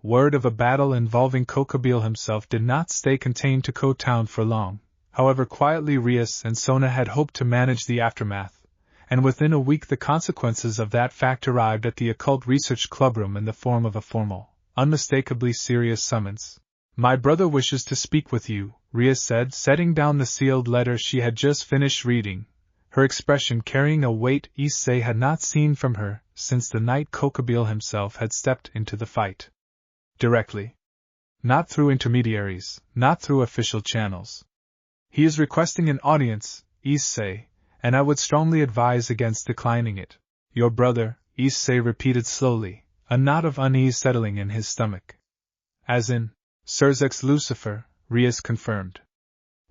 word of a battle involving Kokobile himself did not stay contained to Ko-town for long. However quietly Rias and Sona had hoped to manage the aftermath, and within a week the consequences of that fact arrived at the Occult Research Clubroom in the form of a formal, unmistakably serious summons. "My brother wishes to speak with you," Rias said, setting down the sealed letter she had just finished reading, her expression carrying a weight Issei had not seen from her since the night Kokobile himself had stepped into the fight. "Directly. Not through intermediaries, not through official channels. He is requesting an audience, Issei, and I would strongly advise against declining it." "Your brother," Issei repeated slowly, a knot of unease settling in his stomach. "As in, Surzex Lucifer," Rias confirmed.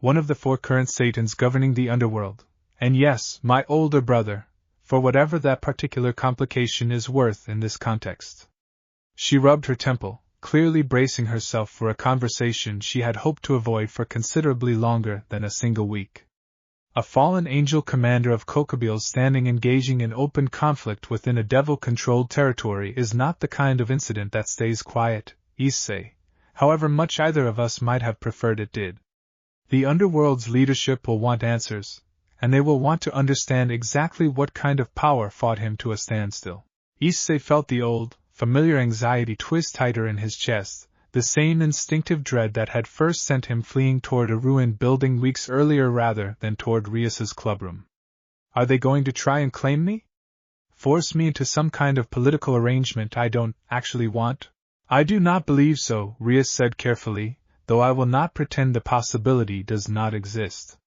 "One of the 4 current Satans governing the underworld. And yes, my older brother, for whatever that particular complication is worth in this context." She rubbed her temple, clearly bracing herself for a conversation she had hoped to avoid for considerably longer than a single week. A fallen angel commander of Kokobile standing engaging in open conflict within a devil-controlled territory is not the kind of incident that stays quiet, Issei, however much either of us might have preferred it did. The underworld's leadership will want answers, and they will want to understand exactly what kind of power fought him to a standstill. Issei felt the old, familiar anxiety twist tighter in his chest, the same instinctive dread that had first sent him fleeing toward a ruined building weeks earlier rather than toward Rias's clubroom. "Are they going to try and claim me? Force me into some kind of political arrangement I don't actually want?" "I do not believe so," Rias said carefully, "though I will not pretend the possibility does not exist.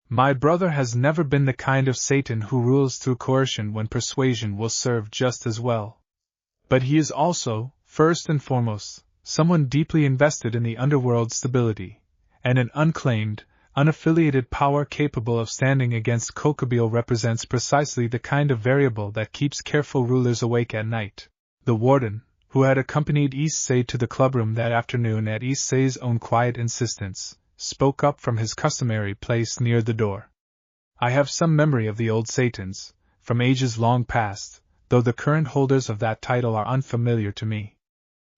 My brother has never been the kind of Satan who rules through coercion when persuasion will serve just as well. But he is also, first and foremost, someone deeply invested in the underworld's stability, and an unclaimed, unaffiliated power capable of standing against Kokobile represents precisely the kind of variable that keeps careful rulers awake at night." The warden, who had accompanied Issei to the clubroom that afternoon at Issei's own quiet insistence, spoke up from his customary place near the door. "I have some memory of the old Satans, from ages long past, though the current holders of that title are unfamiliar to me."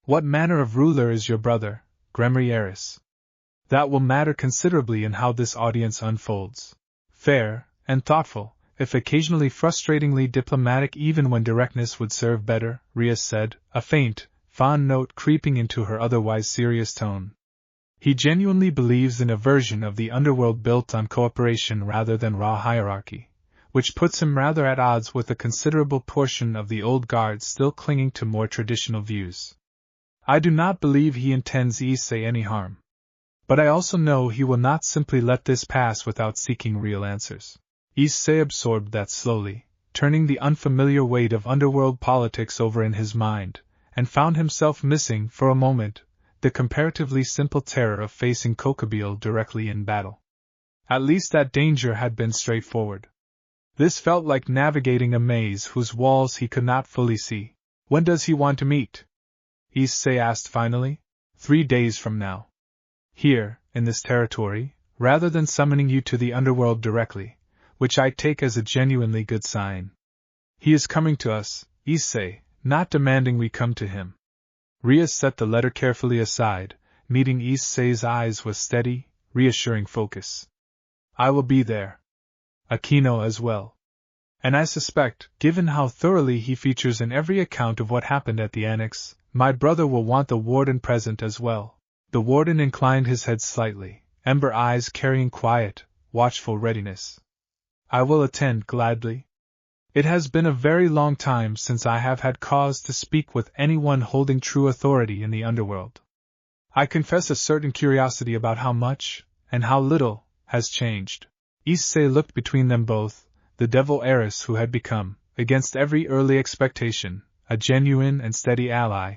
"What manner of ruler is your brother, Gremory Eris?" "That will matter considerably in how this audience unfolds. Fair, and thoughtful, if occasionally frustratingly diplomatic even when directness would serve better," Rias said, a faint, fond note creeping into her otherwise serious tone. "He genuinely believes in a version of the underworld built on cooperation rather than raw hierarchy, which puts him rather at odds with a considerable portion of the old guard still clinging to more traditional views. I do not believe he intends Issei any harm. But I also know he will not simply let this pass without seeking real answers." Issei absorbed that slowly, turning the unfamiliar weight of underworld politics over in his mind, and found himself missing, for a moment, the comparatively simple terror of facing Kokobile directly in battle. At least that danger had been straightforward. This felt like navigating a maze whose walls he could not fully see. "When does he want to meet?" Issei asked finally. 3 days from now. Here, in this territory, rather than summoning you to the underworld directly, which I take as a genuinely good sign. He is coming to us, Issei, not demanding we come to him." Rias set the letter carefully aside, meeting Issei's eyes with steady, reassuring focus. "I will be there. Aquino as well. And I suspect, given how thoroughly he features in every account of what happened at the annex, my brother will want the warden present as well." The warden inclined his head slightly, ember eyes carrying quiet, watchful readiness. "I will attend gladly. It has been a very long time since I have had cause to speak with anyone holding true authority in the underworld. I confess a certain curiosity about how much, and how little, has changed." Issei looked between them both, the devil heiress who had become, against every early expectation, a genuine and steady ally,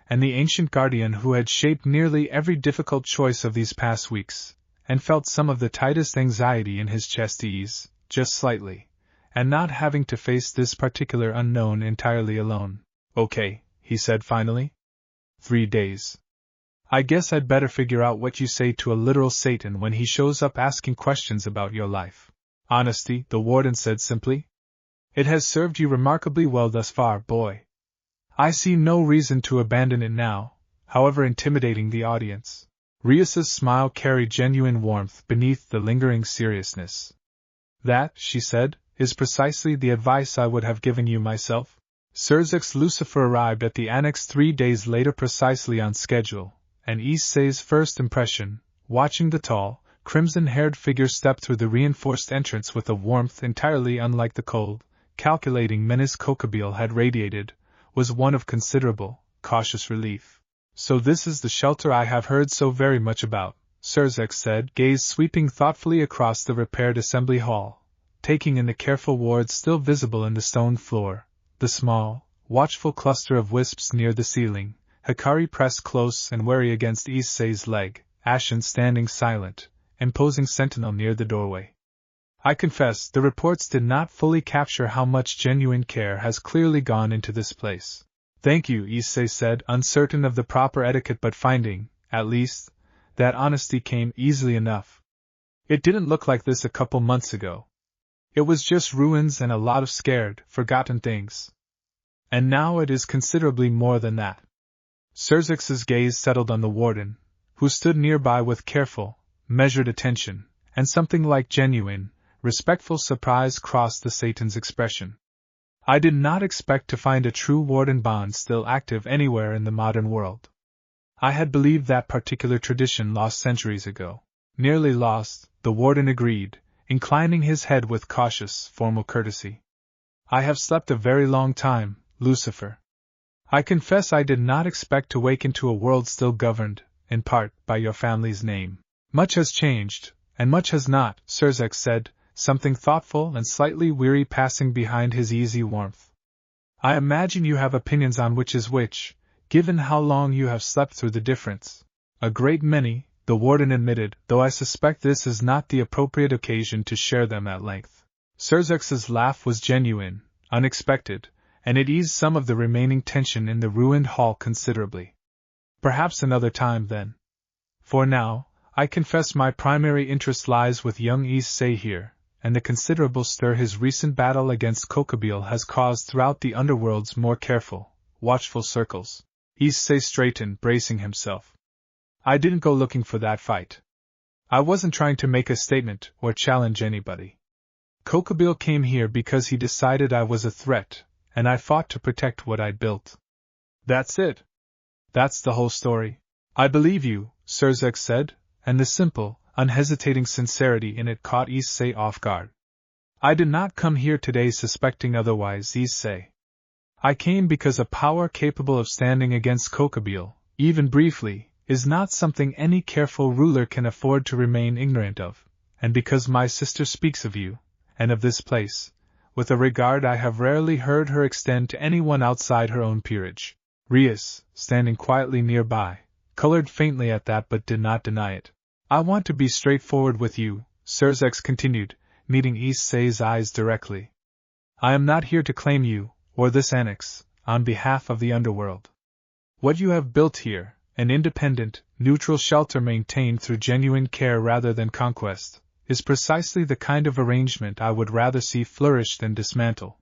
and the ancient guardian who had shaped nearly every difficult choice of these past weeks, and felt some of the tightest anxiety in his chest to ease, just slightly, and not having to face this particular unknown entirely alone. "Okay," he said finally. 3 days. I guess I'd better figure out what you say to a literal Satan when he shows up asking questions about your life." "Honesty," the warden said simply. "It has served you remarkably well thus far, boy. I see no reason to abandon it now, however intimidating the audience. Rias's smile carried genuine warmth beneath the lingering seriousness. "That," she said, "is precisely the advice I would have given you myself." Surzek's Lucifer arrived at the annex 3 days later precisely on schedule, and Issei's first impression, watching the tall, crimson-haired figure step through the reinforced entrance with a warmth entirely unlike the cold, calculating menace Kokabile had radiated, was one of considerable, cautious relief. "So this is the shelter I have heard so very much about," Surzek said, gaze sweeping thoughtfully across the repaired assembly hall, taking in the careful wards still visible in the stone floor, the small, watchful cluster of wisps near the ceiling, Hikari pressed close and wary against Issei's leg, Ashen standing silent, imposing sentinel near the doorway. "I confess, the reports did not fully capture how much genuine care has clearly gone into this place." "Thank you," Issei said, uncertain of the proper etiquette but finding, at least, that honesty came easily enough. "It didn't look like this a couple months ago. It was just ruins and a lot of scared, forgotten things. And now it is considerably more than that." Surzek's gaze settled on the warden, who stood nearby with careful, measured attention, and something like genuine, respectful surprise crossed the Satan's expression. "I did not expect to find a true warden bond still active anywhere in the modern world. I had believed that particular tradition lost centuries ago." "Nearly lost," the warden agreed, inclining his head with cautious, formal courtesy. "I have slept a very long time, Lucifer. I confess I did not expect to wake into a world still governed, in part, by your family's name." "Much has changed, and much has not," Surzek said, something thoughtful and slightly weary passing behind his easy warmth. "I imagine you have opinions on which is which, given how long you have slept through the difference." "A great many," the warden admitted, "though I suspect this is not the appropriate occasion to share them at length." Surzek's laugh was genuine, unexpected, and it eased some of the remaining tension in the ruined hall considerably. "Perhaps another time, then. For now, I confess my primary interest lies with young Issei here, and the considerable stir his recent battle against Kokabile has caused throughout the Underworld's more careful, watchful circles." Issei straightened, bracing himself. "I didn't go looking for that fight. I wasn't trying to make a statement or challenge anybody. Kokabile came here because he decided I was a threat, and I fought to protect what I'd built. That's it. That's the whole story." "I believe you," Surzek said, and the simple, unhesitating sincerity in it caught Issei off guard. "I did not come here today suspecting otherwise, Issei. I came because a power capable of standing against Kokabile, even briefly, is not something any careful ruler can afford to remain ignorant of, and because my sister speaks of you, and of this place, with a regard I have rarely heard her extend to anyone outside her own peerage." Rias, standing quietly nearby, colored faintly at that but did not deny it. "I want to be straightforward with you," Surzek continued, meeting Issei's eyes directly. "I am not here to claim you, or this annex, on behalf of the Underworld. What you have built here, an independent, neutral shelter maintained through genuine care rather than conquest, is precisely the kind of arrangement I would rather see flourish than dismantle.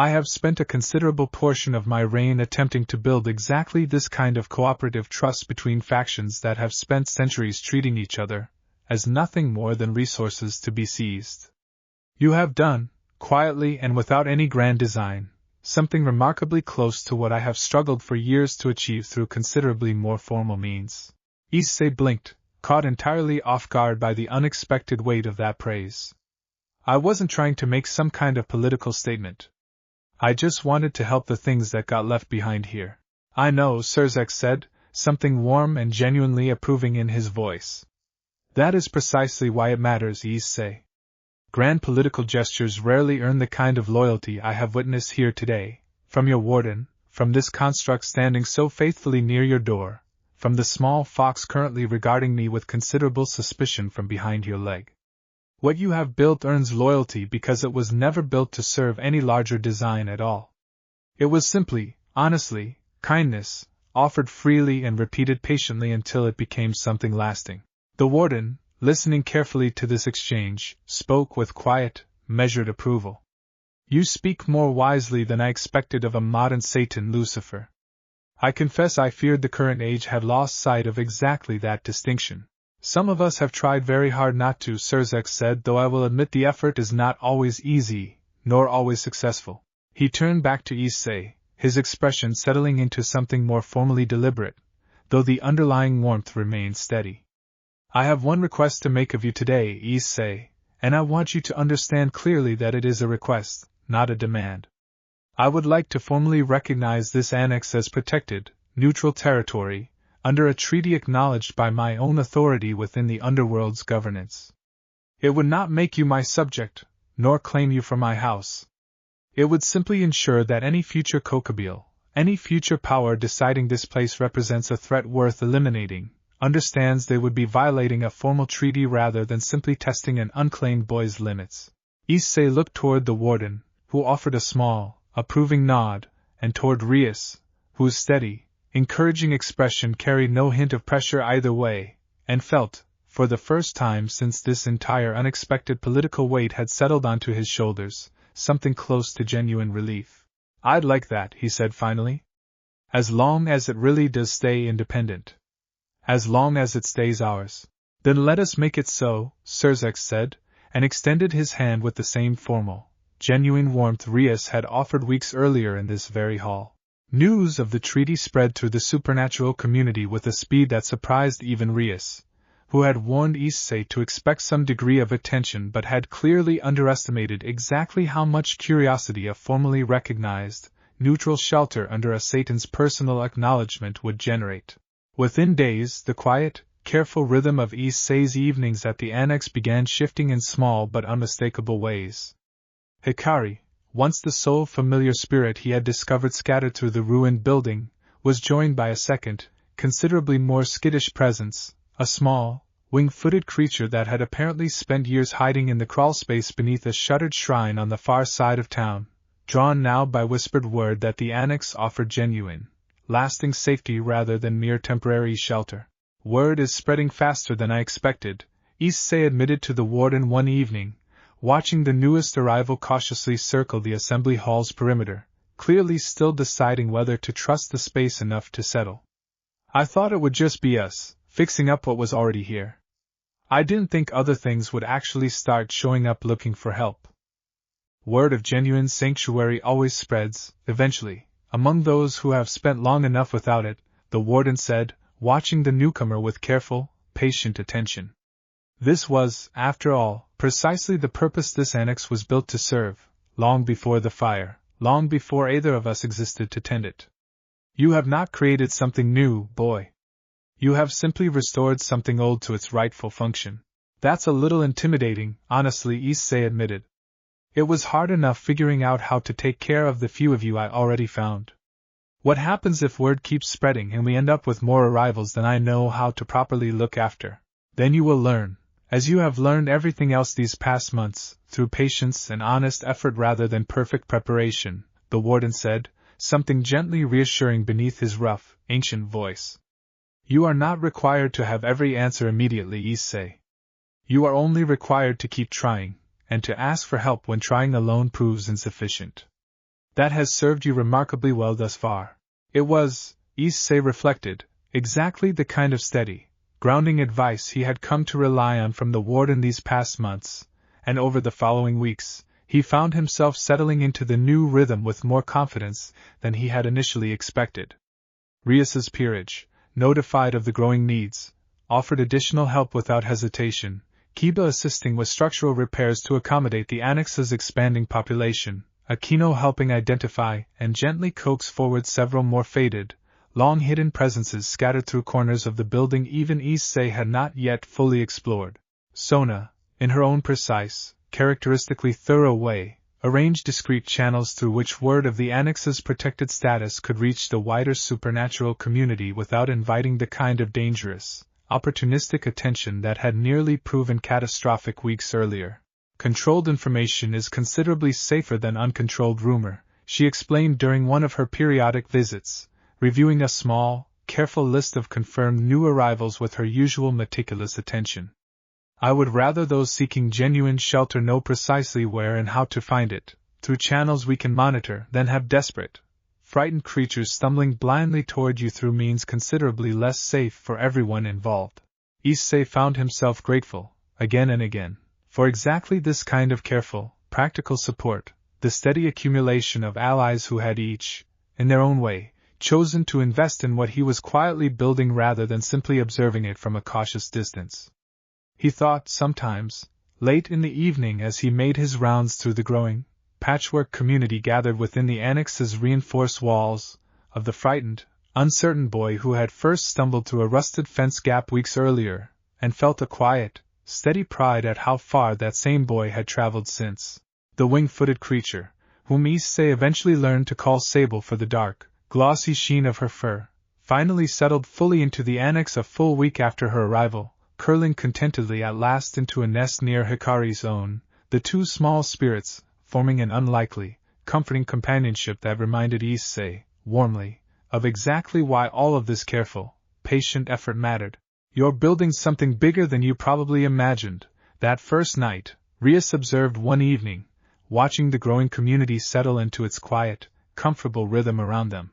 I have spent a considerable portion of my reign attempting to build exactly this kind of cooperative trust between factions that have spent centuries treating each other as nothing more than resources to be seized. You have done, quietly and without any grand design, something remarkably close to what I have struggled for years to achieve through considerably more formal means." Issei blinked, caught entirely off guard by the unexpected weight of that praise. "I wasn't trying to make some kind of political statement. I just wanted to help the things that got left behind here." "I know," Surzek said, something warm and genuinely approving in his voice. "That is precisely why it matters, Issei. Grand political gestures rarely earn the kind of loyalty I have witnessed here today, from your warden, from this construct standing so faithfully near your door, from the small fox currently regarding me with considerable suspicion from behind your leg. What you have built earns loyalty because it was never built to serve any larger design at all. It was simply, honestly, kindness, offered freely and repeated patiently until it became something lasting." The warden, listening carefully to this exchange, spoke with quiet, measured approval. "You speak more wisely than I expected of a modern Satan, Lucifer. I confess I feared the current age had lost sight of exactly that distinction. Some of us have tried very hard not to, Surzek said, though I will admit the effort is not always easy, nor always successful. He turned back to Issei, his expression settling into something more formally deliberate, though the underlying warmth remained steady. I have one request to make of you today, Issei, and I want you to understand clearly that it is a request, not a demand. I would like to formally recognize this annex as protected, neutral territory, under a treaty acknowledged by my own authority within the Underworld's governance. It would not make you my subject, nor claim you for my house. It would simply ensure that any future Kokabile, any future power deciding this place represents a threat worth eliminating, understands they would be violating a formal treaty rather than simply testing an unclaimed boy's limits. Issei looked toward the warden, who offered a small, approving nod, and toward Rias, whose steady, encouraging expression carried no hint of pressure either way, and felt, for the first time since this entire unexpected political weight had settled onto his shoulders, something close to genuine relief. I'd like that, he said finally. As long as it really does stay independent. As long as it stays ours. Then let us make it so, Surzek said, and extended his hand with the same formal, genuine warmth Rias had offered weeks earlier in this very hall. News of the treaty spread through the supernatural community with a speed that surprised even Rias, who had warned Issei to expect some degree of attention but had clearly underestimated exactly how much curiosity a formally recognized, neutral shelter under a Satan's personal acknowledgement would generate. Within days, the quiet, careful rhythm of Issei's evenings at the annex began shifting in small but unmistakable ways. Hikari, once the sole familiar spirit he had discovered scattered through the ruined building, was joined by a second, considerably more skittish presence, a small, wing-footed creature that had apparently spent years hiding in the crawlspace beneath a shuttered shrine on the far side of town, drawn now by whispered word that the annex offered genuine, lasting safety rather than mere temporary shelter. Word is spreading faster than I expected, Issei admitted to the warden one evening, watching the newest arrival cautiously circle the assembly hall's perimeter, clearly still deciding whether to trust the space enough to settle. I thought it would just be us, fixing up what was already here. I didn't think other things would actually start showing up looking for help. Word of genuine sanctuary always spreads, eventually, among those who have spent long enough without it, the warden said, watching the newcomer with careful, patient attention. This was, after all, precisely the purpose this annex was built to serve, long before the fire, long before either of us existed to tend it. You have not created something new, boy. You have simply restored something old to its rightful function. That's a little intimidating, honestly, Issei admitted. It was hard enough figuring out how to take care of the few of you I already found. What happens if word keeps spreading and we end up with more arrivals than I know how to properly look after? Then you will learn, as you have learned everything else these past months, through patience and honest effort rather than perfect preparation, the warden said, something gently reassuring beneath his rough, ancient voice. You are not required to have every answer immediately, Issei. You are only required to keep trying, and to ask for help when trying alone proves insufficient. That has served you remarkably well thus far. It was, Issei reflected, exactly the kind of steady, grounding advice he had come to rely on from the warden these past months, and over the following weeks, he found himself settling into the new rhythm with more confidence than he had initially expected. Rias's peerage, notified of the growing needs, offered additional help without hesitation, Kiba assisting with structural repairs to accommodate the annex's expanding population, Akino helping identify and gently coax forward several more faded, long-hidden presences scattered through corners of the building even Issei had not yet fully explored. Sona, in her own precise, characteristically thorough way, arranged discrete channels through which word of the annex's protected status could reach the wider supernatural community without inviting the kind of dangerous, opportunistic attention that had nearly proven catastrophic weeks earlier. Controlled information is considerably safer than uncontrolled rumor, she explained during one of her periodic visits, reviewing a small, careful list of confirmed new arrivals with her usual meticulous attention. I would rather those seeking genuine shelter know precisely where and how to find it, through channels we can monitor, than have desperate, frightened creatures stumbling blindly toward you through means considerably less safe for everyone involved. Issei found himself grateful, again and again, for exactly this kind of careful, practical support, the steady accumulation of allies who had each, in their own way, chosen to invest in what he was quietly building rather than simply observing it from a cautious distance. He thought, sometimes, late in the evening as he made his rounds through the growing, patchwork community gathered within the annex's reinforced walls, of the frightened, uncertain boy who had first stumbled through a rusted fence gap weeks earlier, and felt a quiet, steady pride at how far that same boy had traveled since. The wing-footed creature, whom Issei eventually learned to call Sable for the dark, glossy sheen of her fur, finally settled fully into the annex a full week after her arrival, curling contentedly at last into a nest near Hikari's own, the two small spirits, forming an unlikely, comforting companionship that reminded Issei, warmly, of exactly why all of this careful, patient effort mattered. "You're building something bigger than you probably imagined," that first night, Rias observed one evening, watching the growing community settle into its quiet, comfortable rhythm around them.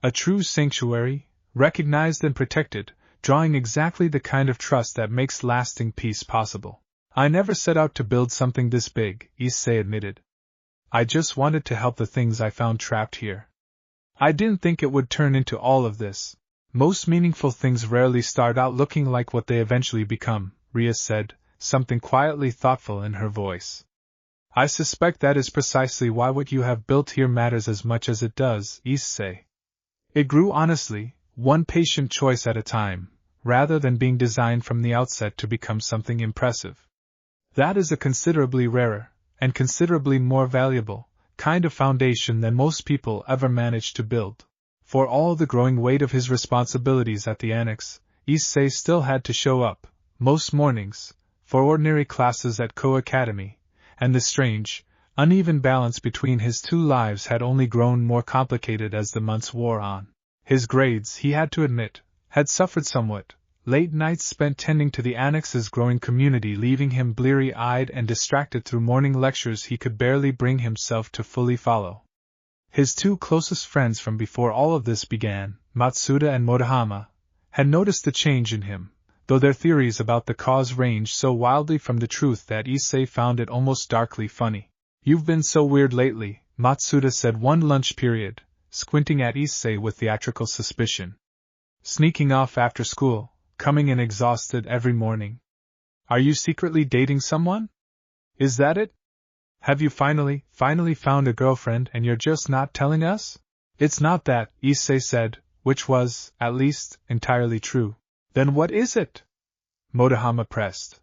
A true sanctuary, recognized and protected, drawing exactly the kind of trust that makes lasting peace possible. "I never set out to build something this big," Issei admitted. "I just wanted to help the things I found trapped here. I didn't think it would turn into all of this. Most meaningful things rarely start out looking like what they eventually become," Rias said, something quietly thoughtful in her voice. "I suspect that is precisely why what you have built here matters as much as it does, Issei. It grew honestly, one patient choice at a time, rather than being designed from the outset to become something impressive. That is a considerably rarer, and considerably more valuable, kind of foundation than most people ever manage to build." For all the growing weight of his responsibilities at the annex, Issei still had to show up, most mornings, for ordinary classes at Co-Academy, and the strange, uneven balance between his two lives had only grown more complicated as the months wore on. His grades, he had to admit, had suffered somewhat, late nights spent tending to the annex's growing community leaving him bleary-eyed and distracted through morning lectures he could barely bring himself to fully follow. His two closest friends from before all of this began, Matsuda and Motohama, had noticed the change in him, though their theories about the cause ranged so wildly from the truth that Issei found it almost darkly funny. "You've been so weird lately," Matsuda said one lunch period, squinting at Issei with theatrical suspicion. "Sneaking off after school, coming in exhausted every morning. Are you secretly dating someone? Is that it? Have you finally found a girlfriend and you're just not telling us?" "It's not that," Issei said, which was, at least, entirely true. "Then what is it?" Motohama pressed.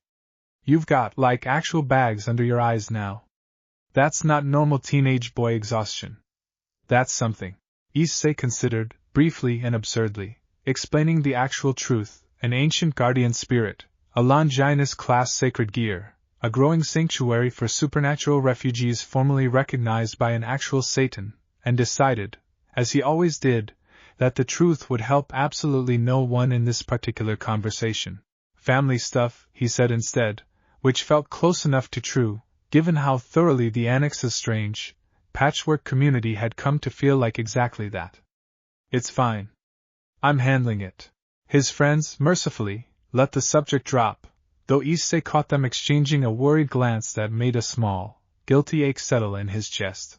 "You've got, like, actual bags under your eyes now. That's not normal teenage boy exhaustion. That's something." Issei considered, briefly and absurdly, explaining the actual truth: an ancient guardian spirit, a Longinus class sacred gear, a growing sanctuary for supernatural refugees formally recognized by an actual Satan, and decided, as he always did, that the truth would help absolutely no one in this particular conversation. "Family stuff," he said instead, which felt close enough to true, given how thoroughly the annex's strange, patchwork community had come to feel like exactly that. "It's fine. I'm handling it." His friends, mercifully, let the subject drop, though Issei caught them exchanging a worried glance that made a small, guilty ache settle in his chest.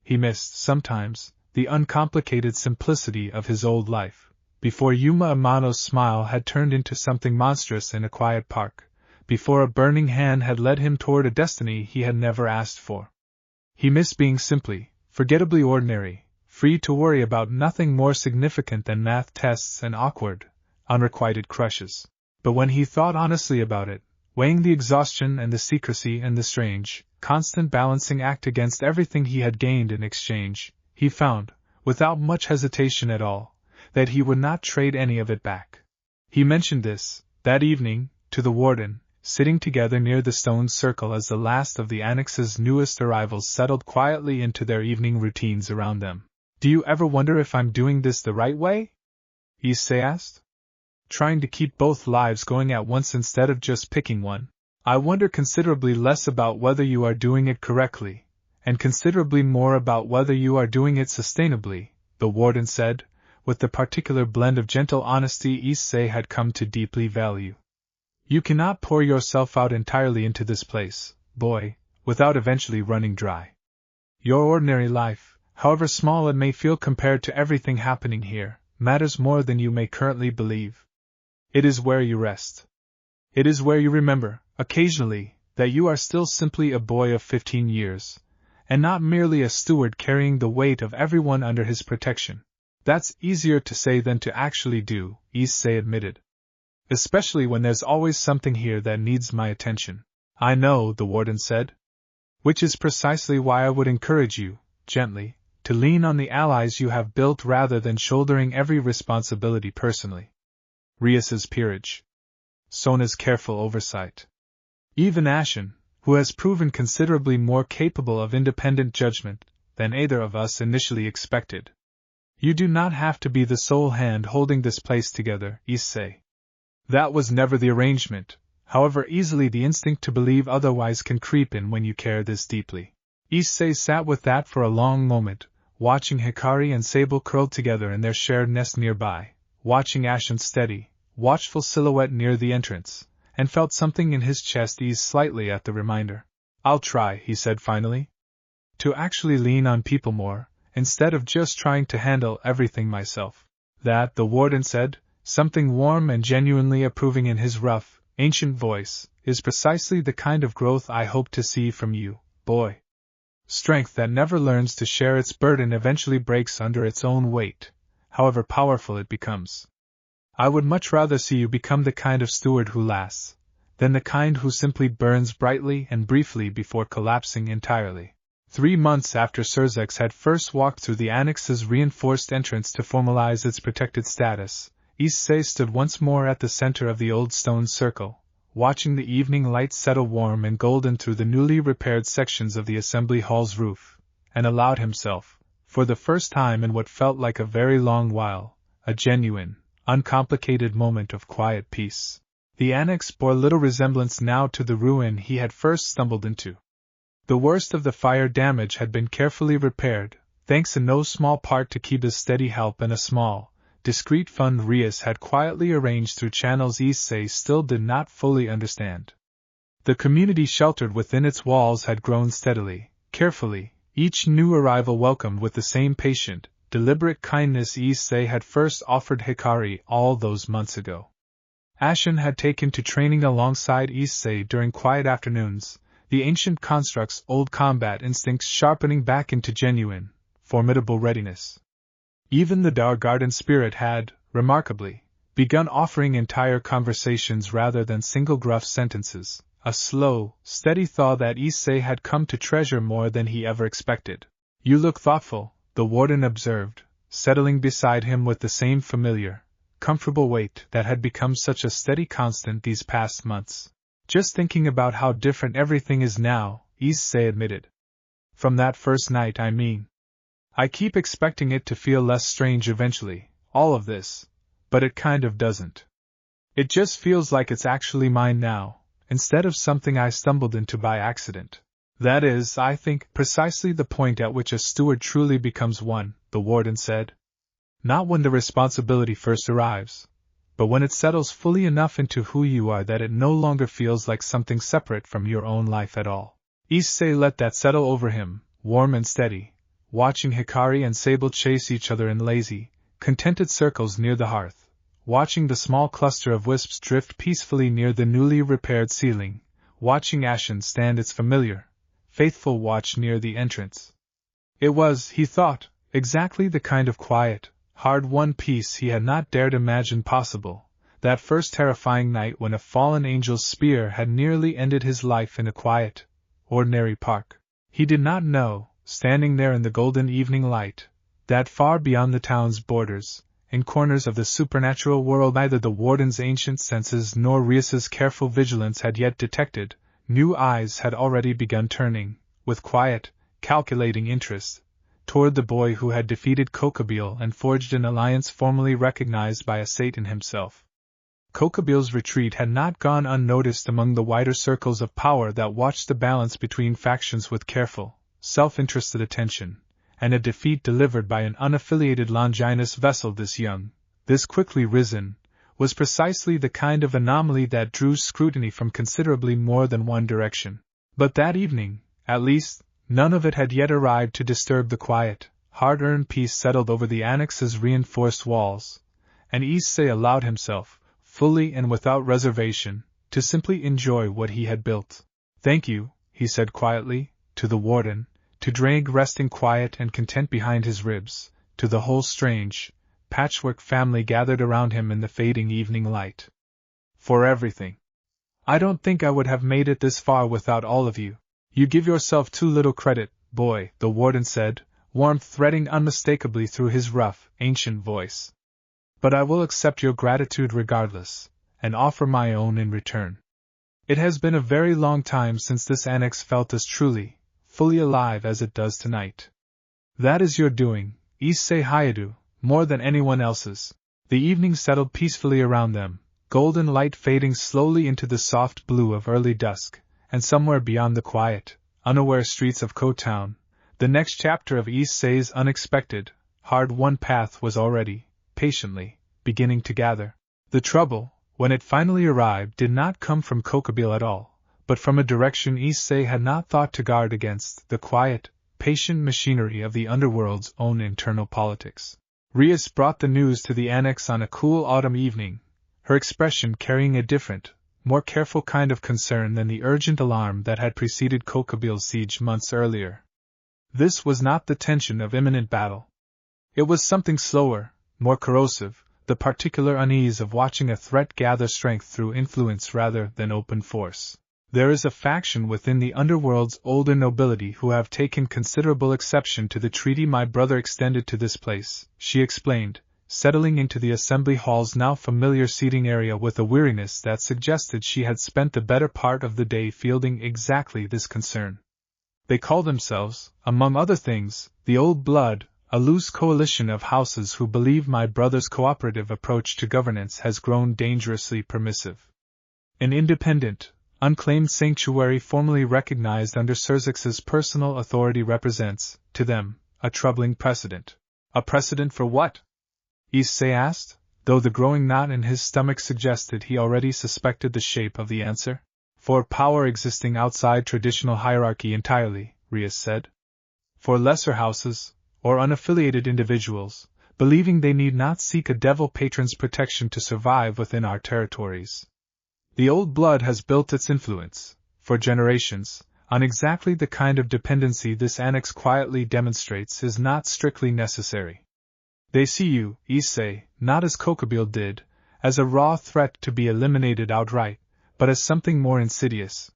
He missed, sometimes, the uncomplicated simplicity of his old life, before Yuma Amano's smile had turned into something monstrous in a quiet park, before a burning hand had led him toward a destiny he had never asked for. He missed being simply, forgettably ordinary, free to worry about nothing more significant than math tests and awkward, unrequited crushes. But when he thought honestly about it, weighing the exhaustion and the secrecy and the strange, constant balancing act against everything he had gained in exchange, he found, without much hesitation at all, that he would not trade any of it back. He mentioned this, that evening, to the warden, sitting together near the stone circle as the last of the annex's newest arrivals settled quietly into their evening routines around them. "Do you ever wonder if I'm doing this the right way?" Issei asked. "Trying to keep both lives going at once instead of just picking one. I wonder considerably less about whether you are doing it correctly, and considerably more about whether you are doing it sustainably," the warden said, with the particular blend of gentle honesty Issei had come to deeply value. You cannot pour yourself out entirely into this place, boy, without eventually running dry. Your ordinary life, however small it may feel compared to everything happening here, matters more than you may currently believe. It is where you rest. It is where you remember, occasionally, that you are still simply a boy of 15 years, and not merely a steward carrying the weight of everyone under his protection. That's easier to say than to actually do, Issei admitted. Especially when there's always something here that needs my attention. I know, the warden said. Which is precisely why I would encourage you, gently, to lean on the allies you have built rather than shouldering every responsibility personally. Rias's peerage. Sona's careful oversight. Even Ashen, who has proven considerably more capable of independent judgment than either of us initially expected. You do not have to be the sole hand holding this place together, Issei. That was never the arrangement, however easily the instinct to believe otherwise can creep in when you care this deeply. Issei sat with that for a long moment, watching Hikari and Sable curled together in their shared nest nearby, watching Ashen's steady, watchful silhouette near the entrance, and felt something in his chest ease slightly at the reminder. I'll try, he said finally, to actually lean on people more, instead of just trying to handle everything myself. That, the warden said, something warm and genuinely approving in his rough, ancient voice, is precisely the kind of growth I hope to see from you, boy. Strength that never learns to share its burden eventually breaks under its own weight, however powerful it becomes. I would much rather see you become the kind of steward who lasts, than the kind who simply burns brightly and briefly before collapsing entirely. 3 months after Surzex had first walked through the Annex's reinforced entrance to formalize its protected status, Issei stood once more at the center of the old stone circle, watching the evening light settle warm and golden through the newly repaired sections of the assembly hall's roof, and allowed himself, for the first time in what felt like a very long while, a genuine, uncomplicated moment of quiet peace. The annex bore little resemblance now to the ruin he had first stumbled into. The worst of the fire damage had been carefully repaired, thanks in no small part to Kiba's steady help and a small, discreet fund Rias had quietly arranged through channels Issei still did not fully understand. The community sheltered within its walls had grown steadily, carefully, each new arrival welcomed with the same patient, deliberate kindness Issei had first offered Hikari all those months ago. Ashen had taken to training alongside Issei during quiet afternoons, the ancient construct's old combat instincts sharpening back into genuine, formidable readiness. Even the Dar Garden spirit had, remarkably, begun offering entire conversations rather than single gruff sentences, a slow, steady thaw that Issei had come to treasure more than he ever expected. You look thoughtful, the warden observed, settling beside him with the same familiar, comfortable weight that had become such a steady constant these past months. Just thinking about how different everything is now, Issei admitted. From that first night, I mean. I keep expecting it to feel less strange eventually, all of this, but it kind of doesn't. It just feels like it's actually mine now, instead of something I stumbled into by accident. That is, I think, precisely the point at which a steward truly becomes one, the warden said. Not when the responsibility first arrives, but when it settles fully enough into who you are that it no longer feels like something separate from your own life at all. Issei let that settle over him, warm and steady, watching Hikari and Sable chase each other in lazy, contented circles near the hearth, watching the small cluster of wisps drift peacefully near the newly repaired ceiling, watching Ashen stand its familiar, faithful watch near the entrance. It was, he thought, exactly the kind of quiet, hard-won peace he had not dared imagine possible, that first terrifying night when a fallen angel's spear had nearly ended his life in a quiet, ordinary park. He did not know, standing there in the golden evening light, that far beyond the town's borders, in corners of the supernatural world neither the warden's ancient senses nor Rias's careful vigilance had yet detected, new eyes had already begun turning, with quiet, calculating interest, toward the boy who had defeated Kokabil and forged an alliance formally recognized by a Satan himself. Kokabil's retreat had not gone unnoticed among the wider circles of power that watched the balance between factions with careful, self-interested attention, and a defeat delivered by an unaffiliated Longinus vessel this quickly risen, was precisely the kind of anomaly that drew scrutiny from considerably more than one direction. But that evening, at least, none of it had yet arrived to disturb the quiet, hard-earned peace settled over the annex's reinforced walls, and Issei allowed himself, fully and without reservation, to simply enjoy what he had built. "Thank you," he said quietly, to the warden, to Drake resting quiet and content behind his ribs, to the whole strange, patchwork family gathered around him in the fading evening light. "For everything. I don't think I would have made it this far without all of you. You give yourself too little credit, boy," the warden said, warmth threading unmistakably through his rough, ancient voice. "But I will accept your gratitude regardless, and offer my own in return. It has been a very long time since this annex felt as truly, fully alive as it does tonight. That is your doing, Issei Hyoudou, more than anyone else's." The evening settled peacefully around them, golden light fading slowly into the soft blue of early dusk, and somewhere beyond the quiet, unaware streets of Town, the next chapter of Issei's unexpected, hard-won path was already, patiently, beginning to gather. The trouble, when it finally arrived, did not come from Kokabile at all, but from a direction Issei had not thought to guard against: the quiet, patient machinery of the Underworld's own internal politics. Rias brought the news to the annex on a cool autumn evening, her expression carrying a different, more careful kind of concern than the urgent alarm that had preceded Kokabile's siege months earlier. This was not the tension of imminent battle. It was something slower, more corrosive, the particular unease of watching a threat gather strength through influence rather than open force. "There is a faction within the Underworld's older nobility who have taken considerable exception to the treaty my brother extended to this place," she explained, settling into the assembly hall's now familiar seating area with a weariness that suggested she had spent the better part of the day fielding exactly this concern. "They call themselves, among other things, the Old Blood, a loose coalition of houses who believe my brother's cooperative approach to governance has grown dangerously permissive. An independent, unclaimed sanctuary formally recognized under Surzex's personal authority represents, to them, a troubling precedent." "A precedent for what?" Issei asked, though the growing knot in his stomach suggested he already suspected the shape of the answer. "For power existing outside traditional hierarchy entirely," Rias said. "For lesser houses, or unaffiliated individuals, believing they need not seek a devil patron's protection to survive within our territories. The Old Blood has built its influence, for generations, on exactly the kind of dependency this annex quietly demonstrates is not strictly necessary. They see you, Issei, not as Kokabile did, as a raw threat to be eliminated outright, but as something more insidious.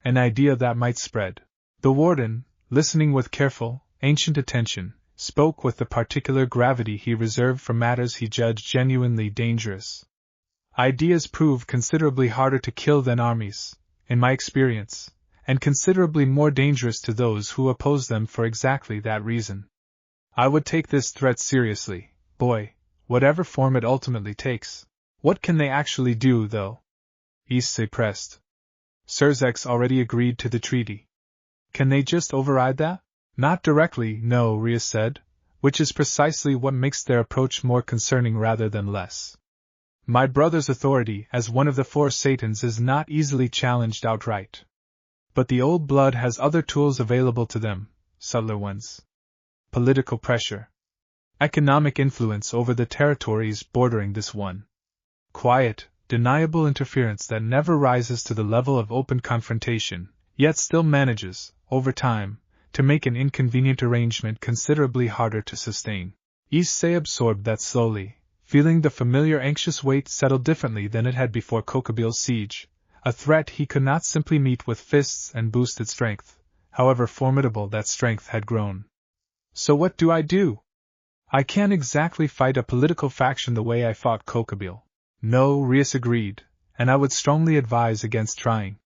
An idea that might spread." The warden, listening with careful, ancient attention, spoke with the particular gravity he reserved for matters he judged genuinely dangerous. "Ideas prove considerably harder to kill than armies, in my experience, and considerably more dangerous to those who oppose them for exactly that reason. I would take this threat seriously, boy, whatever form it ultimately takes." "What can they actually do, though?" Issei pressed. "Surzex already agreed to the treaty. Can they just override that?" "Not directly, no," Rias said, which is precisely what makes their approach more concerning rather than less. "My brother's authority as one of the four Satans is not easily challenged outright. But the Old Blood has other tools available to them, subtler ones. Political pressure. Economic influence over the territories bordering this one. Quiet, deniable interference that never rises to the level of open confrontation, yet still manages, over time, to make an inconvenient arrangement considerably harder to sustain." Issei absorbed that slowly, feeling the familiar anxious weight settle differently than it had before Kokabile's siege, a threat he could not simply meet with fists and boosted strength, however formidable that strength had grown. "So what do I do? I can't exactly fight a political faction the way I fought Kokabile." "No," Rias agreed, "and I would strongly advise against trying.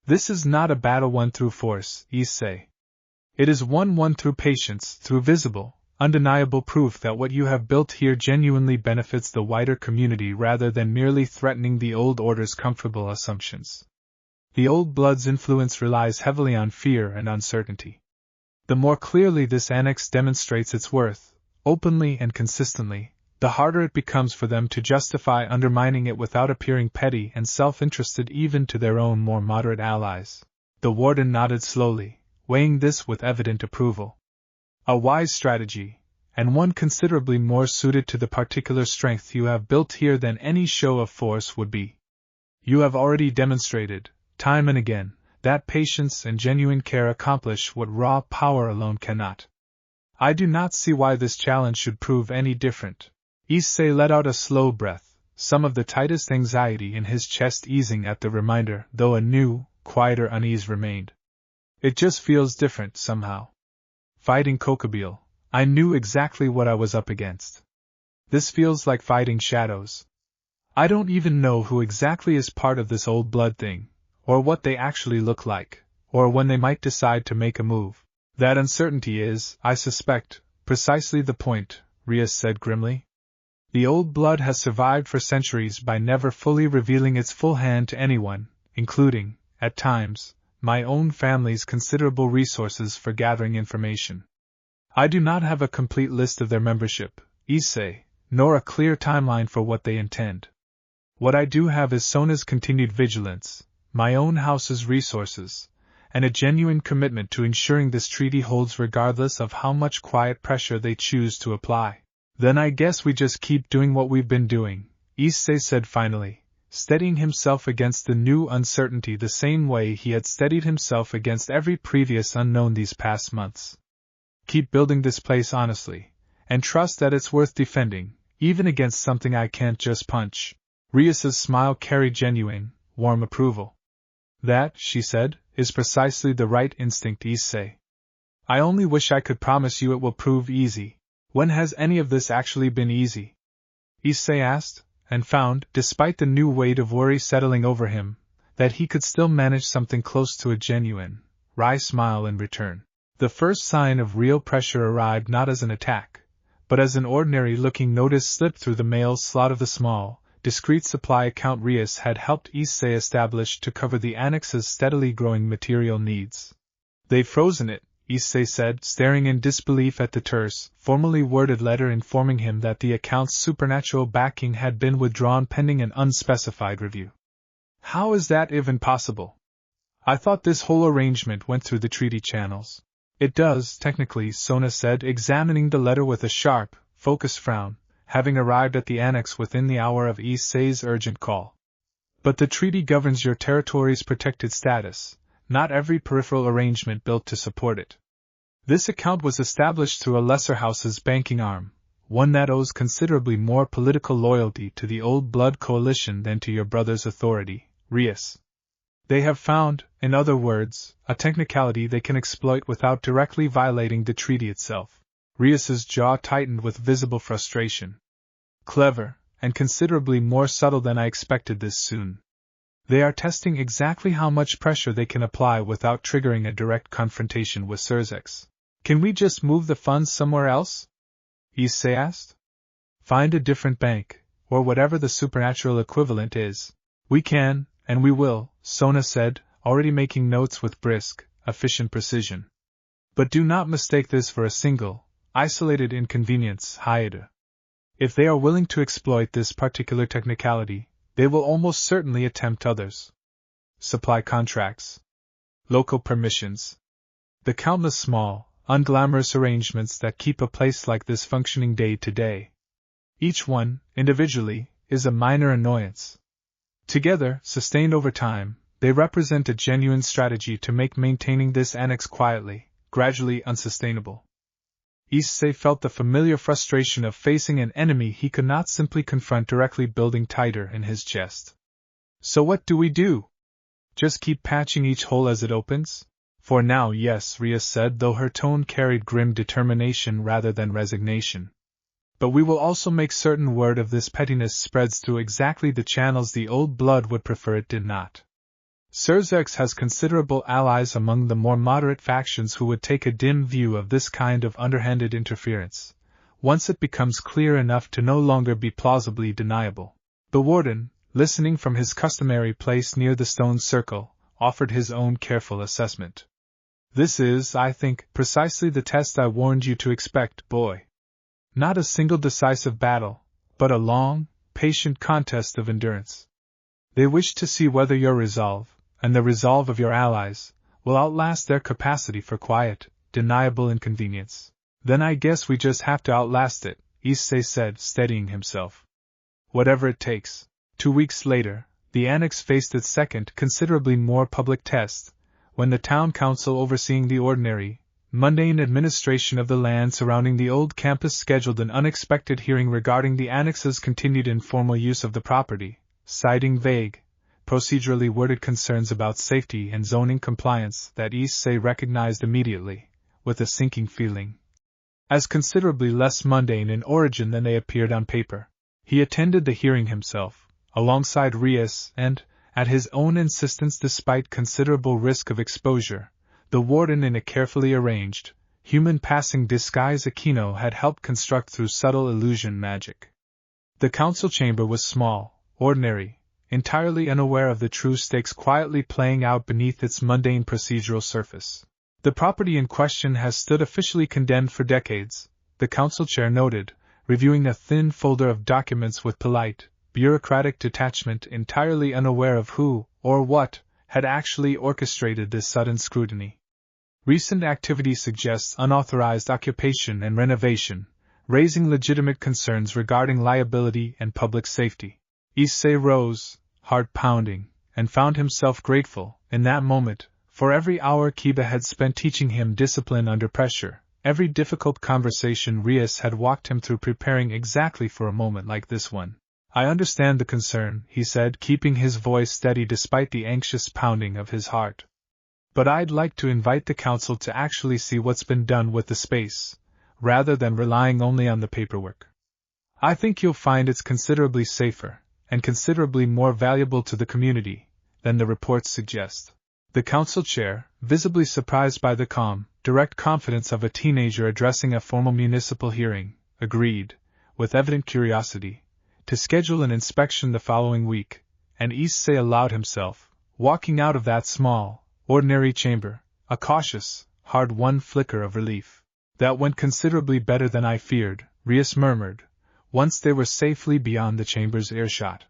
This is not a battle won through force, Issei. It is one won through patience, through visible, undeniable proof that what you have built here genuinely benefits the wider community rather than merely threatening the old order's comfortable assumptions. The Old Blood's influence relies heavily on fear and uncertainty. The more clearly this annex demonstrates its worth, openly and consistently, the harder it becomes for them to justify undermining it without appearing petty and self-interested even to their own more moderate allies. The warden nodded slowly, weighing this with evident approval. A wise strategy, and one considerably more suited to the particular strength you have built here than any show of force would be. You have already demonstrated, time and again, that patience and genuine care accomplish what raw power alone cannot. I do not see why this challenge should prove any different. Issei let out a slow breath, some of the tightest anxiety in his chest easing at the reminder, though a new, quieter unease remained. It just feels different, somehow. Fighting Kokobile, I knew exactly what I was up against. This feels like fighting shadows. I don't even know who exactly is part of this old blood thing, or what they actually look like, or when they might decide to make a move. That uncertainty is, I suspect, precisely the point, Rias said grimly. The old blood has survived for centuries by never fully revealing its full hand to anyone, including, at times, my own family's considerable resources for gathering information. I do not have a complete list of their membership, Issei, nor a clear timeline for what they intend. What I do have is Sona's continued vigilance, my own house's resources, and a genuine commitment to ensuring this treaty holds regardless of how much quiet pressure they choose to apply. Then I guess we just keep doing what we've been doing, Issei said finally, steadying himself against the new uncertainty the same way he had steadied himself against every previous unknown these past months. Keep building this place honestly, and trust that it's worth defending, even against something I can't just punch. Rias's smile carried genuine, warm approval. That, she said, is precisely the right instinct, Issei. I only wish I could promise you it will prove easy. When has any of this actually been easy? Issei asked, and found, despite the new weight of worry settling over him, that he could still manage something close to a genuine, wry smile in return. The first sign of real pressure arrived not as an attack, but as an ordinary-looking notice slipped through the mail slot of the small, discreet supply account Rias had helped Issei establish to cover the annex's steadily growing material needs. They've frozen it, Issei said, staring in disbelief at the terse, formally worded letter informing him that the account's supernatural backing had been withdrawn pending an unspecified review. How is that even possible? I thought this whole arrangement went through the treaty channels. It does, technically, Sona said, examining the letter with a sharp, focused frown, having arrived at the annex within the hour of Issei's urgent call. But the treaty governs your territory's protected status, not every peripheral arrangement built to support it. This account was established through a lesser house's banking arm, one that owes considerably more political loyalty to the Old Blood Coalition than to your brother's authority, Rias. They have found, in other words, a technicality they can exploit without directly violating the treaty itself. Rias's jaw tightened with visible frustration. Clever, and considerably more subtle than I expected this soon. They are testing exactly how much pressure they can apply without triggering a direct confrontation with Surzex. Can we just move the funds somewhere else? Issei asked. Find a different bank, or whatever the supernatural equivalent is. We can, and we will, Sona said, already making notes with brisk, efficient precision. But do not mistake this for a single, isolated inconvenience, Hyoudou. If they are willing to exploit this particular technicality, they will almost certainly attempt others. Supply contracts. Local permissions. The countless small, unglamorous arrangements that keep a place like this functioning day to day. Each one, individually, is a minor annoyance. Together, sustained over time, they represent a genuine strategy to make maintaining this annex quietly, gradually unsustainable. Issei felt the familiar frustration of facing an enemy he could not simply confront directly building tighter in his chest. So what do we do? Just keep patching each hole as it opens? For now, yes, Rias said, though her tone carried grim determination rather than resignation. But we will also make certain word of this pettiness spreads through exactly the channels the old blood would prefer it did not. Surzex has considerable allies among the more moderate factions who would take a dim view of this kind of underhanded interference, once it becomes clear enough to no longer be plausibly deniable. The warden, listening from his customary place near the stone circle, offered his own careful assessment. This is, I think, precisely the test I warned you to expect, boy. Not a single decisive battle, but a long, patient contest of endurance. They wish to see whether your resolve, and the resolve of your allies, will outlast their capacity for quiet, deniable inconvenience. Then I guess we just have to outlast it, Issei said, steadying himself. Whatever it takes. 2 weeks later, the annex faced its second, considerably more public test, when the town council overseeing the ordinary, mundane administration of the land surrounding the old campus scheduled an unexpected hearing regarding the annex's continued informal use of the property, citing vague, procedurally worded concerns about safety and zoning compliance that Issei recognized immediately, with a sinking feeling, as considerably less mundane in origin than they appeared on paper. He attended the hearing himself, alongside Rias, and, at his own insistence despite considerable risk of exposure, the warden in a carefully arranged, human passing disguise Aquino had helped construct through subtle illusion magic. The council chamber was small, ordinary, entirely unaware of the true stakes quietly playing out beneath its mundane procedural surface. The property in question has stood officially condemned for decades, the council chair noted, reviewing a thin folder of documents with polite, bureaucratic detachment, entirely unaware of who, or what, had actually orchestrated this sudden scrutiny. Recent activity suggests unauthorized occupation and renovation, raising legitimate concerns regarding liability and public safety. Issei rose, heart pounding, and found himself grateful, in that moment, for every hour Kiba had spent teaching him discipline under pressure, every difficult conversation Rias had walked him through preparing exactly for a moment like this one. I understand the concern, he said, keeping his voice steady despite the anxious pounding of his heart. But I'd like to invite the council to actually see what's been done with the space, rather than relying only on the paperwork. I think you'll find it's considerably safer, and considerably more valuable to the community, than the reports suggest. The council chair, visibly surprised by the calm, direct confidence of a teenager addressing a formal municipal hearing, agreed, with evident curiosity, to schedule an inspection the following week, and Issei allowed himself, walking out of that small, ordinary chamber, a cautious, hard-won flicker of relief. That went considerably better than I feared, Rias murmured, once they were safely beyond the chamber's earshot.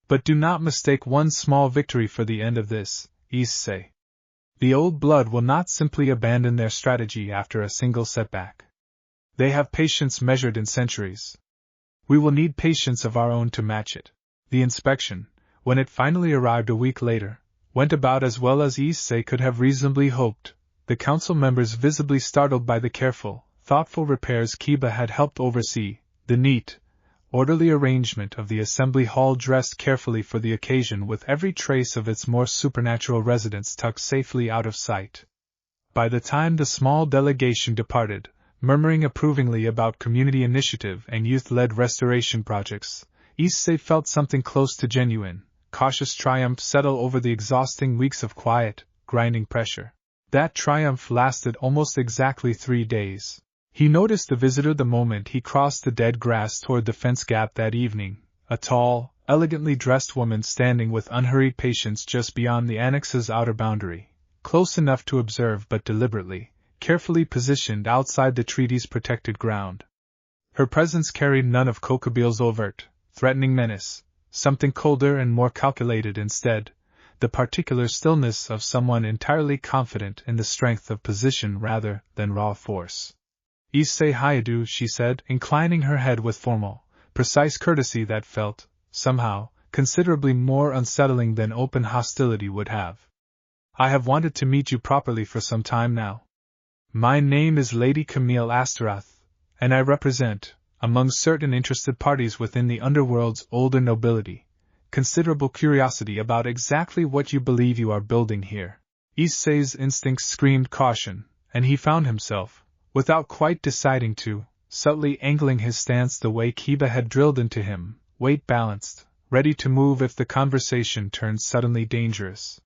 But do not mistake one small victory for the end of this, Issei. The old blood will not simply abandon their strategy after a single setback. They have patience measured in centuries. We will need patience of our own to match it. The inspection, when it finally arrived a week later, went about as well as Issei could have reasonably hoped, the council members visibly startled by the careful, thoughtful repairs Kiba had helped oversee, the neat, orderly arrangement of the assembly hall dressed carefully for the occasion with every trace of its more supernatural residents tucked safely out of sight. By the time the small delegation departed, murmuring approvingly about community initiative and youth-led restoration projects, Issei felt something close to genuine, cautious triumph settle over the exhausting weeks of quiet, grinding pressure. That triumph lasted almost exactly 3 days. He noticed the visitor the moment he crossed the dead grass toward the fence gap that evening, a tall, elegantly dressed woman standing with unhurried patience just beyond the annex's outer boundary, close enough to observe but deliberately, carefully positioned outside the treaty's protected ground. Her presence carried none of Kokobil's overt, threatening menace, something colder and more calculated instead, the particular stillness of someone entirely confident in the strength of position rather than raw force. Issei Hyoudou, she said, inclining her head with formal, precise courtesy that felt, somehow, considerably more unsettling than open hostility would have. I have wanted to meet you properly for some time now. My name is Lady Camille Astaroth, and I represent, among certain interested parties within the Underworld's older nobility, considerable curiosity about exactly what you believe you are building here. Issei's instincts screamed caution, and he found himself, without quite deciding to, subtly angling his stance the way Kiba had drilled into him, weight balanced, ready to move if the conversation turned suddenly dangerous.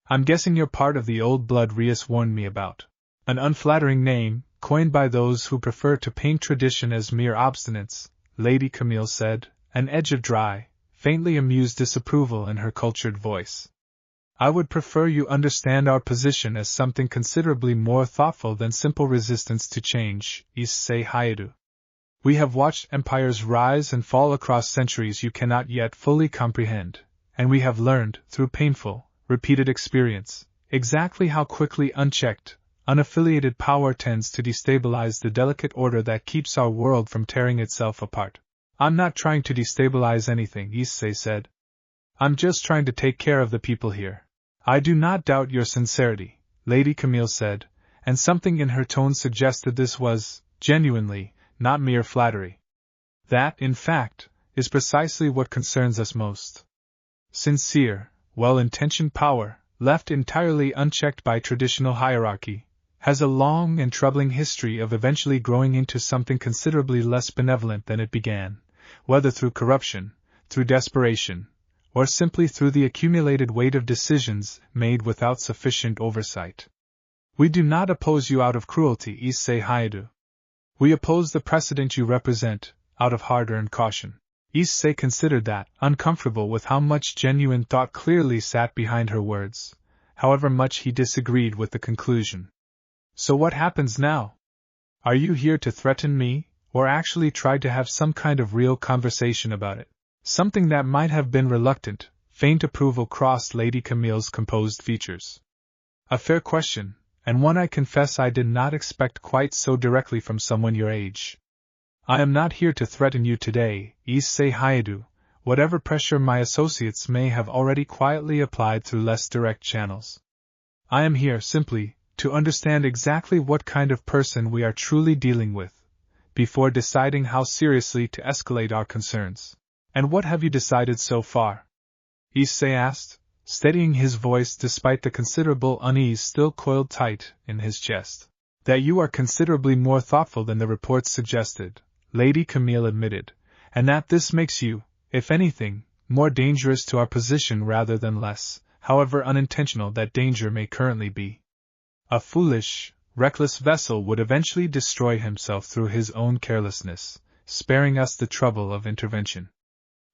I'm guessing you're part of the old blood Rias warned me about. An unflattering name, coined by those who prefer to paint tradition as mere obstinance, Lady Camille said, an edge of dry, faintly amused disapproval in her cultured voice. I would prefer you understand our position as something considerably more thoughtful than simple resistance to change, Issei Hyoudou. We have watched empires rise and fall across centuries you cannot yet fully comprehend, and we have learned, through painful, repeated experience, exactly how quickly unchecked, unaffiliated power tends to destabilize the delicate order that keeps our world from tearing itself apart. I'm not trying to destabilize anything, Issei said. I'm just trying to take care of the people here. I do not doubt your sincerity, Lady Camille said, and something in her tone suggested this was, genuinely, not mere flattery. That, in fact, is precisely what concerns us most. Sincere, well-intentioned power, left entirely unchecked by traditional hierarchy, has a long and troubling history of eventually growing into something considerably less benevolent than it began, whether through corruption, through desperation, or simply through the accumulated weight of decisions made without sufficient oversight. We do not oppose you out of cruelty, Issei Hyoudou. We oppose the precedent you represent, out of hard-earned caution. Issei considered that, uncomfortable with how much genuine thought clearly sat behind her words, however much he disagreed with the conclusion. So what happens now? Are you here to threaten me, or actually try to have some kind of real conversation about it? Something that might have been reluctant, faint approval crossed Lady Camille's composed features. A fair question, and one I confess I did not expect quite so directly from someone your age. I am not here to threaten you today, Issei Hyoudou, whatever pressure my associates may have already quietly applied through less direct channels. I am here, simply, to understand exactly what kind of person we are truly dealing with, before deciding how seriously to escalate our concerns. And what have you decided so far? Issei asked, steadying his voice despite the considerable unease still coiled tight in his chest. That you are considerably more thoughtful than the reports suggested, Lady Camille admitted, and that this makes you, if anything, more dangerous to our position rather than less, however unintentional that danger may currently be. A foolish, reckless vessel would eventually destroy himself through his own carelessness, sparing us the trouble of intervention.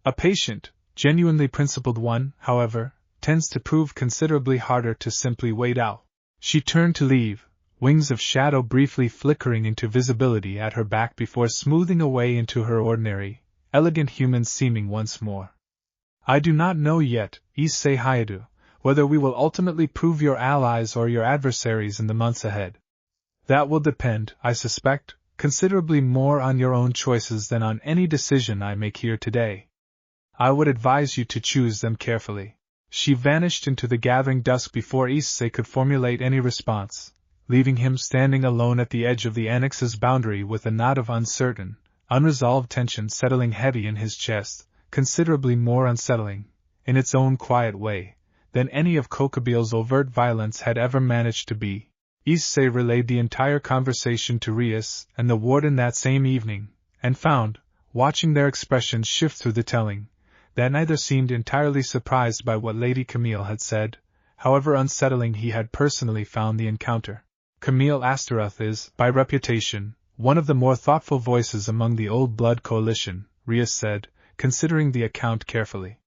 A patient, genuinely principled one, however, tends to prove considerably harder to simply wait out. She turned to leave, wings of shadow briefly flickering into visibility at her back before smoothing away into her ordinary, elegant human seeming once more. I do not know yet, Issei Hyoudou, whether we will ultimately prove your allies or your adversaries in the months ahead. That will depend, I suspect, considerably more on your own choices than on any decision I make here today. I would advise you to choose them carefully. She vanished into the gathering dusk before Issei could formulate any response, leaving him standing alone at the edge of the annex's boundary with a knot of uncertain, unresolved tension settling heavy in his chest, considerably more unsettling, in its own quiet way, than any of Kokobil's overt violence had ever managed to be. Issei relayed the entire conversation to Rias and the warden that same evening, and found, watching their expressions shift through the telling, that neither seemed entirely surprised by what Lady Camille had said, however unsettling he had personally found the encounter. Camille Astaroth is, by reputation, one of the more thoughtful voices among the Old Blood Coalition, Rias said, considering the account carefully.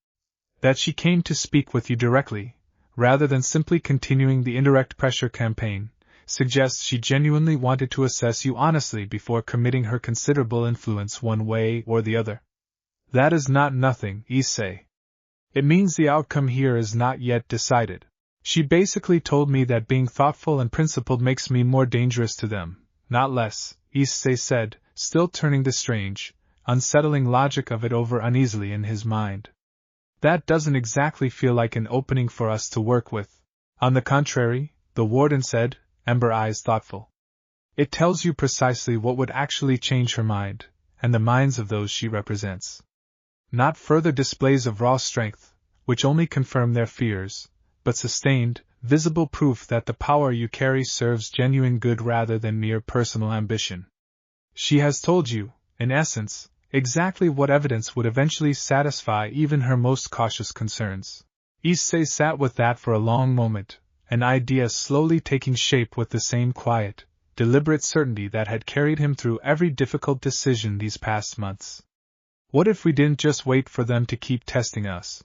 That she came to speak with you directly, rather than simply continuing the indirect pressure campaign, suggests she genuinely wanted to assess you honestly before committing her considerable influence one way or the other. That is not nothing, Issei. It means the outcome here is not yet decided. She basically told me that being thoughtful and principled makes me more dangerous to them, not less, Issei said, still turning the strange, unsettling logic of it over uneasily in his mind. That doesn't exactly feel like an opening for us to work with. On the contrary, the warden said, amber eyes thoughtful. It tells you precisely what would actually change her mind, and the minds of those she represents. Not further displays of raw strength, which only confirm their fears, but sustained, visible proof that the power you carry serves genuine good rather than mere personal ambition. She has told you, in essence, exactly what evidence would eventually satisfy even her most cautious concerns. Issei sat with that for a long moment, an idea slowly taking shape with the same quiet, deliberate certainty that had carried him through every difficult decision these past months. What if we didn't just wait for them to keep testing us?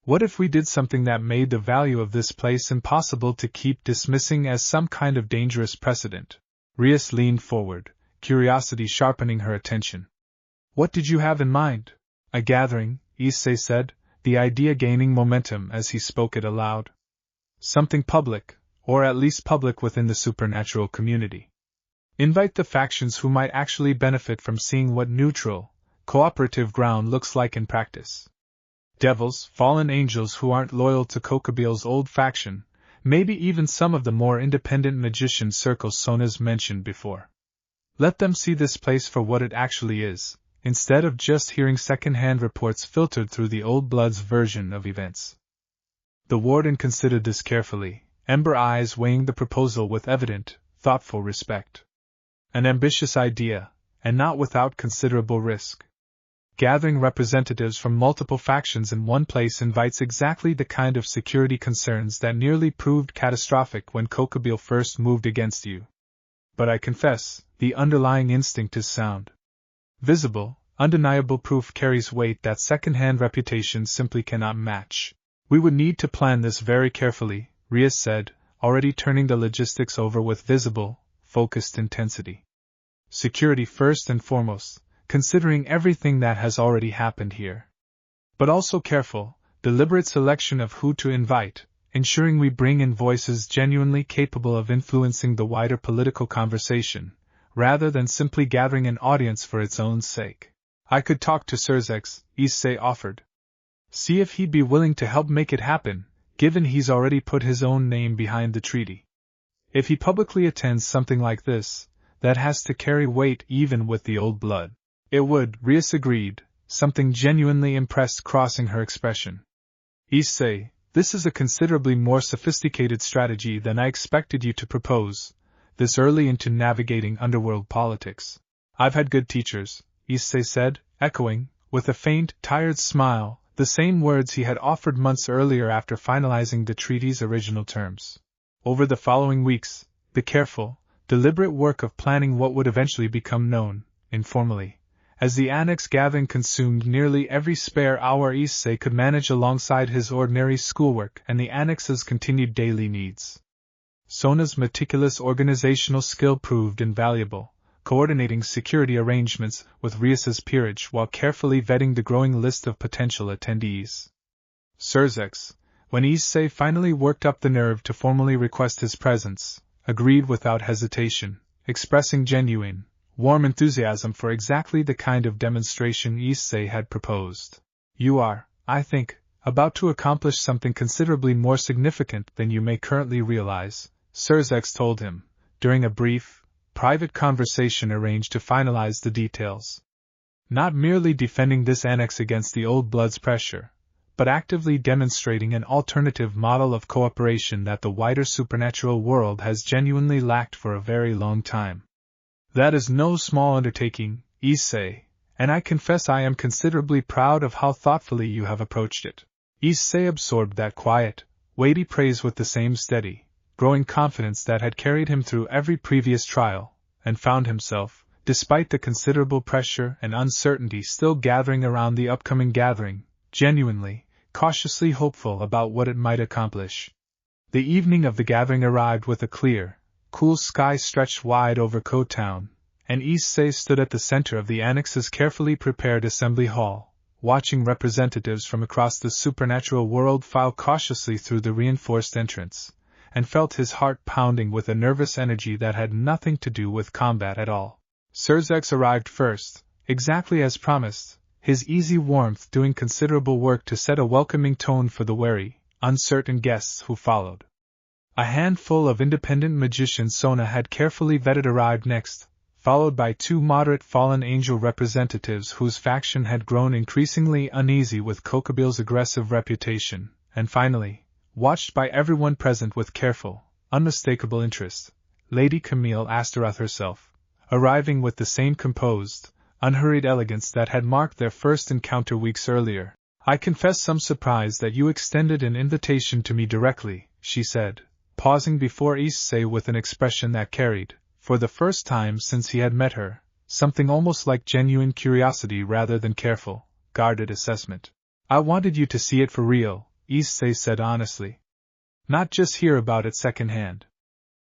What if we did something that made the value of this place impossible to keep dismissing as some kind of dangerous precedent? Rias leaned forward, curiosity sharpening her attention. What did you have in mind? A gathering, Issei said, the idea gaining momentum as he spoke it aloud. Something public, or at least public within the supernatural community. Invite the factions who might actually benefit from seeing what neutral, cooperative ground looks like in practice. Devils, fallen angels who aren't loyal to Kokabil's old faction, maybe even some of the more independent magician circles Sona's mentioned before. Let them see this place for what it actually is, instead of just hearing second-hand reports filtered through the old blood's version of events. The warden considered this carefully, ember eyes weighing the proposal with evident, thoughtful respect. An ambitious idea, and not without considerable risk. Gathering representatives from multiple factions in one place invites exactly the kind of security concerns that nearly proved catastrophic when Kokabil first moved against you. But I confess, the underlying instinct is sound. Visible, undeniable proof carries weight that second-hand reputation simply cannot match. We would need to plan this very carefully, Rias said, already turning the logistics over with visible, focused intensity. Security first and foremost, considering everything that has already happened here. But also careful, deliberate selection of who to invite, ensuring we bring in voices genuinely capable of influencing the wider political conversation, rather than simply gathering an audience for its own sake. I could talk to Surzex, Issei offered. See if he'd be willing to help make it happen, given he's already put his own name behind the treaty. If he publicly attends something like this, that has to carry weight even with the old blood. It would, Rias agreed, something genuinely impressed crossing her expression. Issei, this is a considerably more sophisticated strategy than I expected you to propose, this early into navigating underworld politics. I've had good teachers, Issei said, echoing, with a faint, tired smile, the same words he had offered months earlier after finalizing the treaty's original terms. Over the following weeks, the careful, deliberate work of planning what would eventually become known, informally, as the Annex gathering consumed nearly every spare hour Issei could manage alongside his ordinary schoolwork and the Annex's continued daily needs. Sona's meticulous organizational skill proved invaluable, coordinating security arrangements with Rias's peerage while carefully vetting the growing list of potential attendees. Surzex, when Issei finally worked up the nerve to formally request his presence, agreed without hesitation, expressing genuine, warm enthusiasm for exactly the kind of demonstration Issei had proposed. You are, I think, about to accomplish something considerably more significant than you may currently realize, Surzex told him, during a brief, private conversation arranged to finalize the details. Not merely defending this annex against the old blood's pressure, but actively demonstrating an alternative model of cooperation that the wider supernatural world has genuinely lacked for a very long time. That is no small undertaking, Issei, and I confess I am considerably proud of how thoughtfully you have approached it. Issei absorbed that quiet, weighty praise with the same steady, growing confidence that had carried him through every previous trial, and found himself, despite the considerable pressure and uncertainty still gathering around the upcoming gathering, genuinely, cautiously hopeful about what it might accomplish. The evening of the gathering arrived with a clear, cool sky stretched wide over Ko Town, and Issei stood at the center of the Annex's carefully prepared assembly hall, watching representatives from across the supernatural world file cautiously through the reinforced entrance, and felt his heart pounding with a nervous energy that had nothing to do with combat at all. Surzex arrived first, exactly as promised, his easy warmth doing considerable work to set a welcoming tone for the wary, uncertain guests who followed. A handful of independent magicians Sona had carefully vetted arrived next, followed by 2 moderate fallen angel representatives whose faction had grown increasingly uneasy with Kokabil's aggressive reputation, and finally, watched by everyone present with careful, unmistakable interest, Lady Camille Astaroth herself, arriving with the same composed, unhurried elegance that had marked their first encounter weeks earlier. I confess some surprise that you extended an invitation to me directly, she said, pausing before Issei with an expression that carried, for the first time since he had met her, something almost like genuine curiosity rather than careful, guarded assessment. I wanted you to see it for real, Issei said honestly. Not just hear about it secondhand.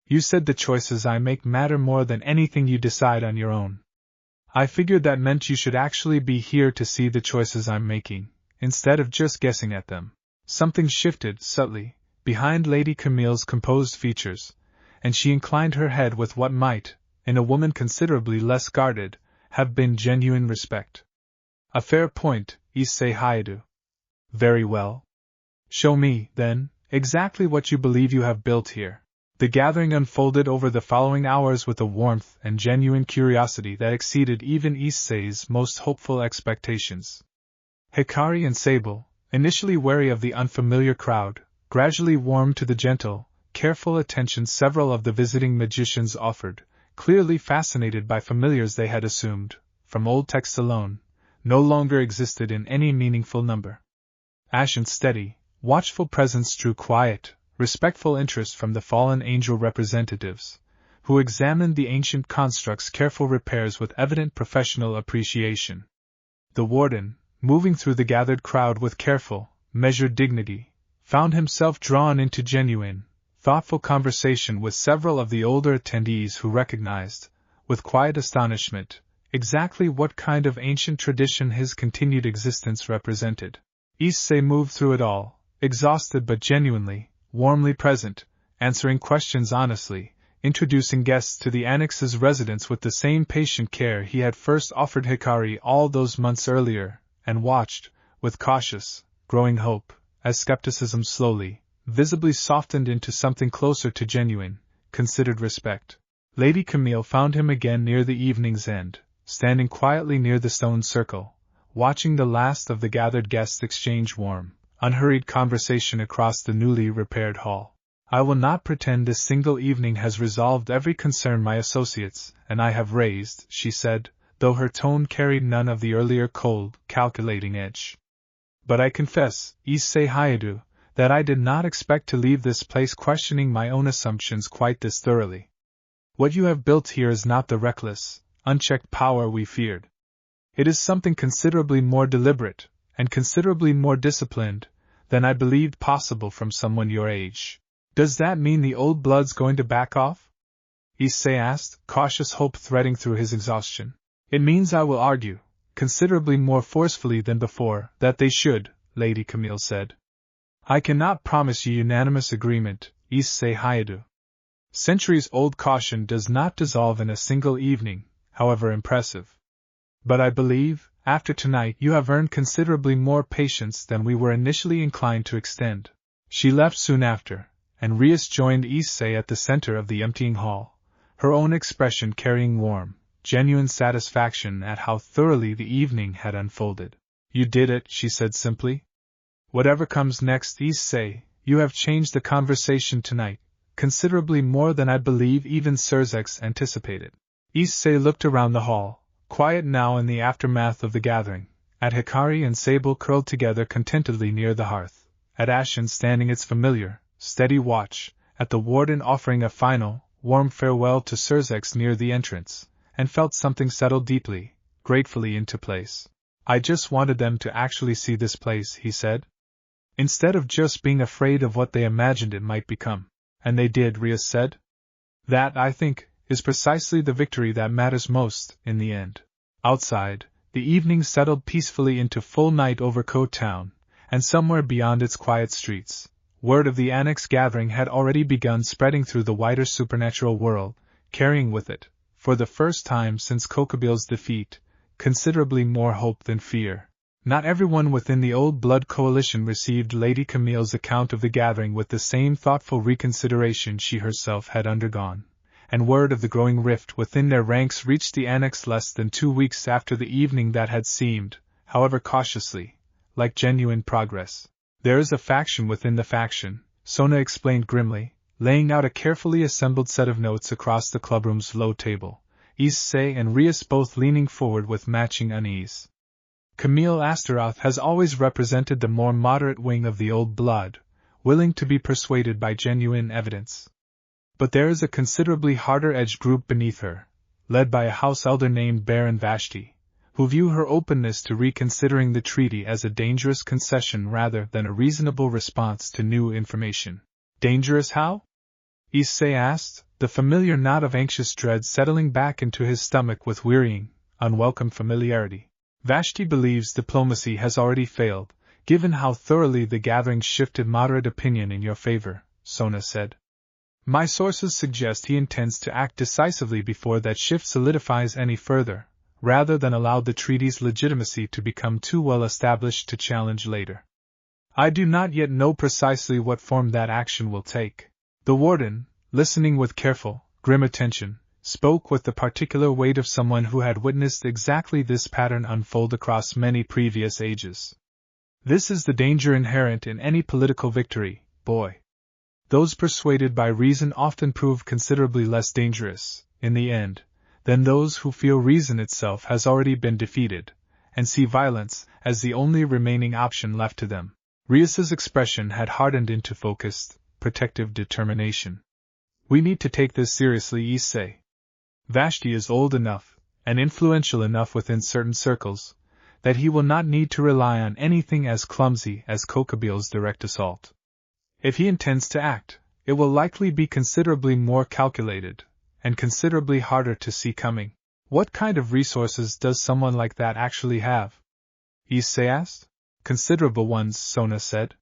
You said the choices I make matter more than anything you decide on your own. I figured that meant you should actually be here to see the choices I'm making, instead of just guessing at them. Something shifted, subtly, behind Lady Camille's composed features, and she inclined her head with what might, in a woman considerably less guarded, have been genuine respect. A fair point, Issei Hyoudou. Very well. Show me, then, exactly what you believe you have built here. The gathering unfolded over the following hours with a warmth and genuine curiosity that exceeded even Issei's most hopeful expectations. Hikari and Sable, initially wary of the unfamiliar crowd, gradually warmed to the gentle, careful attention several of the visiting magicians offered, clearly fascinated by familiars they had assumed, from old texts alone, no longer existed in any meaningful number. Ashen's steady, watchful presence drew quiet, respectful interest from the fallen angel representatives, who examined the ancient construct's careful repairs with evident professional appreciation. The warden, moving through the gathered crowd with careful, measured dignity, found himself drawn into genuine, thoughtful conversation with several of the older attendees who recognized, with quiet astonishment, exactly what kind of ancient tradition his continued existence represented. Issei moved through it all, exhausted but genuinely, warmly present, answering questions honestly, introducing guests to the annex's residents with the same patient care he had first offered Hikari all those months earlier, and watched, with cautious, growing hope, as skepticism slowly, visibly softened into something closer to genuine, considered respect. Lady Camille found him again near the evening's end, standing quietly near the stone circle, watching the last of the gathered guests exchange warm, unhurried conversation across the newly repaired hall. I will not pretend this single evening has resolved every concern my associates and I have raised, she said, though her tone carried none of the earlier cold, calculating edge. But I confess, Issei Hyoudou, that I did not expect to leave this place questioning my own assumptions quite this thoroughly. What you have built here is not the reckless, unchecked power we feared. It is something considerably more deliberate, and considerably more disciplined, than I believed possible from someone your age. Does that mean the old blood's going to back off? Issei asked, cautious hope threading through his exhaustion. It means I will argue, considerably more forcefully than before, that they should, Lady Camille said. I cannot promise you unanimous agreement, Issei Hyoudou. Centuries-old caution does not dissolve in a single evening, however impressive. But I believe, after tonight you have earned considerably more patience than we were initially inclined to extend. She left soon after, and Rias joined Issei at the center of the emptying hall, her own expression carrying warm, genuine satisfaction at how thoroughly the evening had unfolded. You did it, she said simply. Whatever comes next, Issei, you have changed the conversation tonight, considerably more than I believe even Surzex anticipated. Issei looked around the hall, quiet now in the aftermath of the gathering, at Hikari and Sable curled together contentedly near the hearth, at Ashen standing its familiar, steady watch, at the warden offering a final, warm farewell to Surzex near the entrance, and felt something settle deeply, gratefully into place. I just wanted them to actually see this place, he said. Instead of just being afraid of what they imagined it might become. And they did, Rias said. That, I think, is precisely the victory that matters most, in the end. Outside, the evening settled peacefully into full night over Ko Town, and somewhere beyond its quiet streets, word of the annex gathering had already begun spreading through the wider supernatural world, carrying with it, for the first time since Kokobil's defeat, considerably more hope than fear. Not everyone within the Old Blood Coalition received Lady Camille's account of the gathering with the same thoughtful reconsideration she herself had undergone, and word of the growing rift within their ranks reached the annex less than 2 weeks after the evening that had seemed, however cautiously, like genuine progress. There is a faction within the faction, Sona explained grimly, laying out a carefully assembled set of notes across the clubroom's low table, Issei and Rias both leaning forward with matching unease. Camille Astaroth has always represented the more moderate wing of the Old Blood, willing to be persuaded by genuine evidence. But there is a considerably harder-edged group beneath her, led by a house elder named Baron Vashti, who view her openness to reconsidering the treaty as a dangerous concession rather than a reasonable response to new information. Dangerous how? Issei asked, the familiar knot of anxious dread settling back into his stomach with wearying, unwelcome familiarity. Vashti believes diplomacy has already failed, given how thoroughly the gathering shifted moderate opinion in your favor, Sona said. My sources suggest he intends to act decisively before that shift solidifies any further, rather than allow the treaty's legitimacy to become too well established to challenge later. I do not yet know precisely what form that action will take. The warden, listening with careful, grim attention, spoke with the particular weight of someone who had witnessed exactly this pattern unfold across many previous ages. This is the danger inherent in any political victory, boy. Those persuaded by reason often prove considerably less dangerous, in the end, than those who feel reason itself has already been defeated, and see violence as the only remaining option left to them. Rias's expression had hardened into focused, protective determination. We need to take this seriously, Issei. Vashti is old enough, and influential enough within certain circles, that he will not need to rely on anything as clumsy as Kokabil's direct assault. If he intends to act, it will likely be considerably more calculated, and considerably harder to see coming. What kind of resources does someone like that actually have? Issei asked. Considerable ones, Sona said.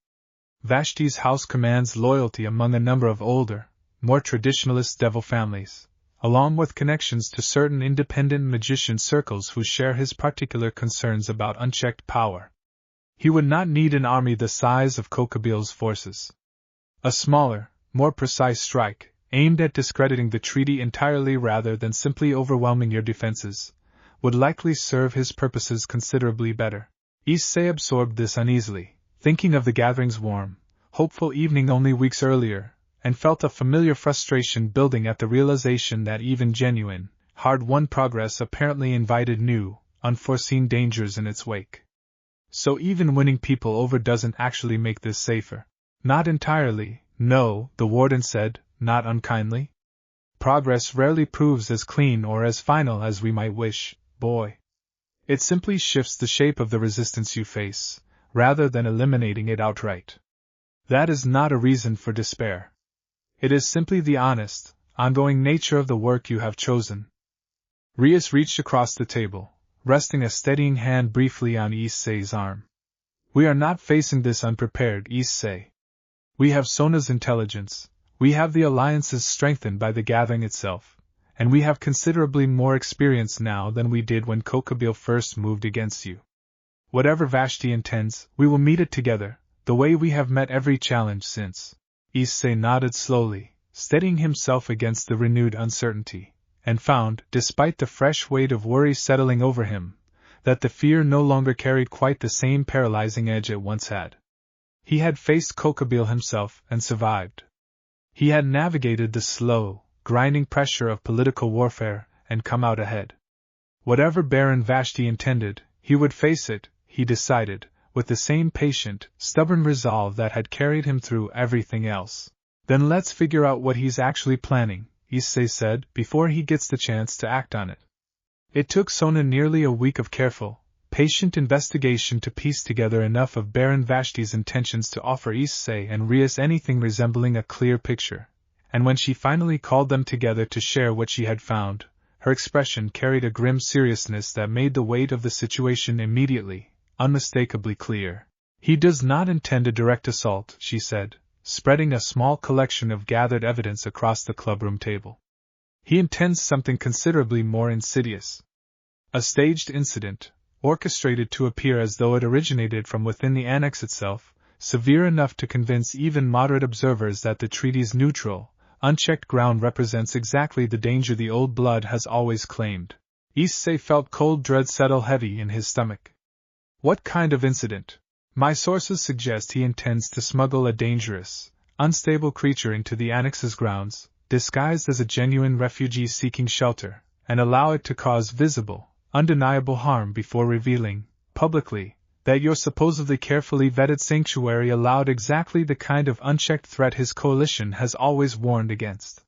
Vashti's house commands loyalty among a number of older, more traditionalist devil families, along with connections to certain independent magician circles who share his particular concerns about unchecked power. He would not need an army the size of Kokabil's forces. A smaller, more precise strike, aimed at discrediting the treaty entirely rather than simply overwhelming your defenses, would likely serve his purposes considerably better. Issei absorbed this uneasily, thinking of the gathering's warm, hopeful evening only weeks earlier, and felt a familiar frustration building at the realization that even genuine, hard-won progress apparently invited new, unforeseen dangers in its wake. So even winning people over doesn't actually make this safer. Not entirely, no, the warden said, not unkindly. Progress rarely proves as clean or as final as we might wish, boy. It simply shifts the shape of the resistance you face, rather than eliminating it outright. That is not a reason for despair. It is simply the honest, ongoing nature of the work you have chosen. Rias reached across the table, resting a steadying hand briefly on Issei's arm. We are not facing this unprepared, Issei. We have Sona's intelligence, we have the alliances strengthened by the gathering itself, and we have considerably more experience now than we did when Kokabil first moved against you. Whatever Vashti intends, we will meet it together, the way we have met every challenge since. Issei nodded slowly, steadying himself against the renewed uncertainty, and found, despite the fresh weight of worry settling over him, that the fear no longer carried quite the same paralyzing edge it once had. He had faced Kokabil himself and survived. He had navigated the slow, grinding pressure of political warfare and come out ahead. Whatever Baron Vashti intended, he would face it, he decided, with the same patient, stubborn resolve that had carried him through everything else. Then let's figure out what he's actually planning, Issei said, before he gets the chance to act on it. It took Sona nearly a week of careful, patient investigation to piece together enough of Baron Vashti's intentions to offer Issei and Rias anything resembling a clear picture, and when she finally called them together to share what she had found, her expression carried a grim seriousness that made the weight of the situation immediately, unmistakably clear. He does not intend a direct assault, she said, spreading a small collection of gathered evidence across the clubroom table. He intends something considerably more insidious. A staged incident, orchestrated to appear as though it originated from within the annex itself, severe enough to convince even moderate observers that the treaty's neutral, unchecked ground represents exactly the danger the old blood has always claimed. Issei felt cold dread settle heavy in his stomach. What kind of incident? My sources suggest he intends to smuggle a dangerous, unstable creature into the annex's grounds, disguised as a genuine refugee seeking shelter, and allow it to cause visible, undeniable harm before revealing, publicly, that your supposedly carefully vetted sanctuary allowed exactly the kind of unchecked threat his coalition has always warned against.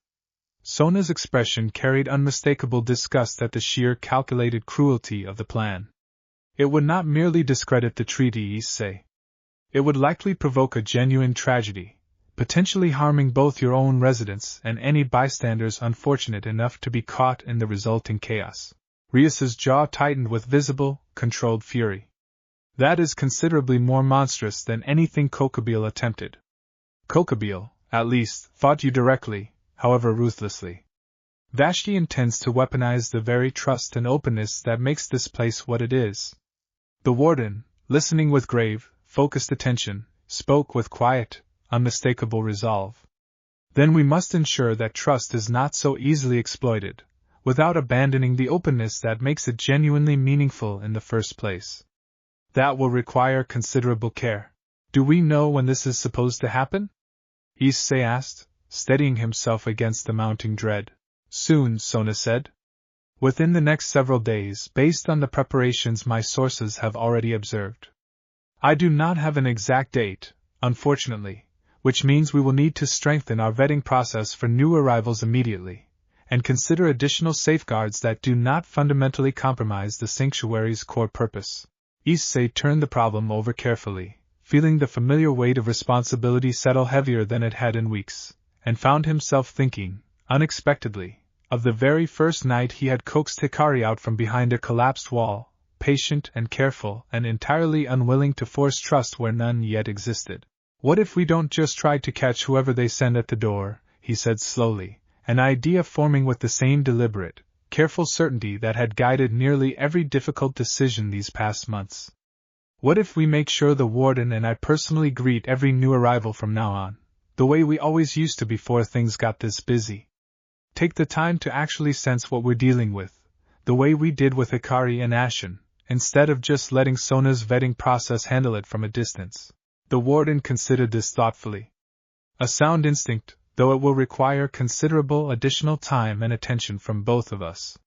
Sona's expression carried unmistakable disgust at the sheer calculated cruelty of the plan. It would not merely discredit the treaty, Issei. It would likely provoke a genuine tragedy, potentially harming both your own residents and any bystanders unfortunate enough to be caught in the resulting chaos. Rias's jaw tightened with visible, controlled fury. That is considerably more monstrous than anything Kokabile attempted. Kokabile, at least, fought you directly, however ruthlessly. Vashti intends to weaponize the very trust and openness that makes this place what it is. The warden, listening with grave, focused attention, spoke with quiet, unmistakable resolve. Then we must ensure that trust is not so easily exploited, without abandoning the openness that makes it genuinely meaningful in the first place. That will require considerable care. Do we know when this is supposed to happen? Issei asked, steadying himself against the mounting dread. Soon, Sona said. Within the next several days, based on the preparations my sources have already observed. I do not have an exact date, unfortunately, which means we will need to strengthen our vetting process for new arrivals immediately, and consider additional safeguards that do not fundamentally compromise the sanctuary's core purpose. Issei turned the problem over carefully, feeling the familiar weight of responsibility settle heavier than it had in weeks, and found himself thinking, unexpectedly, of the very first night he had coaxed Hikari out from behind a collapsed wall, patient and careful and entirely unwilling to force trust where none yet existed. What if we don't just try to catch whoever they send at the door, he said slowly, an idea forming with the same deliberate, careful certainty that had guided nearly every difficult decision these past months. What if we make sure the warden and I personally greet every new arrival from now on, the way we always used to before things got this busy? Take the time to actually sense what we're dealing with, the way we did with Hikari and Ashen, instead of just letting Sona's vetting process handle it from a distance. The warden considered this thoughtfully. A sound instinct, though it will require considerable additional time and attention from both of us.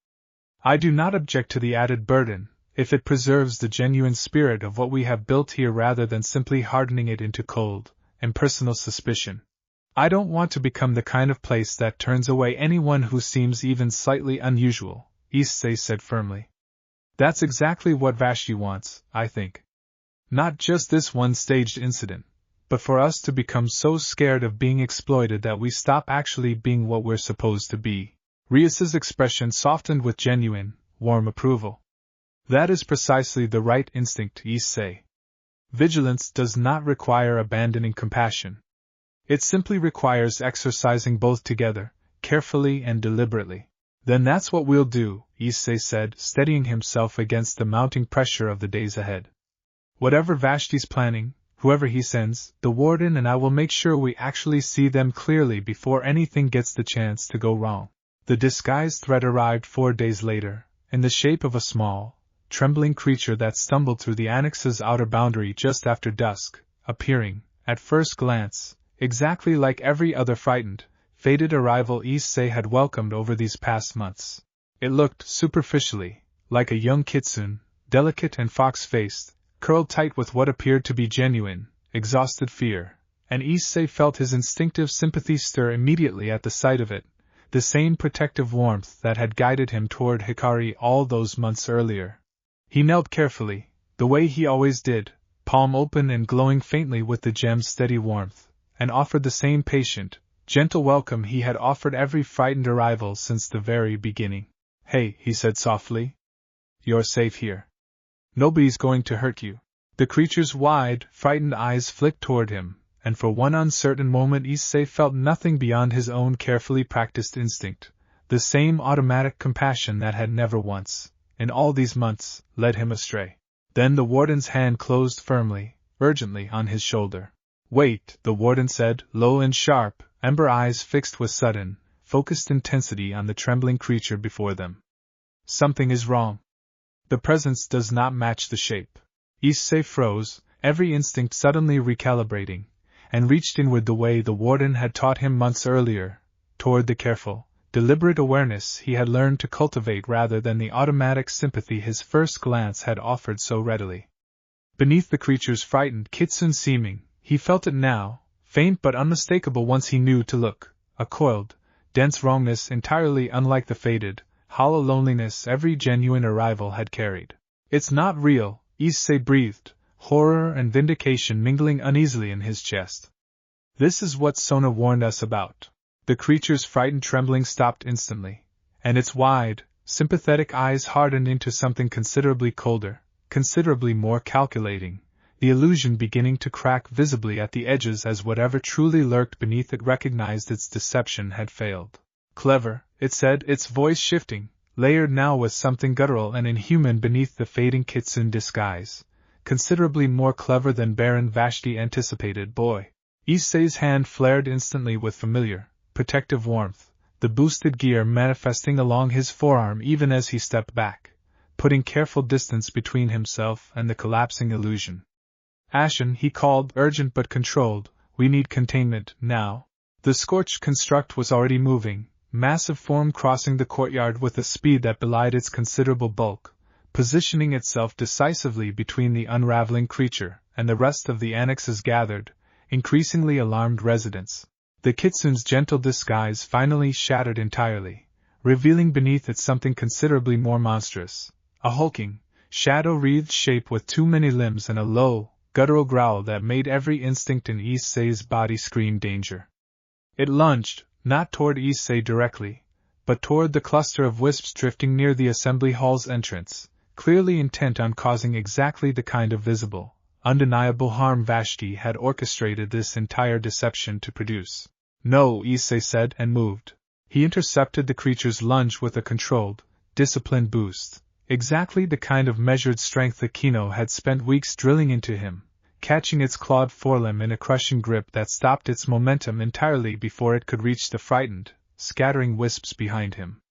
I do not object to the added burden, if it preserves the genuine spirit of what we have built here rather than simply hardening it into cold, impersonal suspicion. I don't want to become the kind of place that turns away anyone who seems even slightly unusual, Issei said firmly. That's exactly what Vashti wants, I think. Not just this one staged incident, but for us to become so scared of being exploited that we stop actually being what we're supposed to be. Rias's expression softened with genuine, warm approval. That is precisely the right instinct, Issei. Vigilance does not require abandoning compassion. It simply requires exercising both together, carefully and deliberately. Then that's what we'll do, Issei said, steadying himself against the mounting pressure of the days ahead. Whatever Vashti's planning, whoever he sends, the warden and I will make sure we actually see them clearly before anything gets the chance to go wrong. The disguised threat arrived 4 days later, in the shape of a small, trembling creature that stumbled through the annex's outer boundary just after dusk, appearing, at first glance, exactly like every other frightened, faded arrival Issei had welcomed over these past months. It looked, superficially, like a young kitsune, delicate and fox-faced, curled tight with what appeared to be genuine, exhausted fear, and Issei felt his instinctive sympathy stir immediately at the sight of it, the same protective warmth that had guided him toward Hikari all those months earlier. He knelt carefully, the way he always did, palm open and glowing faintly with the gem's steady warmth, and offered the same patient, gentle welcome he had offered every frightened arrival since the very beginning. Hey, he said softly. You're safe here. Nobody's going to hurt you. The creature's wide, frightened eyes flicked toward him, and for one uncertain moment Issei felt nothing beyond his own carefully practiced instinct, the same automatic compassion that had never once, in all these months, led him astray. Then the warden's hand closed firmly, urgently on his shoulder. Wait, the warden said, low and sharp, ember eyes fixed with sudden, focused intensity on the trembling creature before them. Something is wrong. The presence does not match the shape. Issei froze, every instinct suddenly recalibrating, and reached inward the way the warden had taught him months earlier, toward the careful, deliberate awareness he had learned to cultivate rather than the automatic sympathy his first glance had offered so readily. Beneath the creature's frightened kitsune seeming, he felt it now, faint but unmistakable once he knew to look, a coiled, dense wrongness entirely unlike the faded, hollow loneliness every genuine arrival had carried. It's not real, Issei breathed, horror and vindication mingling uneasily in his chest. This is what Sona warned us about. The creature's frightened trembling stopped instantly, and its wide, sympathetic eyes hardened into something considerably colder, considerably more calculating, the illusion beginning to crack visibly at the edges as whatever truly lurked beneath it recognized its deception had failed. Clever, it said, its voice shifting, layered now with something guttural and inhuman beneath the fading kitsune disguise, considerably more clever than Baron Vashti anticipated. Boy. Issei's hand flared instantly with familiar, protective warmth, the boosted gear manifesting along his forearm even as he stepped back, putting careful distance between himself and the collapsing illusion. Ashen, he called, urgent but controlled, we need containment, now. The scorched construct was already moving, massive form crossing the courtyard with a speed that belied its considerable bulk, positioning itself decisively between the unraveling creature and the rest of the annex's gathered, increasingly alarmed residents. The kitsune's gentle disguise finally shattered entirely, revealing beneath it something considerably more monstrous, a hulking, shadow-wreathed shape with too many limbs and a low, guttural growl that made every instinct in Issei's body scream danger. It lunged, not toward Issei directly, but toward the cluster of wisps drifting near the assembly hall's entrance, clearly intent on causing exactly the kind of visible, undeniable harm Vashti had orchestrated this entire deception to produce. No, Issei said and moved. He intercepted the creature's lunge with a controlled, disciplined boost, exactly the kind of measured strength Aquino had spent weeks drilling into him, catching its clawed forelimb in a crushing grip that stopped its momentum entirely before it could reach the frightened, scattering wisps behind him.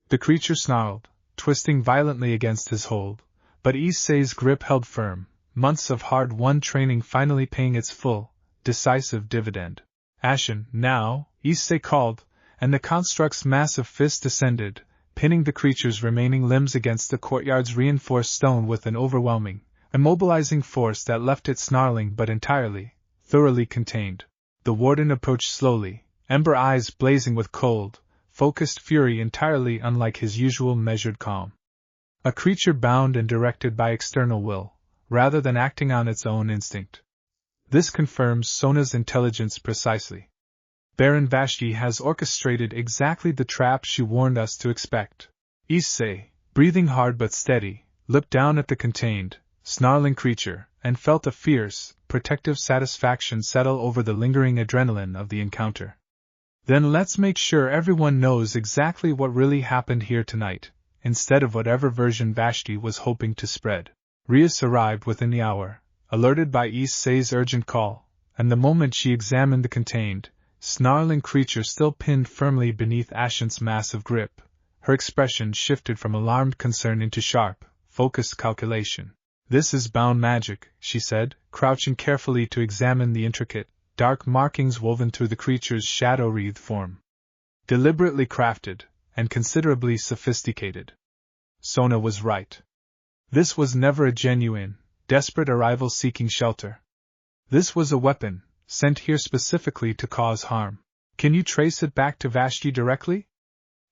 The creature snarled, twisting violently against his hold, but Issei's grip held firm, months of hard-won training finally paying its full, decisive dividend. Ashen, now, Issei called, and the construct's massive fist descended, pinning the creature's remaining limbs against the courtyard's reinforced stone with an overwhelming, immobilizing force that left it snarling but entirely, thoroughly contained. The warden approached slowly, ember eyes blazing with cold, focused fury entirely unlike his usual measured calm. A creature bound and directed by external will, rather than acting on its own instinct. This confirms Sona's intelligence precisely. Baron Vashti has orchestrated exactly the trap she warned us to expect. Issei, breathing hard but steady, looked down at the contained, snarling creature, and felt a fierce, protective satisfaction settle over the lingering adrenaline of the encounter. Then let's make sure everyone knows exactly what really happened here tonight, instead of whatever version Vashti was hoping to spread. Rias arrived within the hour, alerted by Issei's urgent call, and the moment she examined the contained, snarling creature still pinned firmly beneath Ashen's massive grip, her expression shifted from alarmed concern into sharp, focused calculation. This is bound magic, she said, crouching carefully to examine the intricate, dark markings woven through the creature's shadow-wreathed form. Deliberately crafted, and considerably sophisticated. Sona was right. This was never a genuine, desperate arrival seeking shelter. This was a weapon, sent here specifically to cause harm. Can you trace it back to Vashti directly?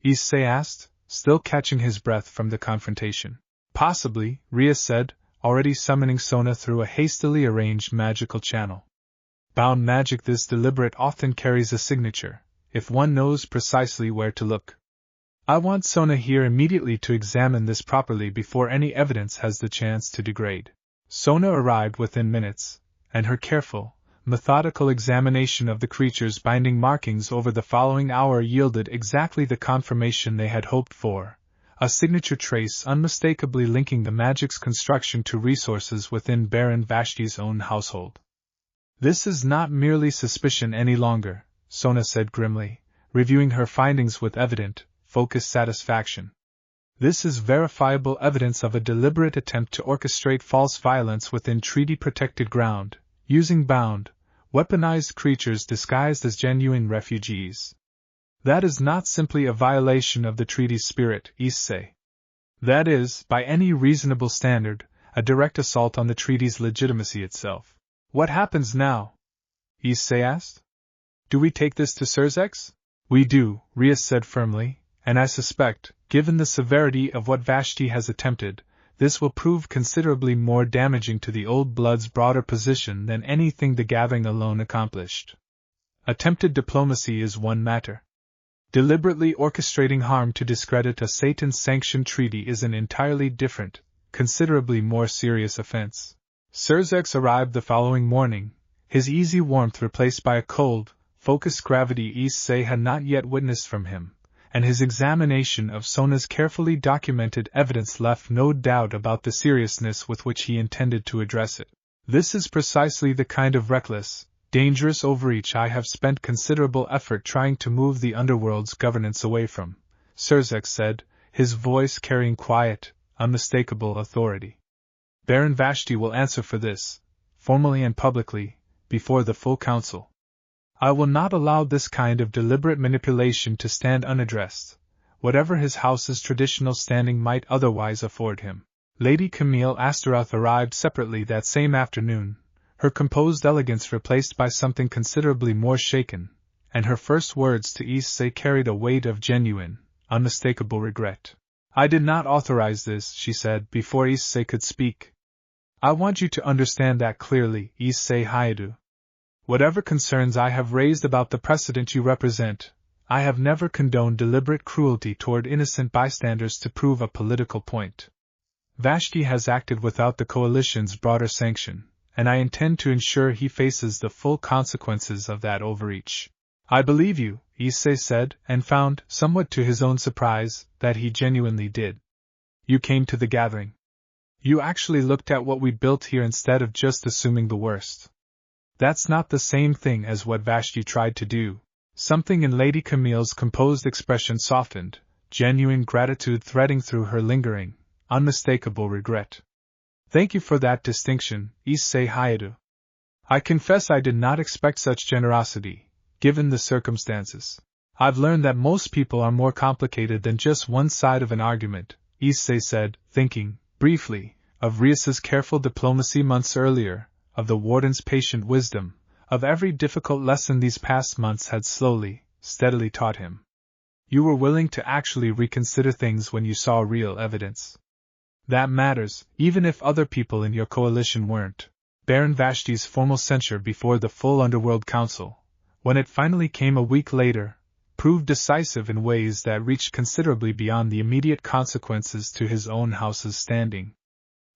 Issei asked, still catching his breath from the confrontation. Possibly, Rias said, already summoning Sona through a hastily arranged magical channel. Bound magic this deliberate often carries a signature, if one knows precisely where to look. I want Sona here immediately to examine this properly before any evidence has the chance to degrade. Sona arrived within minutes, and her careful, methodical examination of the creature's binding markings over the following hour yielded exactly the confirmation they had hoped for, a signature trace unmistakably linking the magic's construction to resources within Baron Vashti's own household. This is not merely suspicion any longer, Sona said grimly, reviewing her findings with evident, focused satisfaction. This is verifiable evidence of a deliberate attempt to orchestrate false violence within treaty-protected ground, using bound, weaponized creatures disguised as genuine refugees. That is not simply a violation of the treaty's spirit, Issei. That is, by any reasonable standard, a direct assault on the treaty's legitimacy itself. What happens now? Issei asked. Do we take this to Surzex? We do, Rias said firmly, and I suspect, given the severity of what Vashti has attempted, this will prove considerably more damaging to the Old Blood's broader position than anything the gathering alone accomplished. Attempted diplomacy is one matter. Deliberately orchestrating harm to discredit a Satan-sanctioned treaty is an entirely different, considerably more serious offense. Surzex arrived the following morning, his easy warmth replaced by a cold, focused gravity Issei had not yet witnessed from him, and his examination of Sona's carefully documented evidence left no doubt about the seriousness with which he intended to address it. This is precisely the kind of reckless, dangerous overreach I have spent considerable effort trying to move the Underworld's governance away from, Surzex said, his voice carrying quiet, unmistakable authority. Baron Vashti will answer for this, formally and publicly, before the full council. I will not allow this kind of deliberate manipulation to stand unaddressed, whatever his house's traditional standing might otherwise afford him. Lady Camille Astaroth arrived separately that same afternoon, her composed elegance replaced by something considerably more shaken, and her first words to Issei carried a weight of genuine, unmistakable regret. I did not authorize this, she said, before Issei could speak. I want you to understand that clearly, Issei Hyoudou. Whatever concerns I have raised about the precedent you represent, I have never condoned deliberate cruelty toward innocent bystanders to prove a political point. Vashti has acted without the coalition's broader sanction, and I intend to ensure he faces the full consequences of that overreach. I believe you, Issei said, and found, somewhat to his own surprise, that he genuinely did. You came to the gathering. You actually looked at what we built here instead of just assuming the worst. That's not the same thing as what Vashti tried to do. Something in Lady Camille's composed expression softened, genuine gratitude threading through her lingering, unmistakable regret. Thank you for that distinction, Issei Hyoudou. I confess I did not expect such generosity, given the circumstances. I've learned that most people are more complicated than just one side of an argument, Issei said, thinking, briefly, of Rias's careful diplomacy months earlier, of the warden's patient wisdom, of every difficult lesson these past months had slowly, steadily taught him. You were willing to actually reconsider things when you saw real evidence. That matters, even if other people in your coalition weren't. Baron Vashti's formal censure before the full Underworld Council, when it finally came a week later, proved decisive in ways that reached considerably beyond the immediate consequences to his own house's standing.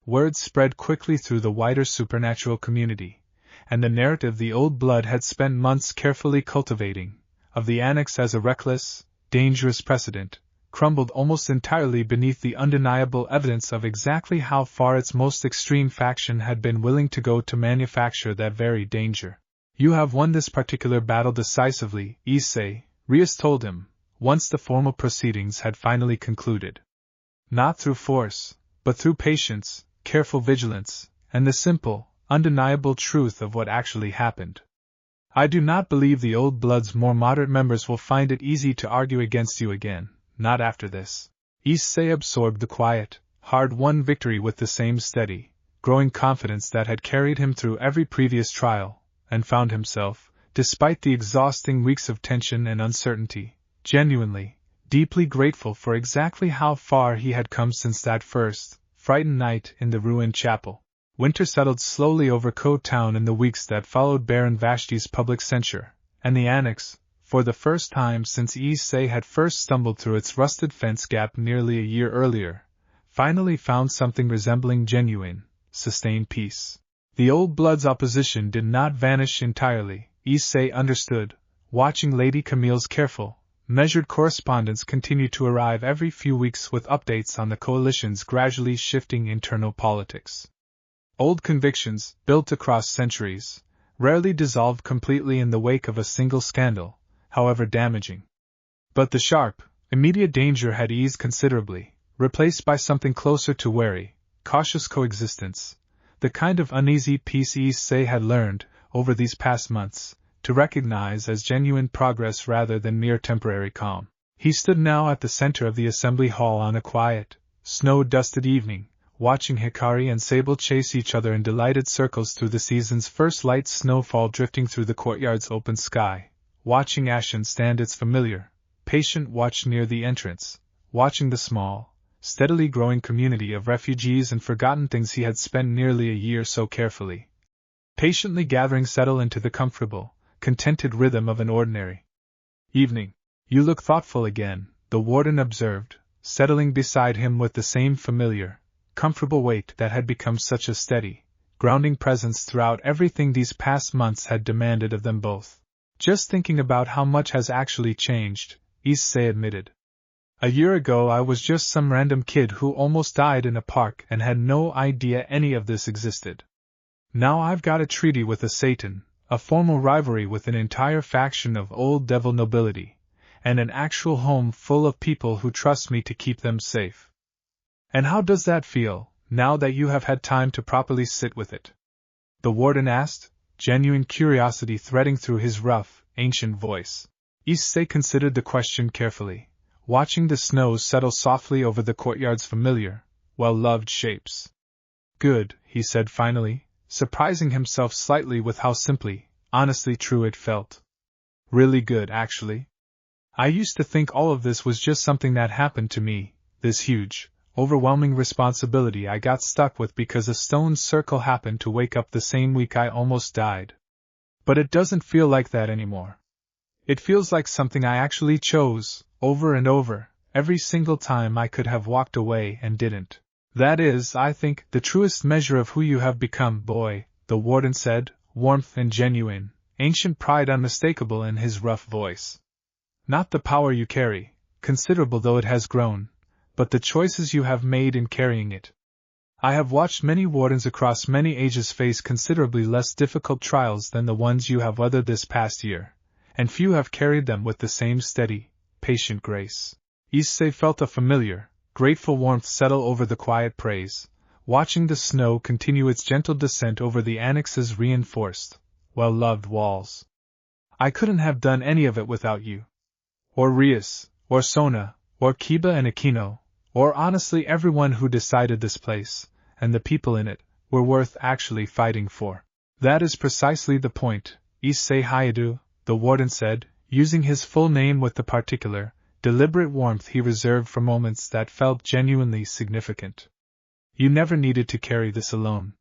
Word spread quickly through the wider supernatural community, and the narrative the Old Blood had spent months carefully cultivating, of the Annex as a reckless, dangerous precedent, crumbled almost entirely beneath the undeniable evidence of exactly how far its most extreme faction had been willing to go to manufacture that very danger. You have won this particular battle decisively, Issei, Rias told him, once the formal proceedings had finally concluded. Not through force, but through patience, careful vigilance, and the simple, undeniable truth of what actually happened. I do not believe the Old Blood's more moderate members will find it easy to argue against you again. Not after this. Issei absorbed the quiet, hard-won victory with the same steady, growing confidence that had carried him through every previous trial, and found himself, despite the exhausting weeks of tension and uncertainty, genuinely, deeply grateful for exactly how far he had come since that first, frightened night in the ruined chapel. Winter settled slowly over Ko Town in the weeks that followed Baron Vashti's public censure, and the Annex, for the first time since Issei had first stumbled through its rusted fence gap nearly a year earlier, finally found something resembling genuine, sustained peace. The Old Blood's opposition did not vanish entirely, Issei understood, watching Lady Camille's careful, measured correspondence continue to arrive every few weeks with updates on the coalition's gradually shifting internal politics. Old convictions, built across centuries, rarely dissolved completely in the wake of a single scandal, however damaging. But the sharp, immediate danger had eased considerably, replaced by something closer to wary, cautious coexistence, the kind of uneasy peace Issei had learned, over these past months, to recognize as genuine progress rather than mere temporary calm. He stood now at the center of the assembly hall on a quiet, snow-dusted evening, watching Hikari and Sable chase each other in delighted circles through the season's first light snowfall drifting through the courtyard's open sky. Watching Ashen stand its familiar, patient watch near the entrance, watching the small, steadily growing community of refugees and forgotten things he had spent nearly a year so carefully, patiently gathering settle into the comfortable, contented rhythm of an ordinary evening. You look thoughtful again, the warden observed, settling beside him with the same familiar, comfortable weight that had become such a steady, grounding presence throughout everything these past months had demanded of them both. Just thinking about how much has actually changed, Issei admitted. A year ago I was just some random kid who almost died in a park and had no idea any of this existed. Now I've got a treaty with a Satan, a formal rivalry with an entire faction of old devil nobility, and an actual home full of people who trust me to keep them safe. And how does that feel, now that you have had time to properly sit with it? The warden asked, genuine curiosity threading through his rough, ancient voice. Issei considered the question carefully, watching the snow settle softly over the courtyard's familiar, well-loved shapes. Good, he said finally, surprising himself slightly with how simply, honestly true it felt. Really good, actually. I used to think all of this was just something that happened to me, this huge, overwhelming responsibility I got stuck with because a stone's circle happened to wake up the same week I almost died. But it doesn't feel like that anymore. It feels like something I actually chose, over and over, every single time I could have walked away and didn't. That is, I think, the truest measure of who you have become, boy, the warden said, warmth and genuine, ancient pride unmistakable in his rough voice. Not the power you carry, considerable though it has grown, but the choices you have made in carrying it. I have watched many wardens across many ages face considerably less difficult trials than the ones you have weathered this past year, and few have carried them with the same steady, patient grace. Issei felt a familiar, grateful warmth settle over the quiet praise, watching the snow continue its gentle descent over the annex's reinforced, well-loved walls. I couldn't have done any of it without you. Or Rias, or Sona, or Kiba and Akino, or honestly everyone who decided this place, and the people in it, were worth actually fighting for. That is precisely the point, Issei Hyoudou, the warden said, using his full name with the particular, deliberate warmth he reserved for moments that felt genuinely significant. You never needed to carry this alone.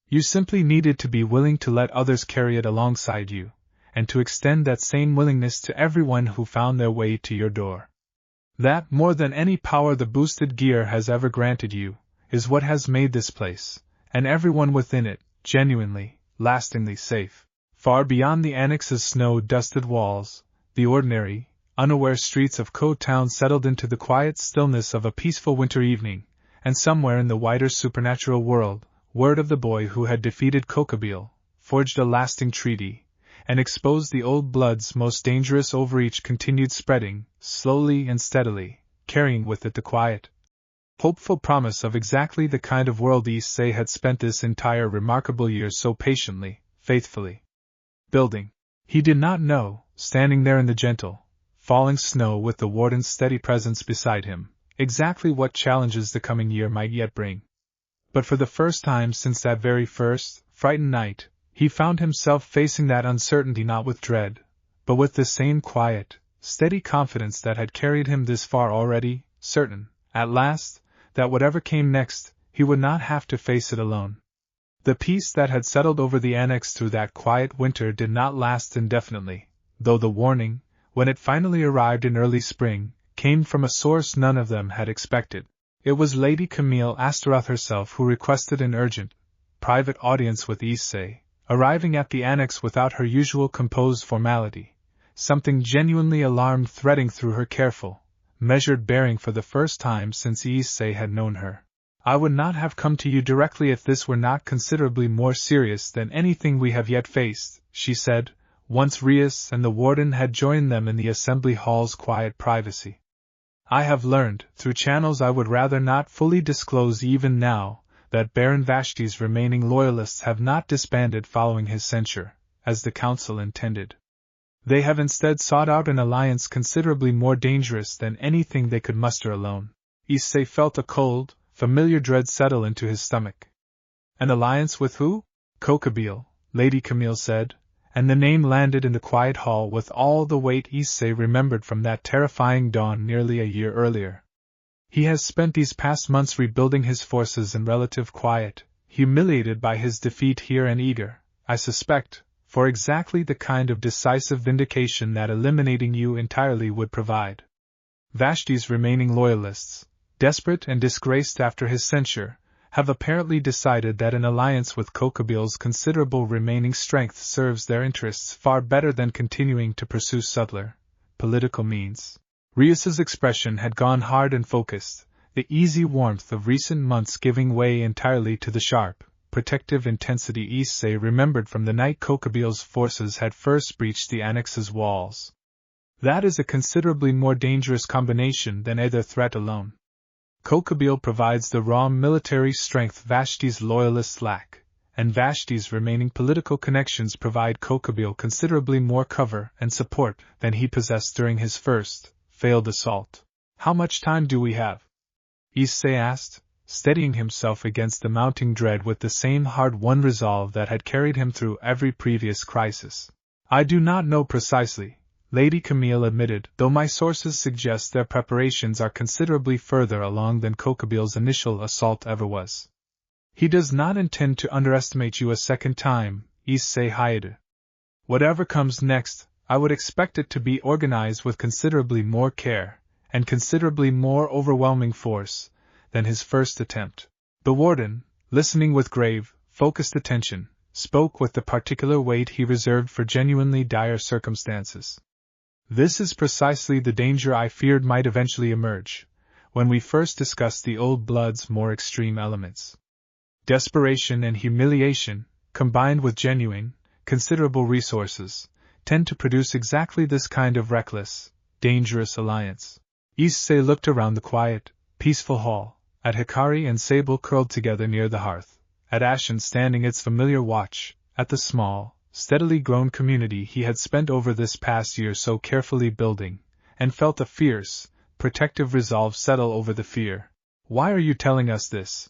You simply needed to be willing to let others carry it alongside you, and to extend that same willingness to everyone who found their way to your door. That, more than any power the boosted gear has ever granted you, is what has made this place, and everyone within it, genuinely, lastingly safe. Far beyond the annex's snow-dusted walls, the ordinary, unaware streets of Ko Town settled into the quiet stillness of a peaceful winter evening, and somewhere in the wider supernatural world, word of the boy who had defeated Kokabeel, forged a lasting treaty, and exposed the old blood's most dangerous overreach continued spreading, slowly and steadily, carrying with it the quiet, hopeful promise of exactly the kind of world Issei had spent this entire remarkable year so patiently, faithfully building. He did not know, standing there in the gentle, falling snow with the warden's steady presence beside him, exactly what challenges the coming year might yet bring. But for the first time since that very first, frightened night, he found himself facing that uncertainty not with dread, but with the same quiet, steady confidence that had carried him this far already, certain, at last, that whatever came next, he would not have to face it alone. The peace that had settled over the annex through that quiet winter did not last indefinitely, though the warning, when it finally arrived in early spring, came from a source none of them had expected. It was Lady Camille Astaroth herself who requested an urgent, private audience with Issei, arriving at the annex without her usual composed formality, something genuinely alarmed threading through her careful, measured bearing for the first time since Issei had known her. I would not have come to you directly if this were not considerably more serious than anything we have yet faced, she said, once Rias and the warden had joined them in the assembly hall's quiet privacy. I have learned, through channels I would rather not fully disclose even now, that Baron Vashti's remaining loyalists have not disbanded following his censure, as the council intended. They have instead sought out an alliance considerably more dangerous than anything they could muster alone. Issei felt a cold, familiar dread settle into his stomach. An alliance with who? Kokabeel, Lady Camille said, and the name landed in the quiet hall with all the weight Issei remembered from that terrifying dawn nearly a year earlier. He has spent these past months rebuilding his forces in relative quiet, humiliated by his defeat here and eager, I suspect, for exactly the kind of decisive vindication that eliminating you entirely would provide. Vashti's remaining loyalists, desperate and disgraced after his censure, have apparently decided that an alliance with Kokobil's considerable remaining strength serves their interests far better than continuing to pursue subtler, political means. Rias's expression had gone hard and focused, the easy warmth of recent months giving way entirely to the sharp, protective intensity Issei remembered from the night Kokobil's forces had first breached the annex's walls. That is a considerably more dangerous combination than either threat alone. Kokobil provides the raw military strength Vashti's loyalists lack, and Vashti's remaining political connections provide Kokobil considerably more cover and support than he possessed during his first, failed assault. How much time do we have? Issei asked, steadying himself against the mounting dread with the same hard-won resolve that had carried him through every previous crisis. I do not know precisely, Lady Camille admitted, though my sources suggest their preparations are considerably further along than Kokobil's initial assault ever was. He does not intend to underestimate you a second time, Issei Hyoudou. Whatever comes next, I would expect it to be organized with considerably more care, and considerably more overwhelming force, than his first attempt. The warden, listening with grave, focused attention, spoke with the particular weight he reserved for genuinely dire circumstances. This is precisely the danger I feared might eventually emerge, when we first discussed the old blood's more extreme elements. Desperation and humiliation, combined with genuine, considerable resources, tend to produce exactly this kind of reckless, dangerous alliance. Issei looked around the quiet, peaceful hall, at Hikari and Sable curled together near the hearth, at Ashen standing its familiar watch, at the small, steadily grown community he had spent over this past year so carefully building, and felt a fierce, protective resolve settle over the fear. Why are you telling us this?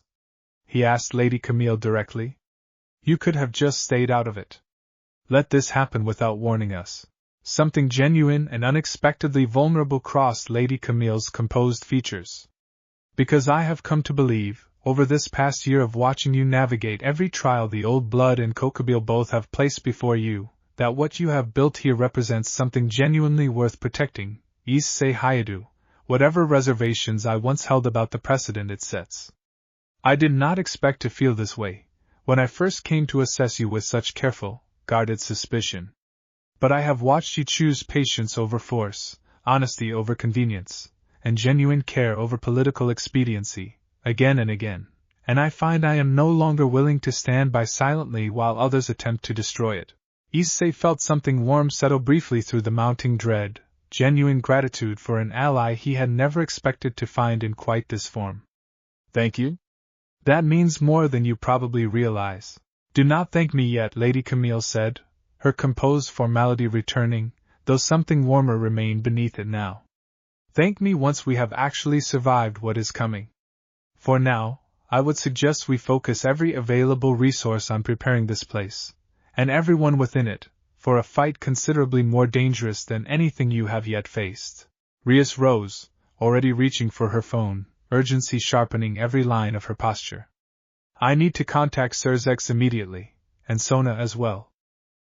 He asked Lady Camille directly. You could have just stayed out of it. Let this happen without warning us. Something genuine and unexpectedly vulnerable crossed Lady Camille's composed features. Because I have come to believe, over this past year of watching you navigate every trial the old blood and Kokobil both have placed before you, that what you have built here represents something genuinely worth protecting, Issei Hyoudou, whatever reservations I once held about the precedent it sets. I did not expect to feel this way, when I first came to assess you with such careful, guarded suspicion. But I have watched you choose patience over force, honesty over convenience, and genuine care over political expediency, again and again, and I find I am no longer willing to stand by silently while others attempt to destroy it. Issei felt something warm settle briefly through the mounting dread, genuine gratitude for an ally he had never expected to find in quite this form. Thank you? That means more than you probably realize. Do not thank me yet, Lady Camille said, her composed formality returning, though something warmer remained beneath it now. Thank me once we have actually survived what is coming. For now, I would suggest we focus every available resource on preparing this place, and everyone within it, for a fight considerably more dangerous than anything you have yet faced. Rias rose, already reaching for her phone, urgency sharpening every line of her posture. I need to contact Surzex immediately, and Sona as well.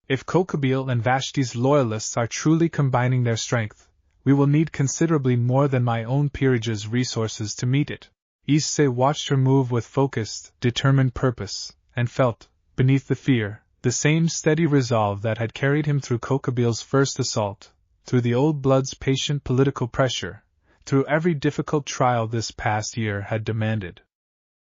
If Kokobil and Vashti's loyalists are truly combining their strength, we will need considerably more than my own peerage's resources to meet it. Issei watched her move with focused, determined purpose, and felt, beneath the fear, the same steady resolve that had carried him through Kokobil's first assault, through the old blood's patient political pressure, through every difficult trial this past year had demanded.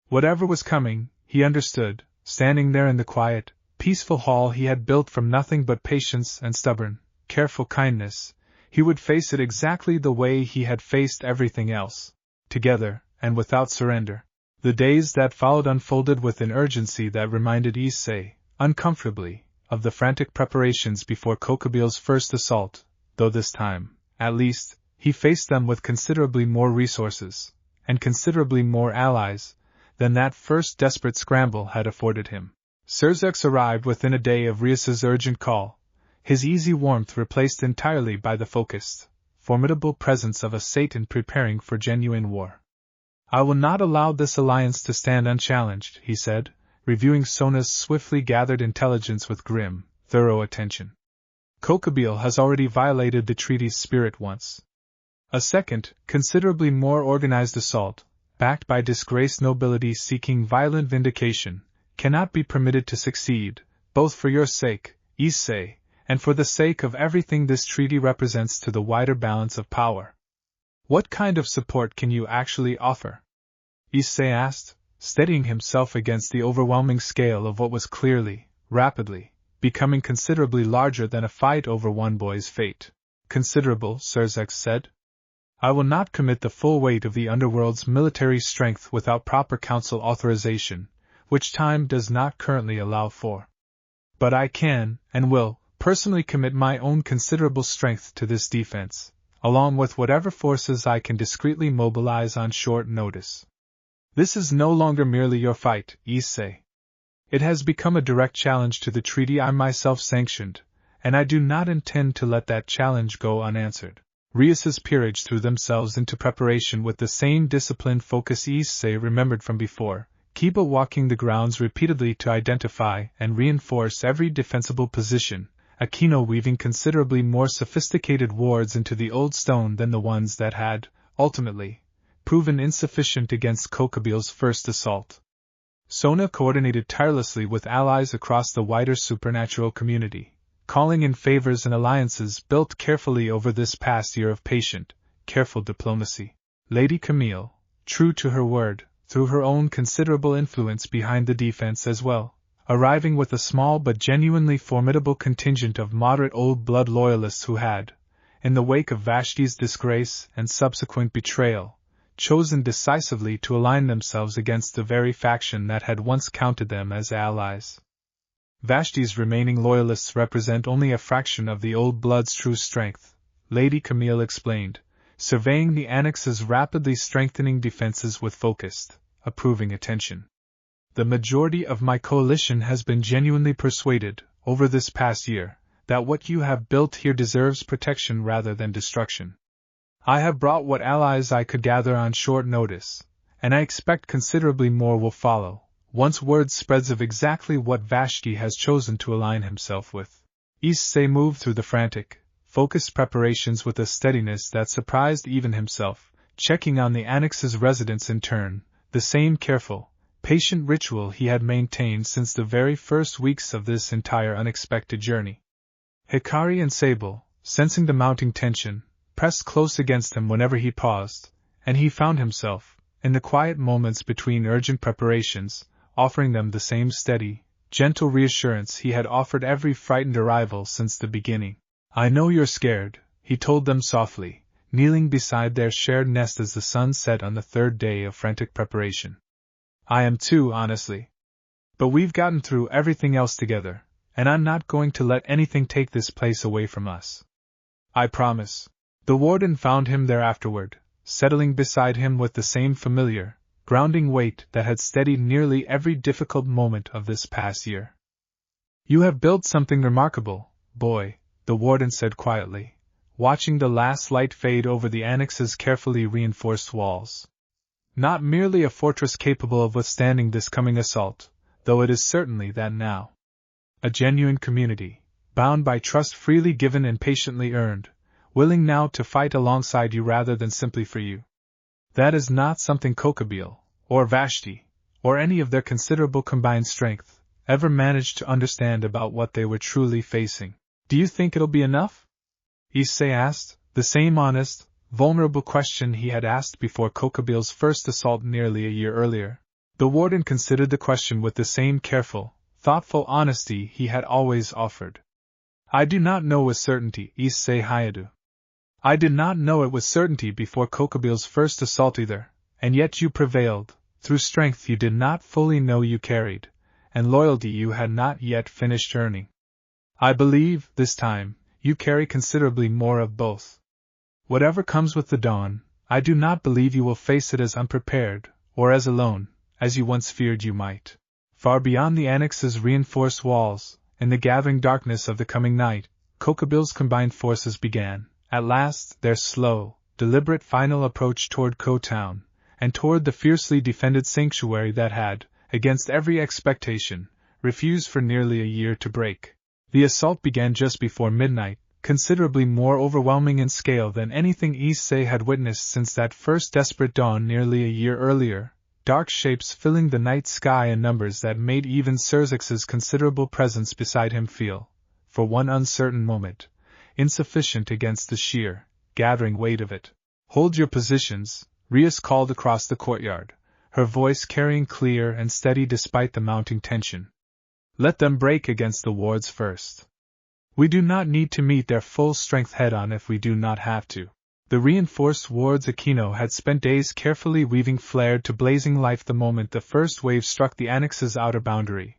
Whatever was coming, he understood, standing there in the quiet, peaceful hall he had built from nothing but patience and stubborn, careful kindness, he would face it exactly the way he had faced everything else, together, and without surrender. The days that followed unfolded with an urgency that reminded Issei, uncomfortably, of the frantic preparations before Kokobil's first assault, though this time, at least, he faced them with considerably more resources, and considerably more allies, than that first desperate scramble had afforded him. Surzex arrived within a day of Rias's urgent call, his easy warmth replaced entirely by the focused, formidable presence of a Satan preparing for genuine war. I will not allow this alliance to stand unchallenged, he said, reviewing Sona's swiftly gathered intelligence with grim, thorough attention. Kokabile has already violated the treaty's spirit once. A second, considerably more organized assault, backed by disgraced nobility seeking violent vindication, cannot be permitted to succeed, both for your sake, Issei, and for the sake of everything this treaty represents to the wider balance of power. What kind of support can you actually offer? Issei asked, steadying himself against the overwhelming scale of what was clearly, rapidly, becoming considerably larger than a fight over one boy's fate. Considerable, Sirzek said. I will not commit the full weight of the Underworld's military strength without proper council authorization, which time does not currently allow for. But I can, and will, personally commit my own considerable strength to this defense, along with whatever forces I can discreetly mobilize on short notice. This is no longer merely your fight, Issei. It has become a direct challenge to the treaty I myself sanctioned, and I do not intend to let that challenge go unanswered. Rias's peerage threw themselves into preparation with the same disciplined focus Issei remembered from before, Kiba walking the grounds repeatedly to identify and reinforce every defensible position, Akino weaving considerably more sophisticated wards into the old stone than the ones that had, ultimately, proven insufficient against Kokabile's first assault. Sona coordinated tirelessly with allies across the wider supernatural community, calling in favors and alliances built carefully over this past year of patient, careful diplomacy. Lady Camille, true to her word, threw her own considerable influence behind the defense as well, arriving with a small but genuinely formidable contingent of moderate old blood loyalists who had, in the wake of Vashti's disgrace and subsequent betrayal, chosen decisively to align themselves against the very faction that had once counted them as allies. Vashti's remaining loyalists represent only a fraction of the old blood's true strength, Lady Camille explained, surveying the Annex's rapidly strengthening defenses with focused, approving attention. The majority of my coalition has been genuinely persuaded, over this past year, that what you have built here deserves protection rather than destruction. I have brought what allies I could gather on short notice, and I expect considerably more will follow, once word spreads of exactly what Vashti has chosen to align himself with. Issei moved through the frantic, focused preparations with a steadiness that surprised even himself, checking on the Annex's residents in turn, the same careful, patient ritual he had maintained since the very first weeks of this entire unexpected journey. Hikari and Sable, sensing the mounting tension, pressed close against him whenever he paused, and he found himself, in the quiet moments between urgent preparations, offering them the same steady, gentle reassurance he had offered every frightened arrival since the beginning. I know you're scared, he told them softly, kneeling beside their shared nest as the sun set on the third day of frantic preparation. I am too, honestly. But we've gotten through everything else together, and I'm not going to let anything take this place away from us. I promise. The warden found him there afterward, settling beside him with the same familiar, grounding weight that had steadied nearly every difficult moment of this past year. You have built something remarkable, boy, the warden said quietly, watching the last light fade over the Annex's carefully reinforced walls. Not merely a fortress capable of withstanding this coming assault, though it is certainly that now. A genuine community, bound by trust freely given and patiently earned, willing now to fight alongside you rather than simply for you. That is not something Kokabile, or Vashti, or any of their considerable combined strength, ever managed to understand about what they were truly facing. Do you think it'll be enough? Issei asked, the same honest, vulnerable question he had asked before Kokabile's first assault nearly a year earlier. The warden considered the question with the same careful, thoughtful honesty he had always offered. I do not know with certainty, Issei Hyoudou. I did not know it with certainty before Kokabile's first assault either, and yet you prevailed, through strength you did not fully know you carried, and loyalty you had not yet finished earning. I believe, this time, you carry considerably more of both. Whatever comes with the dawn, I do not believe you will face it as unprepared, or as alone, as you once feared you might. Far beyond the Annex's reinforced walls, in the gathering darkness of the coming night, Kokabile's combined forces began, at last, their slow, deliberate final approach toward Ko Town, and toward the fiercely defended sanctuary that had, against every expectation, refused for nearly a year to break. The assault began just before midnight, considerably more overwhelming in scale than anything Issei had witnessed since that first desperate dawn nearly a year earlier, dark shapes filling the night sky in numbers that made even Serzex's considerable presence beside him feel, for one uncertain moment, insufficient against the sheer, gathering weight of it. "Hold your positions," Rias called across the courtyard, her voice carrying clear and steady despite the mounting tension. "Let them break against the wards first. We do not need to meet their full strength head-on if we do not have to." The reinforced wards Aquino had spent days carefully weaving flared to blazing life the moment the first wave struck the annex's outer boundary,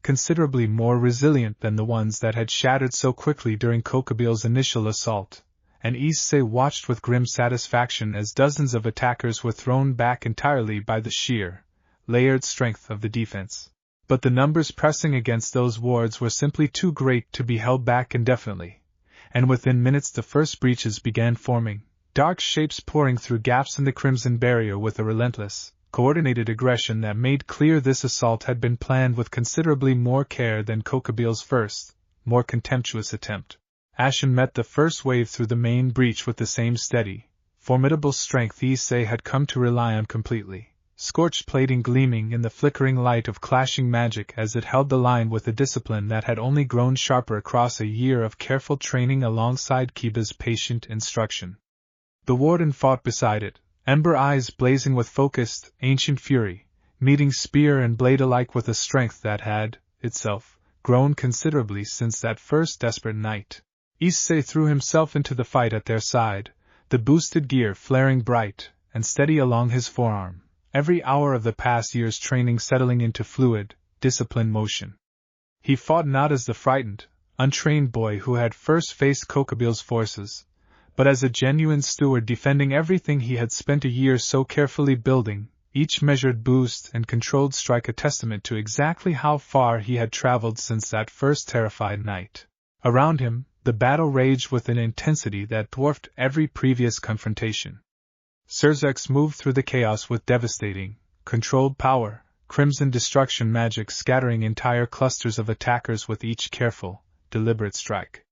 considerably more resilient than the ones that had shattered so quickly during Kokabil's initial assault, and Issei watched with grim satisfaction as dozens of attackers were thrown back entirely by the sheer, layered strength of the defense. But the numbers pressing against those wards were simply too great to be held back indefinitely, and within minutes the first breaches began forming, dark shapes pouring through gaps in the crimson barrier with a relentless, coordinated aggression that made clear this assault had been planned with considerably more care than Kokabil's first, more contemptuous attempt. Ashen met the first wave through the main breach with the same steady, formidable strength Issei had come to rely on completely, scorched plating gleaming in the flickering light of clashing magic as it held the line with a discipline that had only grown sharper across a year of careful training alongside Kiba's patient instruction. The warden fought beside it, ember eyes blazing with focused, ancient fury, meeting spear and blade alike with a strength that had, itself, grown considerably since that first desperate night. Issei threw himself into the fight at their side, the boosted gear flaring bright and steady along his forearm, every hour of the past year's training settling into fluid, disciplined motion. He fought not as the frightened, untrained boy who had first faced Kokabil's forces, but as a genuine steward defending everything he had spent a year so carefully building, each measured boost and controlled strike a testament to exactly how far he had traveled since that first terrified night. Around him, the battle raged with an intensity that dwarfed every previous confrontation. Serzex moved through the chaos with devastating, controlled power, crimson destruction magic scattering entire clusters of attackers with each careful, deliberate strike.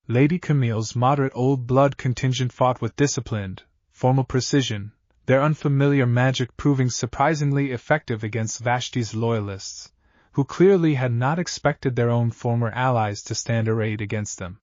Lady Camille's moderate old blood contingent fought with disciplined, formal precision, their unfamiliar magic proving surprisingly effective against Vashti's loyalists, who clearly had not expected their own former allies to stand arrayed against them.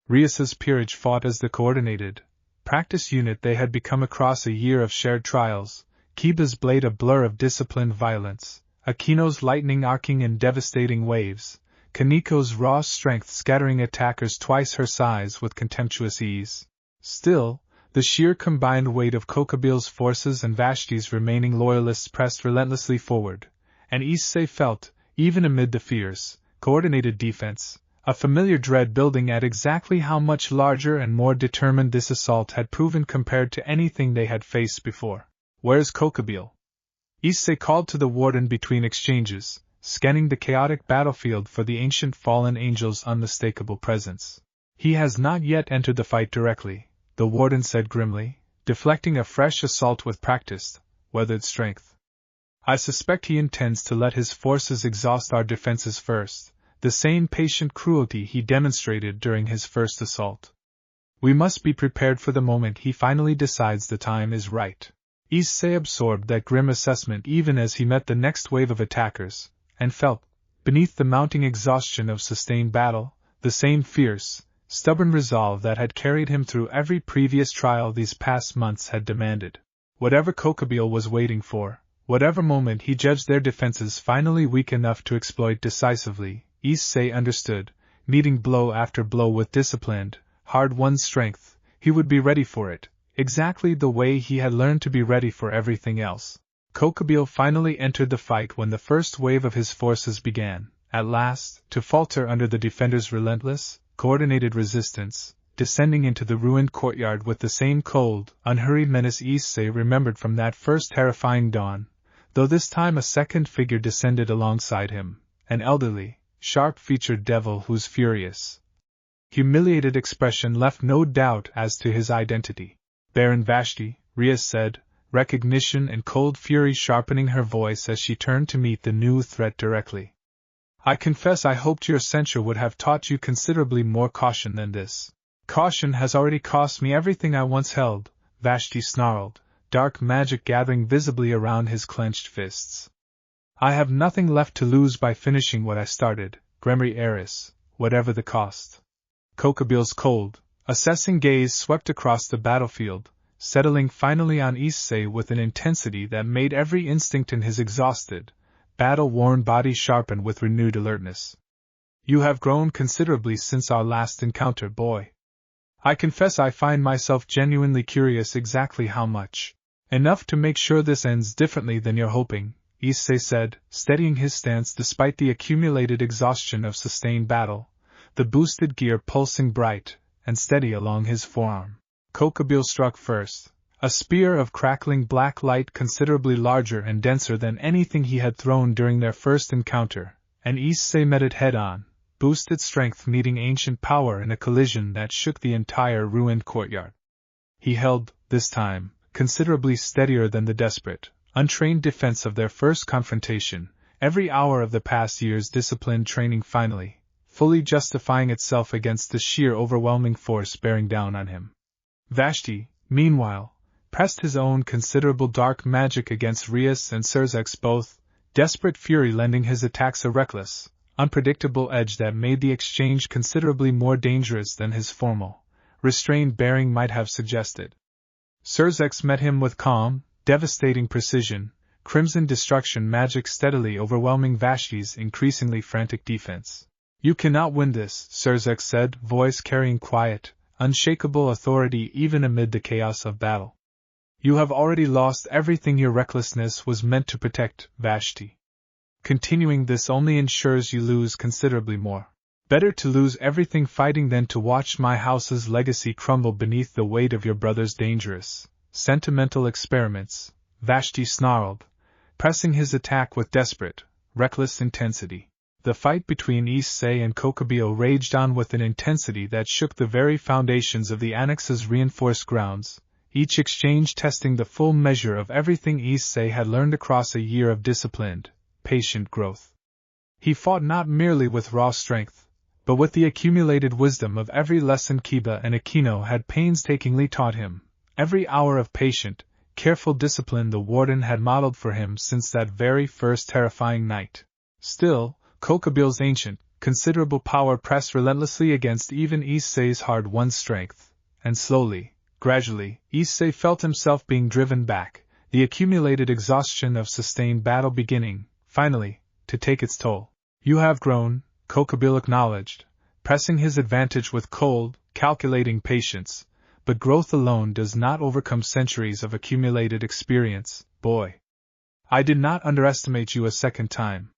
Rias's peerage fought as the coordinated, practice unit they had become across a year of shared trials, Kiba's blade a blur of disciplined violence, Aquino's lightning arcing in devastating waves, Kaniko's raw strength scattering attackers twice her size with contemptuous ease. Still, the sheer combined weight of Kokabil's forces and Vashti's remaining loyalists pressed relentlessly forward, and Issei felt, even amid the fierce, coordinated defense, a familiar dread building at exactly how much larger and more determined this assault had proven compared to anything they had faced before. "Where's Kokabil?" Issei called to the warden between exchanges, scanning the chaotic battlefield for the ancient fallen angel's unmistakable presence. "He has not yet entered the fight directly," the warden said grimly, deflecting a fresh assault with practiced, weathered strength. "I suspect he intends to let his forces exhaust our defenses first, the same patient cruelty he demonstrated during his first assault. We must be prepared for the moment he finally decides the time is right." Issei absorbed that grim assessment even as he met the next wave of attackers, and felt, beneath the mounting exhaustion of sustained battle, the same fierce, stubborn resolve that had carried him through every previous trial these past months had demanded. Whatever Kokabil was waiting for, whatever moment he judged their defenses finally weak enough to exploit decisively, Issei understood, meeting blow after blow with disciplined, hard-won strength, he would be ready for it, exactly the way he had learned to be ready for everything else. Kokabil finally entered the fight when the first wave of his forces began, at last, to falter under the defenders' relentless, coordinated resistance, descending into the ruined courtyard with the same cold, unhurried menace Issei remembered from that first terrifying dawn, though this time a second figure descended alongside him, an elderly, sharp-featured devil whose furious, humiliated expression left no doubt as to his identity. "Baron Vashti," Rias said, recognition and cold fury sharpening her voice as she turned to meet the new threat directly. I confess I hoped your censure would have taught you considerably more caution than this. Caution has already cost me everything I once held, Vashti snarled, dark magic gathering visibly around his clenched fists. I have nothing left to lose by finishing what I started, Gremory heiress, whatever the cost. Kokobil's cold, assessing gaze swept across the battlefield, settling finally on Issei with an intensity that made every instinct in his exhausted, battle-worn body sharpen with renewed alertness. You have grown considerably since our last encounter, boy. I confess I find myself genuinely curious exactly how much. Enough to make sure this ends differently than you're hoping, Issei said, steadying his stance despite the accumulated exhaustion of sustained battle, the boosted gear pulsing bright and steady along his forearm. Kokobil struck first, a spear of crackling black light considerably larger and denser than anything he had thrown during their first encounter, and Issei met it head-on, boosted strength meeting ancient power in a collision that shook the entire ruined courtyard. He held, this time, considerably steadier than the desperate, untrained defense of their first confrontation, every hour of the past year's disciplined training finally, fully justifying itself against the sheer overwhelming force bearing down on him. Vashti, meanwhile, pressed his own considerable dark magic against Rias and Serzek's both, desperate fury lending his attacks a reckless, unpredictable edge that made the exchange considerably more dangerous than his formal, restrained bearing might have suggested. Serzek's met him with calm, devastating precision, crimson destruction magic steadily overwhelming Vashti's increasingly frantic defense. You cannot win this, Serzek said, voice carrying quiet, unshakable authority even amid the chaos of battle. You have already lost everything your recklessness was meant to protect, Vashti. Continuing this only ensures you lose considerably more. Better to lose everything fighting than to watch my house's legacy crumble beneath the weight of your brother's dangerous, sentimental experiments, Vashti snarled, pressing his attack with desperate, reckless intensity. The fight between Issei and Kokobil raged on with an intensity that shook the very foundations of the annex's reinforced grounds, each exchange testing the full measure of everything Issei had learned across a year of disciplined, patient growth. He fought not merely with raw strength, but with the accumulated wisdom of every lesson Kiba and Akino had painstakingly taught him, every hour of patient, careful discipline the warden had modeled for him since that very first terrifying night. Still, Kokobil's ancient, considerable power pressed relentlessly against even Issei's hard-won strength, and slowly, gradually, Issei felt himself being driven back, the accumulated exhaustion of sustained battle beginning, finally, to take its toll. You have grown, Kokobil acknowledged, pressing his advantage with cold, calculating patience, but growth alone does not overcome centuries of accumulated experience, boy. I did not underestimate you a second time.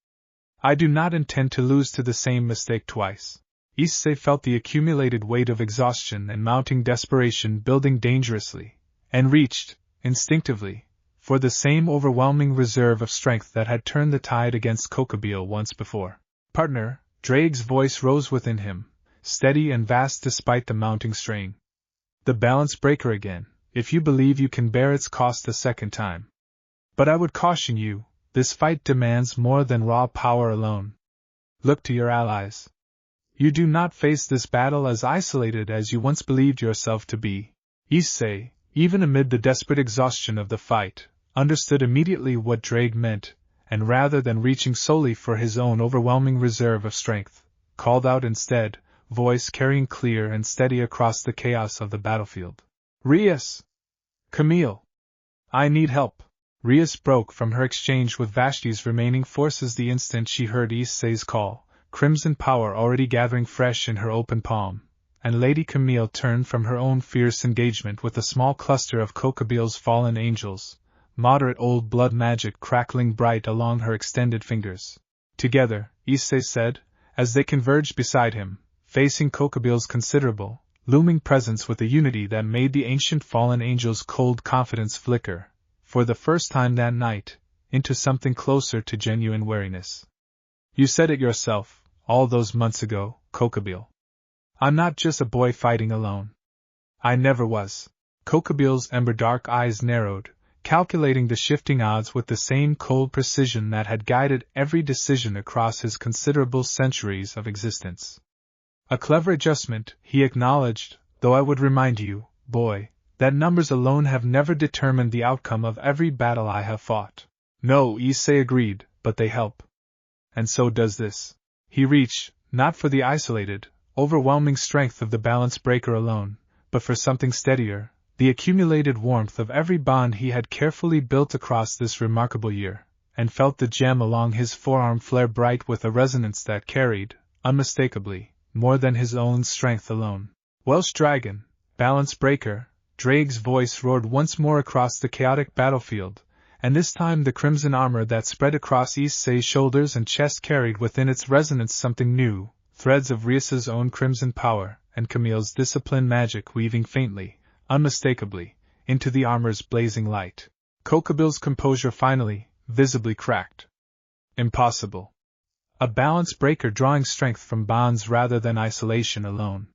I do not intend to lose to the same mistake twice. Issei felt the accumulated weight of exhaustion and mounting desperation building dangerously, and reached, instinctively, for the same overwhelming reserve of strength that had turned the tide against Kokobil once before. Partner, Drake's voice rose within him, steady and vast despite the mounting strain. The balance breaker again, if you believe you can bear its cost a second time. But I would caution you, this fight demands more than raw power alone. Look to your allies. You do not face this battle as isolated as you once believed yourself to be. Issei, even amid the desperate exhaustion of the fight, understood immediately what Drake meant, and rather than reaching solely for his own overwhelming reserve of strength, called out instead, voice carrying clear and steady across the chaos of the battlefield. Rias! Camille! I need help! Rias broke from her exchange with Vashti's remaining forces the instant she heard Issei's call, crimson power already gathering fresh in her open palm, and Lady Camille turned from her own fierce engagement with a small cluster of Kokobil's fallen angels, moderate old blood magic crackling bright along her extended fingers. Together, Issei said, as they converged beside him, facing Kokobil's considerable, looming presence with a unity that made the ancient fallen angel's cold confidence flicker, for the first time that night, into something closer to genuine wariness. You said it yourself, all those months ago, Kokobil. I'm not just a boy fighting alone. I never was. Kokobil's ember-dark eyes narrowed, calculating the shifting odds with the same cold precision that had guided every decision across his considerable centuries of existence. A clever adjustment, he acknowledged, though I would remind you, boy, that numbers alone have never determined the outcome of every battle I have fought. No, Issei agreed, but they help. And so does this. He reached, not for the isolated, overwhelming strength of the balance breaker alone, but for something steadier, the accumulated warmth of every bond he had carefully built across this remarkable year, and felt the gem along his forearm flare bright with a resonance that carried, unmistakably, more than his own strength alone. Welsh Dragon, Balance Breaker, Drake's voice roared once more across the chaotic battlefield, and this time the crimson armor that spread across Issei's shoulders and chest carried within its resonance something new, threads of Rias's own crimson power, and Camille's disciplined magic weaving faintly, unmistakably, into the armor's blazing light. Kokabill's composure finally, visibly cracked. Impossible. A balance breaker drawing strength from bonds rather than isolation alone.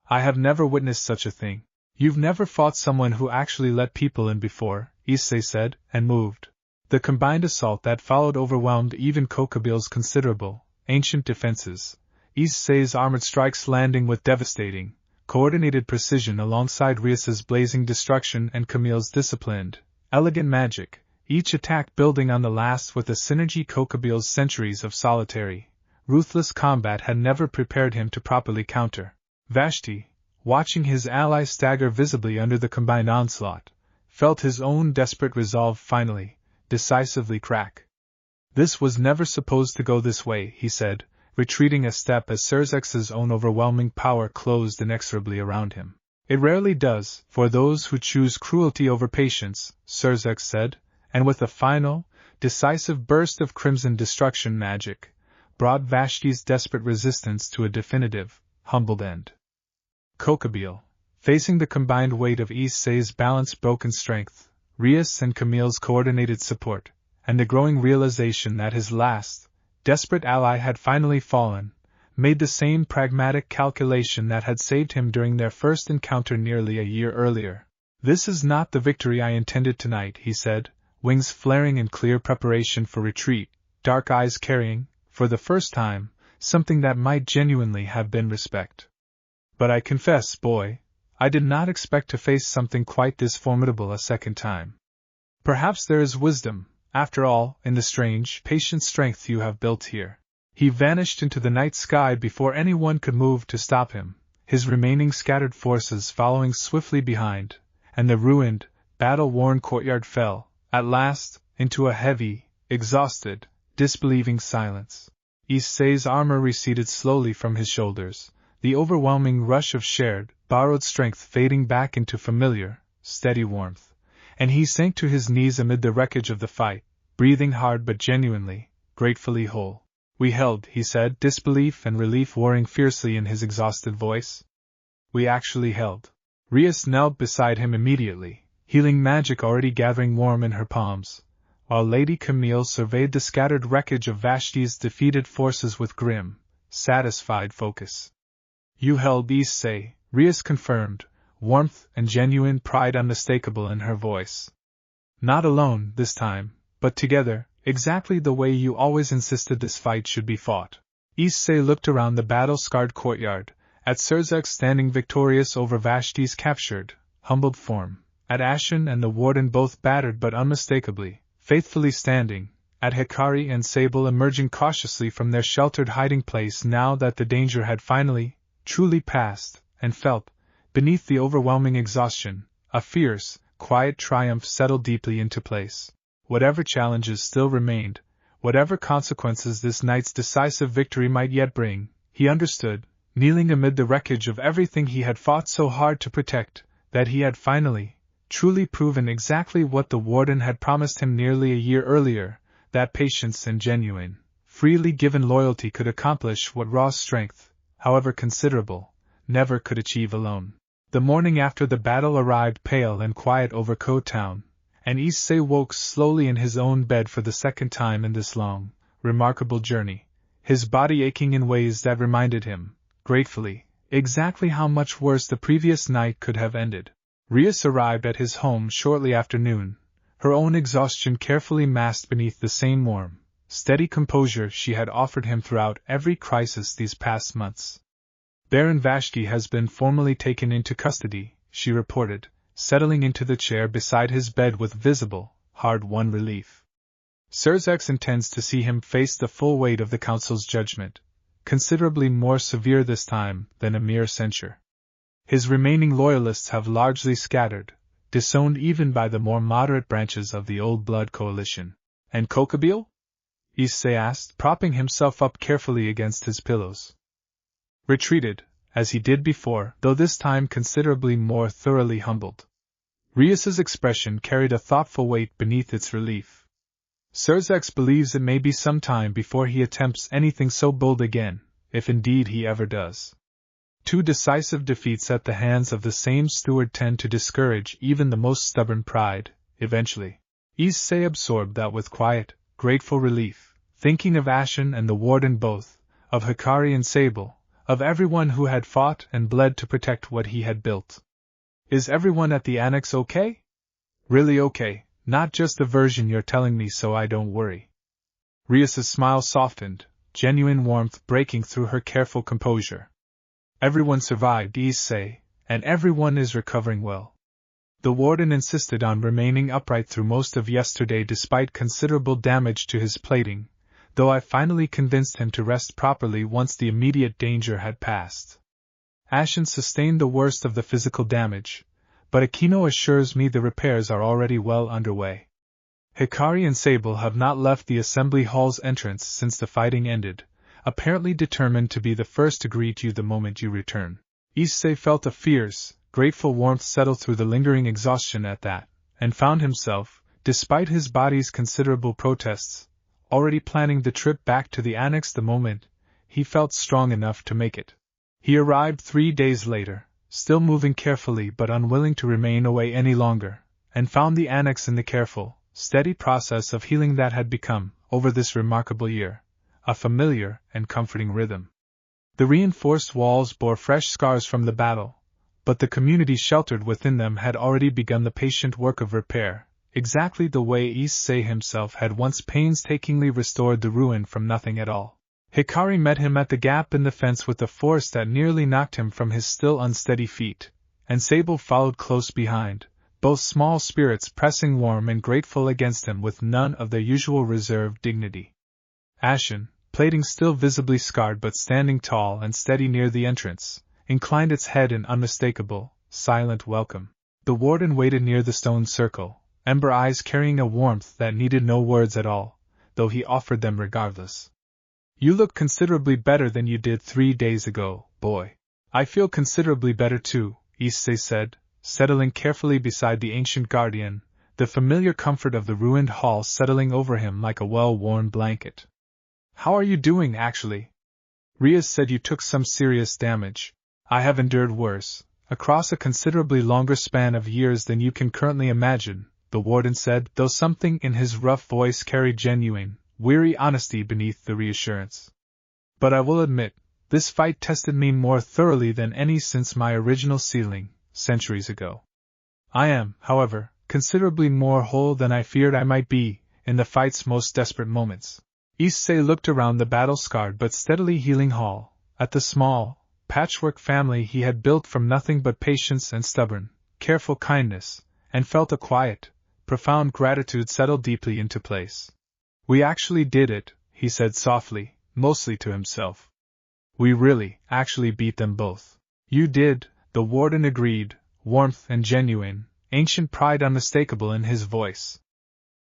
I have never witnessed such a thing. You've never fought someone who actually let people in before, Issei said, and moved. The combined assault that followed overwhelmed even Kokabill's considerable, ancient defenses, Issei's armored strikes landing with devastating, coordinated precision alongside Rias's blazing destruction and Camille's disciplined, elegant magic, each attack building on the last with a synergy Kokabill's centuries of solitary, ruthless combat had never prepared him to properly counter. Vashti, watching his ally stagger visibly under the combined onslaught, felt his own desperate resolve finally, decisively crack. This was never supposed to go this way, he said, retreating a step as Serzex's own overwhelming power closed inexorably around him. It rarely does, for those who choose cruelty over patience, Serzex said, and with a final, decisive burst of crimson destruction magic, brought Vashti's desperate resistance to a definitive, humbled end. Kokabil, facing the combined weight of Issei's balance-broken strength, Rias and Camille's coordinated support, and the growing realization that his last, desperate ally had finally fallen, made the same pragmatic calculation that had saved him during their first encounter nearly a year earlier. This is not the victory I intended tonight, he said, wings flaring in clear preparation for retreat, dark eyes carrying, for the first time, something that might genuinely have been respect. But I confess, boy, I did not expect to face something quite this formidable a second time. Perhaps there is wisdom, after all, in the strange, patient strength you have built here. He vanished into the night sky before anyone could move to stop him, his remaining scattered forces following swiftly behind, and the ruined, battle-worn courtyard fell, at last, into a heavy, exhausted, disbelieving silence. Issei's armor receded slowly from his shoulders, the overwhelming rush of shared, borrowed strength fading back into familiar, steady warmth, and he sank to his knees amid the wreckage of the fight, breathing hard but genuinely, gratefully whole. We held, he said, disbelief and relief warring fiercely in his exhausted voice. We actually held. Rias knelt beside him immediately, healing magic already gathering warm in her palms, while Lady Camille surveyed the scattered wreckage of Vashti's defeated forces with grim, satisfied focus. You held, Issei, Rias confirmed, warmth and genuine pride unmistakable in her voice. Not alone, this time, but together, exactly the way you always insisted this fight should be fought. Issei looked around the battle-scarred courtyard, at Serzex standing victorious over Vashti's captured, humbled form, at Ashen and the warden both battered but unmistakably, faithfully standing, at Hikari and Sable emerging cautiously from their sheltered hiding place now that the danger had finally, truly passed, and felt, beneath the overwhelming exhaustion, a fierce, quiet triumph settled deeply into place. Whatever challenges still remained, whatever consequences this night's decisive victory might yet bring, he understood, kneeling amid the wreckage of everything he had fought so hard to protect, that he had finally, truly proven exactly what the warden had promised him nearly a year earlier, that patience and genuine, freely given loyalty could accomplish what raw strength, however considerable, never could achieve alone. The morning after the battle arrived pale and quiet over Ko Town, and Issei woke slowly in his own bed for the second time in this long, remarkable journey, his body aching in ways that reminded him, gratefully, exactly how much worse the previous night could have ended. Rias arrived at his home shortly after noon, her own exhaustion carefully masked beneath the same warm, steady composure she had offered him throughout every crisis these past months. Baron Vashti has been formally taken into custody, she reported, settling into the chair beside his bed with visible, hard-won relief. Sirzex intends to see him face the full weight of the council's judgment, considerably more severe this time than a mere censure. His remaining loyalists have largely scattered, disowned even by the more moderate branches of the Old Blood coalition. And Kokabile? Issei asked, propping himself up carefully against his pillows. Retreated, as he did before, though this time considerably more thoroughly humbled. Rias's expression carried a thoughtful weight beneath its relief. Sirzex believes it may be some time before he attempts anything so bold again, if indeed he ever does. 2 decisive defeats at the hands of the same steward tend to discourage even the most stubborn pride, eventually. Issei absorbed that with quiet, grateful relief, thinking of Ashen and the warden both, of Hikari and Sable, of everyone who had fought and bled to protect what he had built. Is everyone at the annex okay? Really okay, not just the version you're telling me so I don't worry. Rias's smile softened, genuine warmth breaking through her careful composure. Everyone survived, Issei, and everyone is recovering well. The warden insisted on remaining upright through most of yesterday despite considerable damage to his plating, though I finally convinced him to rest properly once the immediate danger had passed. Ashen sustained the worst of the physical damage, but Akino assures me the repairs are already well underway. Hikari and Sable have not left the assembly hall's entrance since the fighting ended, apparently determined to be the first to greet you the moment you return. Issei felt a fierce, grateful warmth settle through the lingering exhaustion at that, and found himself, despite his body's considerable protests, already planning the trip back to the annex the moment he felt strong enough to make it. He arrived 3 days later, still moving carefully but unwilling to remain away any longer, and found the annex in the careful, steady process of healing that had become, over this remarkable year, a familiar and comforting rhythm. The reinforced walls bore fresh scars from the battle, but the community sheltered within them had already begun the patient work of repair, exactly the way Issei himself had once painstakingly restored the ruin from nothing at all. Hikari met him at the gap in the fence with a force that nearly knocked him from his still unsteady feet, and Sable followed close behind, both small spirits pressing warm and grateful against him with none of their usual reserved dignity. Ashen, plating still visibly scarred but standing tall and steady near the entrance, inclined its head in unmistakable, silent welcome. The warden waited near the stone circle, ember eyes carrying a warmth that needed no words at all, though he offered them regardless. You look considerably better than you did 3 days ago, boy. I feel considerably better too, Issei said, settling carefully beside the ancient guardian, the familiar comfort of the ruined hall settling over him like a well-worn blanket. How are you doing, actually? Rias said you took some serious damage. I have endured worse, across a considerably longer span of years than you can currently imagine, the warden said, though something in his rough voice carried genuine, weary honesty beneath the reassurance. But I will admit, this fight tested me more thoroughly than any since my original sealing, centuries ago. I am, however, considerably more whole than I feared I might be, in the fight's most desperate moments. Issei looked around the battle-scarred but steadily healing hall, at the small, patchwork family he had built from nothing but patience and stubborn, careful kindness, and felt a quiet, profound gratitude settle deeply into place. We actually did it, he said softly, mostly to himself. We really, actually beat them both. You did, the warden agreed, warmth and genuine, ancient pride unmistakable in his voice.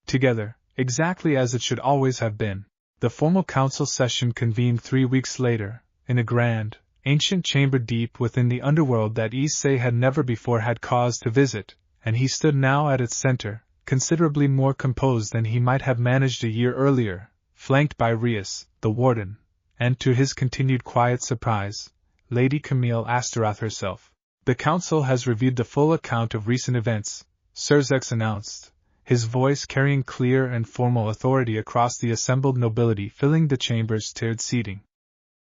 Together, exactly as it should always have been. The formal council session convened 3 weeks later, in a grand, ancient chamber deep within the underworld that Issei had never before had cause to visit, and he stood now at its center, considerably more composed than he might have managed a year earlier, flanked by Rias, the warden, and to his continued quiet surprise, Lady Camille Astaroth herself. The council has reviewed the full account of recent events, Sirzex announced, his voice carrying clear and formal authority across the assembled nobility filling the chamber's tiered seating.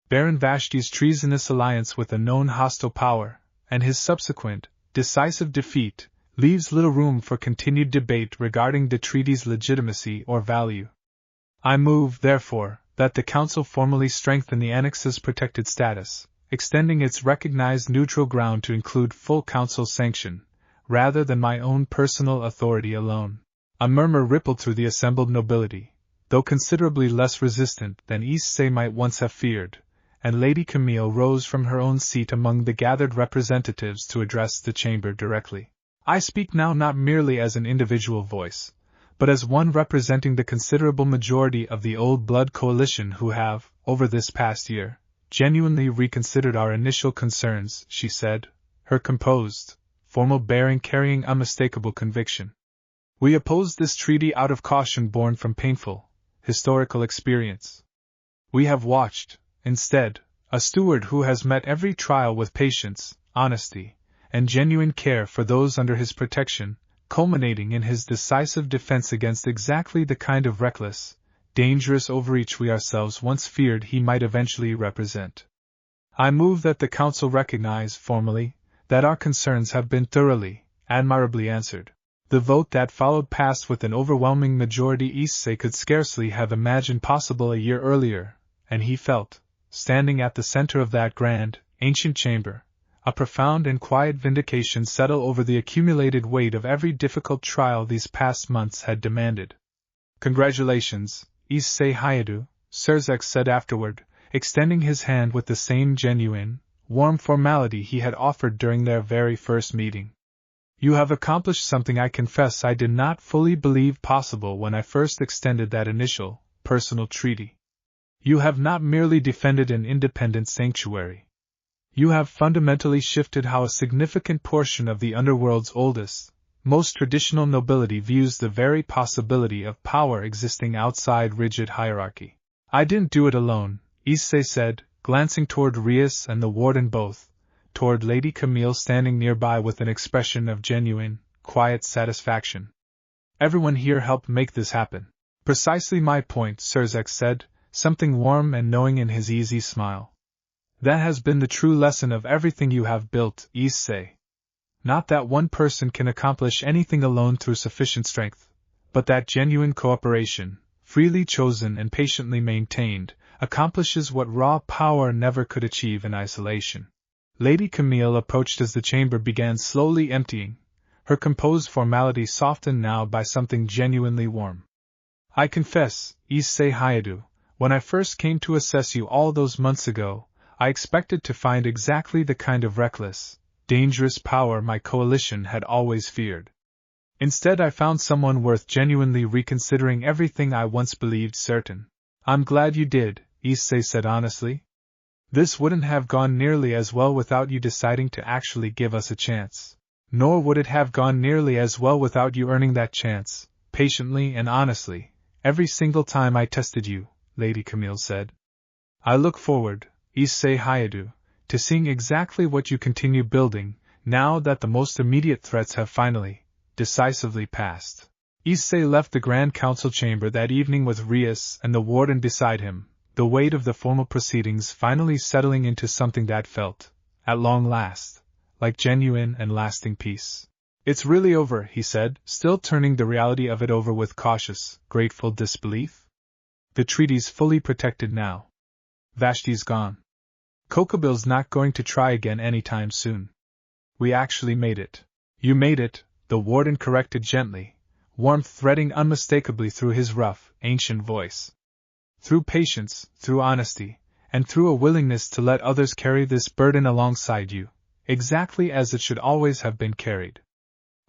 Baron Vashti's treasonous alliance with a known hostile power, and his subsequent, decisive defeat, leaves little room for continued debate regarding the treaty's legitimacy or value. I move, therefore, that the Council formally strengthen the Annex's protected status, extending its recognized neutral ground to include full Council sanction, rather than my own personal authority alone. A murmur rippled through the assembled nobility, though considerably less resistant than Issei might once have feared, and Lady Camille rose from her own seat among the gathered representatives to address the chamber directly. I speak now not merely as an individual voice, but as one representing the considerable majority of the Old Blood Coalition who have, over this past year, genuinely reconsidered our initial concerns, she said, her composed, formal bearing carrying unmistakable conviction. We oppose this treaty out of caution born from painful, historical experience. We have watched, instead, a steward who has met every trial with patience, honesty, and genuine care for those under his protection, culminating in his decisive defense against exactly the kind of reckless, dangerous overreach we ourselves once feared he might eventually represent. I move that the Council recognize, formally, that our concerns have been thoroughly, admirably answered. The vote that followed passed with an overwhelming majority Issei could scarcely have imagined possible a year earlier, and he felt, standing at the center of that grand, ancient chamber, a profound and quiet vindication settle over the accumulated weight of every difficult trial these past months had demanded. Congratulations, Issei Hyoudou, Serzek said afterward, extending his hand with the same genuine, warm formality he had offered during their very first meeting. You have accomplished something I confess I did not fully believe possible when I first extended that initial, personal treaty. You have not merely defended an independent sanctuary. You have fundamentally shifted how a significant portion of the Underworld's oldest, most traditional nobility views the very possibility of power existing outside rigid hierarchy. I didn't do it alone, Issei said, glancing toward Rias and the warden both, toward Lady Camille standing nearby with an expression of genuine, quiet satisfaction. Everyone here helped make this happen. Precisely my point, Serzek said, something warm and knowing in his easy smile. That has been the true lesson of everything you have built, Issei. Not that one person can accomplish anything alone through sufficient strength, but that genuine cooperation, freely chosen and patiently maintained, accomplishes what raw power never could achieve in isolation. Lady Camille approached as the chamber began slowly emptying, her composed formality softened now by something genuinely warm. I confess, Issei Hyoudou, when I first came to assess you all those months ago, I expected to find exactly the kind of reckless, dangerous power my coalition had always feared. Instead, I found someone worth genuinely reconsidering everything I once believed certain. I'm glad you did, Issei said honestly. This wouldn't have gone nearly as well without you deciding to actually give us a chance. Nor would it have gone nearly as well without you earning that chance, patiently and honestly, every single time I tested you, Lady Camille said. I look forward, Issei Hyoudou, to seeing exactly what you continue building, now that the most immediate threats have finally, decisively passed. Issei left the Grand Council chamber that evening with Rias and the warden beside him, the weight of the formal proceedings finally settling into something that felt, at long last, like genuine and lasting peace. It's really over, he said, still turning the reality of it over with cautious, grateful disbelief. The treaty's fully protected now. Vashti's gone. Kokobill's not going to try again anytime soon. We actually made it. You made it, the warden corrected gently, warmth threading unmistakably through his rough, ancient voice. Through patience, through honesty, and through a willingness to let others carry this burden alongside you, exactly as it should always have been carried.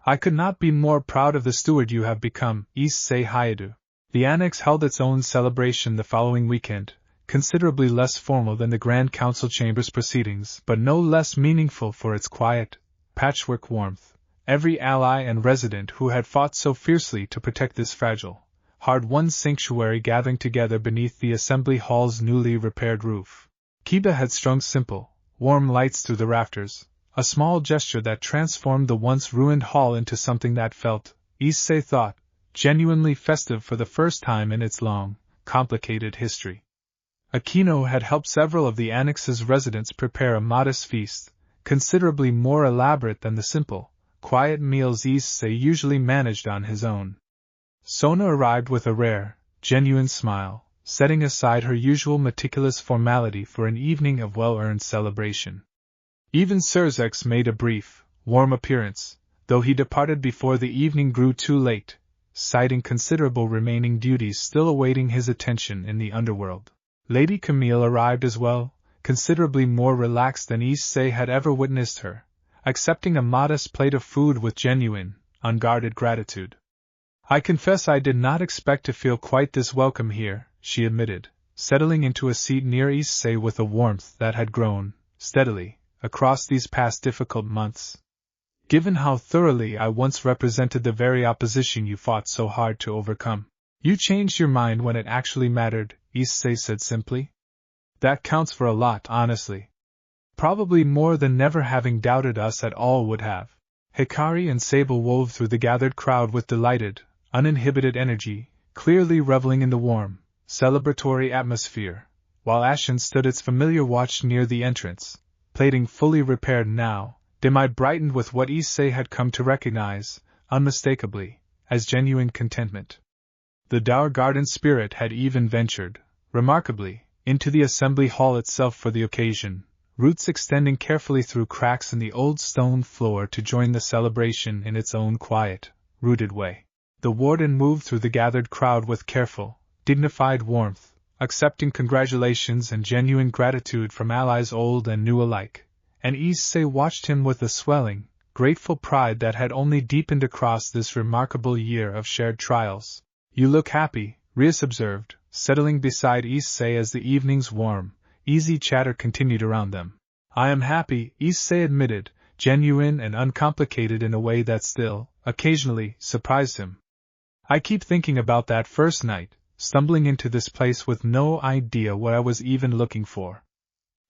I could not be more proud of the steward you have become, Issei Hyoudou. The Annex held its own celebration the following weekend, considerably less formal than the Grand Council Chamber's proceedings, but no less meaningful for its quiet, patchwork warmth. Every ally and resident who had fought so fiercely to protect this fragile, hard-won sanctuary gathering together beneath the assembly hall's newly repaired roof. Kiba had strung simple, warm lights through the rafters, a small gesture that transformed the once ruined hall into something that felt, Issei thought, genuinely festive for the first time in its long, complicated history. Aquino had helped several of the Annex's residents prepare a modest feast, considerably more elaborate than the simple, quiet meals Issei usually managed on his own. Sona arrived with a rare, genuine smile, setting aside her usual meticulous formality for an evening of well-earned celebration. Even Surzex made a brief, warm appearance, though he departed before the evening grew too late, citing considerable remaining duties still awaiting his attention in the underworld. Lady Camille arrived as well, considerably more relaxed than Issei had ever witnessed her, accepting a modest plate of food with genuine, unguarded gratitude. "I confess I did not expect to feel quite this welcome here," she admitted, settling into a seat near Issei with a warmth that had grown, steadily, across these past difficult months. "Given how thoroughly I once represented the very opposition you fought so hard to overcome." "You changed your mind when it actually mattered," Issei said simply. "That counts for a lot, honestly. Probably more than never having doubted us at all would have." Hikari and Sable wove through the gathered crowd with delighted, uninhibited energy, clearly reveling in the warm, celebratory atmosphere, while Ashen stood its familiar watch near the entrance, plating fully repaired now, dim-eyed brightened with what Issei had come to recognize, unmistakably, as genuine contentment. The dour garden spirit had even ventured, remarkably, into the assembly hall itself for the occasion, roots extending carefully through cracks in the old stone floor to join the celebration in its own quiet, rooted way. The warden moved through the gathered crowd with careful, dignified warmth, accepting congratulations and genuine gratitude from allies old and new alike, and Issei watched him with a swelling, grateful pride that had only deepened across this remarkable year of shared trials. "You look happy," Rias observed, settling beside Issei as the evening's warm, easy chatter continued around them. "I am happy," Issei admitted, genuine and uncomplicated in a way that still, occasionally, surprised him. "I keep thinking about that first night, stumbling into this place with no idea what I was even looking for.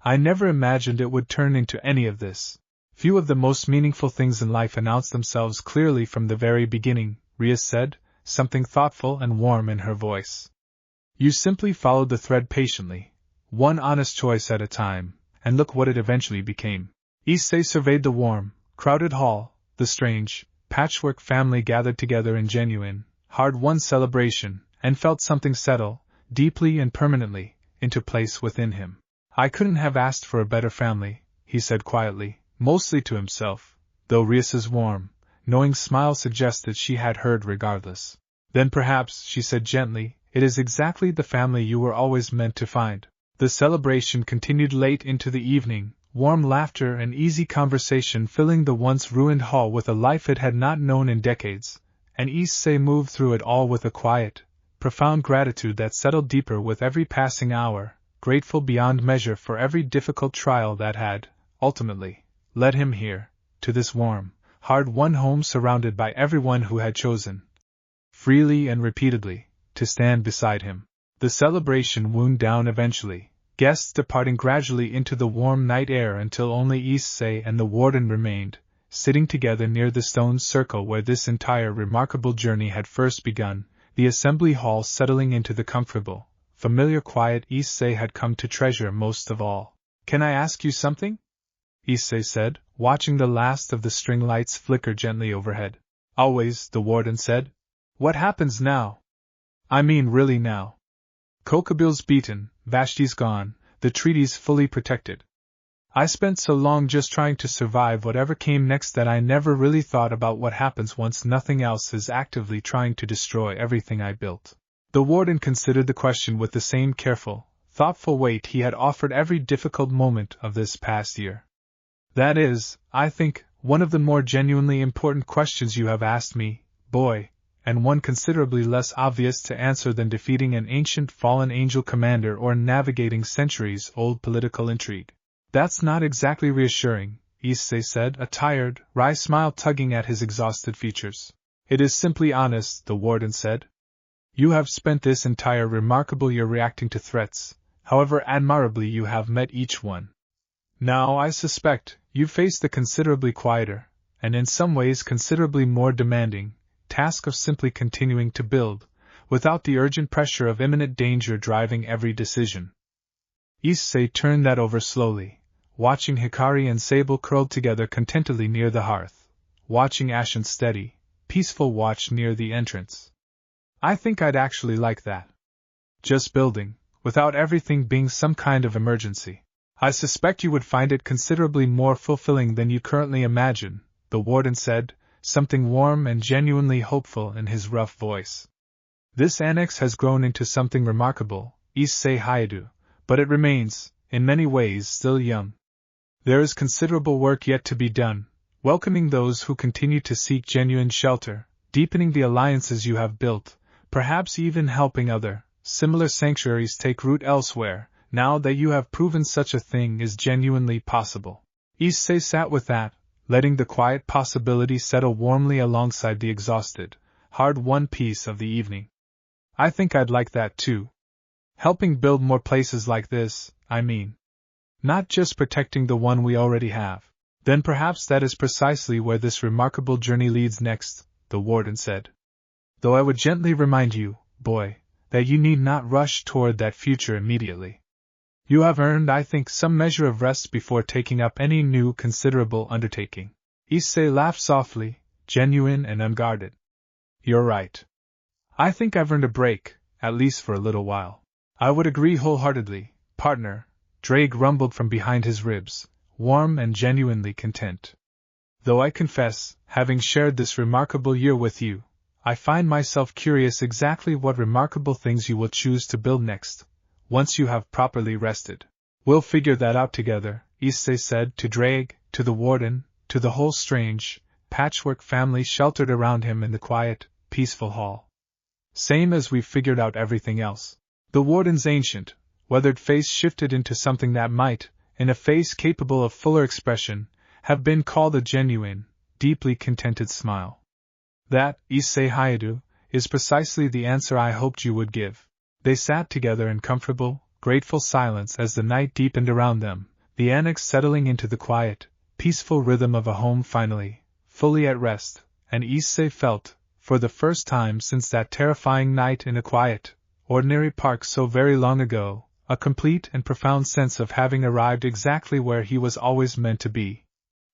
I never imagined it would turn into any of this. Few of the most meaningful things in life announce themselves clearly from the very beginning," Rias said, something thoughtful and warm in her voice. "You simply followed the thread patiently, one honest choice at a time, and look what it eventually became." Issei surveyed the warm, crowded hall, the strange, patchwork family gathered together in genuine, hard-won celebration, and felt something settle, deeply and permanently, into place within him. "I couldn't have asked for a better family," he said quietly, mostly to himself, though Rias's warm, knowing smile suggested she had heard regardless. "Then perhaps," she said gently, "it is exactly the family you were always meant to find." The celebration continued late into the evening, warm laughter and easy conversation filling the once ruined hall with a life it had not known in decades, and Issei moved through it all with a quiet, profound gratitude that settled deeper with every passing hour, grateful beyond measure for every difficult trial that had, ultimately, led him here, to this warm, hard-won home surrounded by everyone who had chosen, freely and repeatedly, to stand beside him. The celebration wound down eventually, guests departing gradually into the warm night air until only Issei and the warden remained, sitting together near the stone circle where this entire remarkable journey had first begun, the assembly hall settling into the comfortable, familiar quiet Issei had come to treasure most of all. "Can I ask you something?" Issei said, watching the last of the string lights flicker gently overhead. "Always," the warden said. "What happens now? I mean really now. Kokabil's beaten, Vashti's gone, the treaty's fully protected. I spent so long just trying to survive whatever came next that I never really thought about what happens once nothing else is actively trying to destroy everything I built." The warden considered the question with the same careful, thoughtful weight he had offered every difficult moment of this past year. "That is, I think, one of the more genuinely important questions you have asked me, boy, and one considerably less obvious to answer than defeating an ancient fallen angel commander or navigating centuries-old political intrigue." "That's not exactly reassuring," Issei said, a tired, wry smile tugging at his exhausted features. "It is simply honest," the warden said. "You have spent this entire remarkable year reacting to threats, however admirably you have met each one. Now, I suspect, you face the considerably quieter, and in some ways considerably more demanding, task of simply continuing to build, without the urgent pressure of imminent danger driving every decision." Issei turned that over slowly, watching Hikari and Sable curled together contentedly near the hearth, watching Ashen's steady, peaceful watch near the entrance. I think I'd actually like that. Just building, without everything being some kind of emergency. I suspect you would find it considerably more fulfilling than you currently imagine, the warden said, something warm and genuinely hopeful in his rough voice. This annex has grown into something remarkable, Issei Hyoudou, but it remains, in many ways, still young. There is considerable work yet to be done, welcoming those who continue to seek genuine shelter, deepening the alliances you have built, perhaps even helping other, similar sanctuaries take root elsewhere, now that you have proven such a thing is genuinely possible. Issei sat with that, letting the quiet possibility settle warmly alongside the exhausted, hard-won peace of the evening. I think I'd like that too. Helping build more places like this, I mean. Not just protecting the one we already have. Then perhaps that is precisely where this remarkable journey leads next, the warden said. Though I would gently remind you, boy, that you need not rush toward that future immediately. You have earned, I think, some measure of rest before taking up any new considerable undertaking. Issei laughed softly, genuine and unguarded. You're right. I think I've earned a break, at least for a little while. I would agree wholeheartedly, partner, Drake rumbled from behind his ribs, warm and genuinely content. Though I confess, having shared this remarkable year with you, I find myself curious exactly what remarkable things you will choose to build next, once you have properly rested. We'll figure that out together, Issei said to Drake, to the warden, to the whole strange, patchwork family sheltered around him in the quiet, peaceful hall. Same as we've figured out everything else. The warden's ancient, weathered face shifted into something that might, in a face capable of fuller expression, have been called a genuine, deeply contented smile. That, Issei Hyoudou, is precisely the answer I hoped you would give. They sat together in comfortable, grateful silence as the night deepened around them, the annex settling into the quiet, peaceful rhythm of a home finally, fully at rest, and Issei felt, for the first time since that terrifying night in a quiet, ordinary park so very long ago, a complete and profound sense of having arrived exactly where he was always meant to be.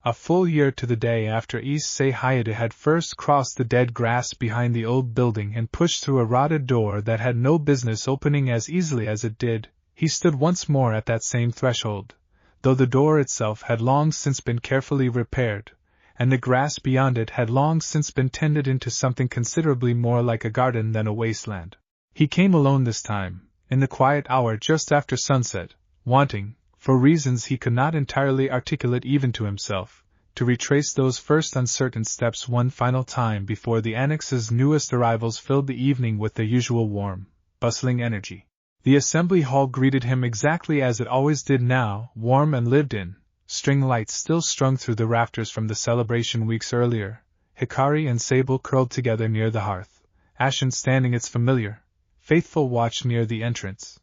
A full year to the day after Issei Hyoudou had first crossed the dead grass behind the old building and pushed through a rotted door that had no business opening as easily as it did, he stood once more at that same threshold, though the door itself had long since been carefully repaired, and the grass beyond it had long since been tended into something considerably more like a garden than a wasteland. He came alone this time, in the quiet hour just after sunset, wanting, for reasons he could not entirely articulate even to himself, to retrace those first uncertain steps one final time before the annex's newest arrivals filled the evening with their usual warm, bustling energy. The assembly hall greeted him exactly as it always did now, warm and lived in, string lights still strung through the rafters from the celebration weeks earlier, Hikari and Sable curled together near the hearth, Ashen standing its familiar, faithful watch near the entrance.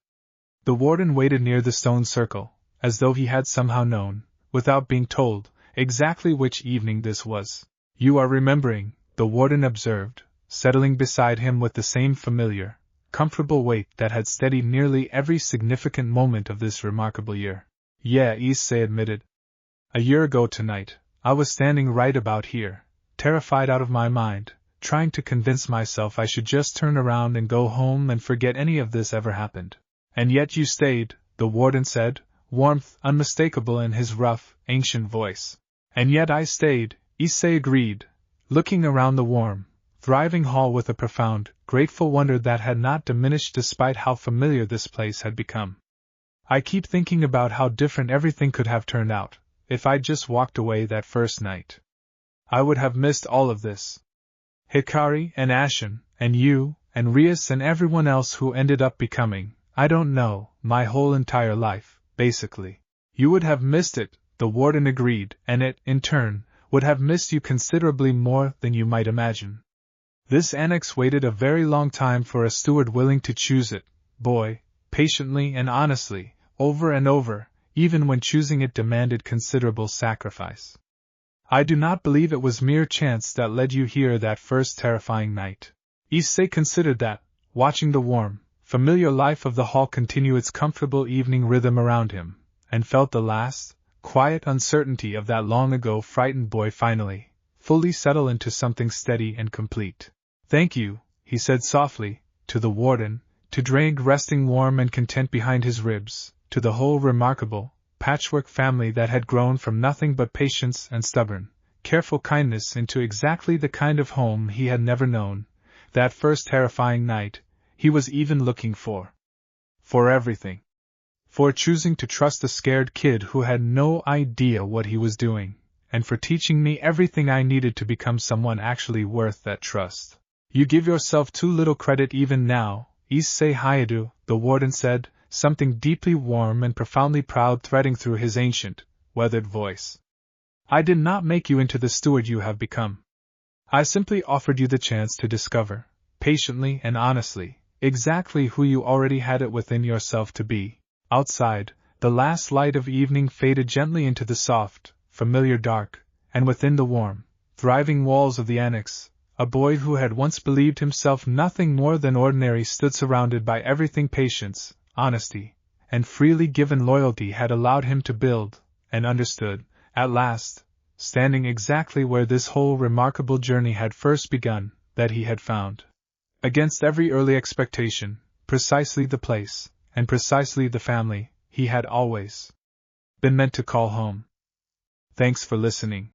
The warden waited near the stone circle, as though he had somehow known, without being told, exactly which evening this was. You are remembering, the warden observed, settling beside him with the same familiar, comfortable weight that had steadied nearly every significant moment of this remarkable year. Yeah, Issei admitted. A year ago tonight, I was standing right about here, terrified out of my mind, trying to convince myself I should just turn around and go home and forget any of this ever happened. And yet you stayed, the warden said, warmth unmistakable in his rough, ancient voice. And yet I stayed, Issei agreed, looking around the warm, thriving hall with a profound, grateful wonder that had not diminished despite how familiar this place had become. I keep thinking about how different everything could have turned out, if I'd just walked away that first night. I would have missed all of this. Hikari and Ashen, and you, and Rias and everyone else who ended up becoming, I don't know, my whole entire life. Basically. You would have missed it, the warden agreed, and it, in turn, would have missed you considerably more than you might imagine. This annex waited a very long time for a steward willing to choose it, boy, patiently and honestly, over and over, even when choosing it demanded considerable sacrifice. I do not believe it was mere chance that led you here that first terrifying night. Issei considered that, watching the warm, familiar life of the hall continue its comfortable evening rhythm around him, and felt the last, quiet uncertainty of that long-ago frightened boy finally fully settle into something steady and complete. Thank you, he said softly, to the warden, to Drake resting warm and content behind his ribs, to the whole remarkable, patchwork family that had grown from nothing but patience and stubborn, careful kindness into exactly the kind of home he had never known. That first terrifying night, he was even looking for. For everything. For choosing to trust a scared kid who had no idea what he was doing, and for teaching me everything I needed to become someone actually worth that trust. You give yourself too little credit even now, Issei Hyoudou, the warden said, something deeply warm and profoundly proud threading through his ancient, weathered voice. I did not make you into the steward you have become. I simply offered you the chance to discover, patiently and honestly, exactly who you already had it within yourself to be. Outside, the last light of evening faded gently into the soft, familiar dark, and within the warm, thriving walls of the annex, a boy who had once believed himself nothing more than ordinary stood surrounded by everything patience, honesty, and freely given loyalty had allowed him to build, and understood, at last, standing exactly where this whole remarkable journey had first begun, that he had found, against every early expectation, precisely the place, and precisely the family, he had always been meant to call home. Thanks for listening.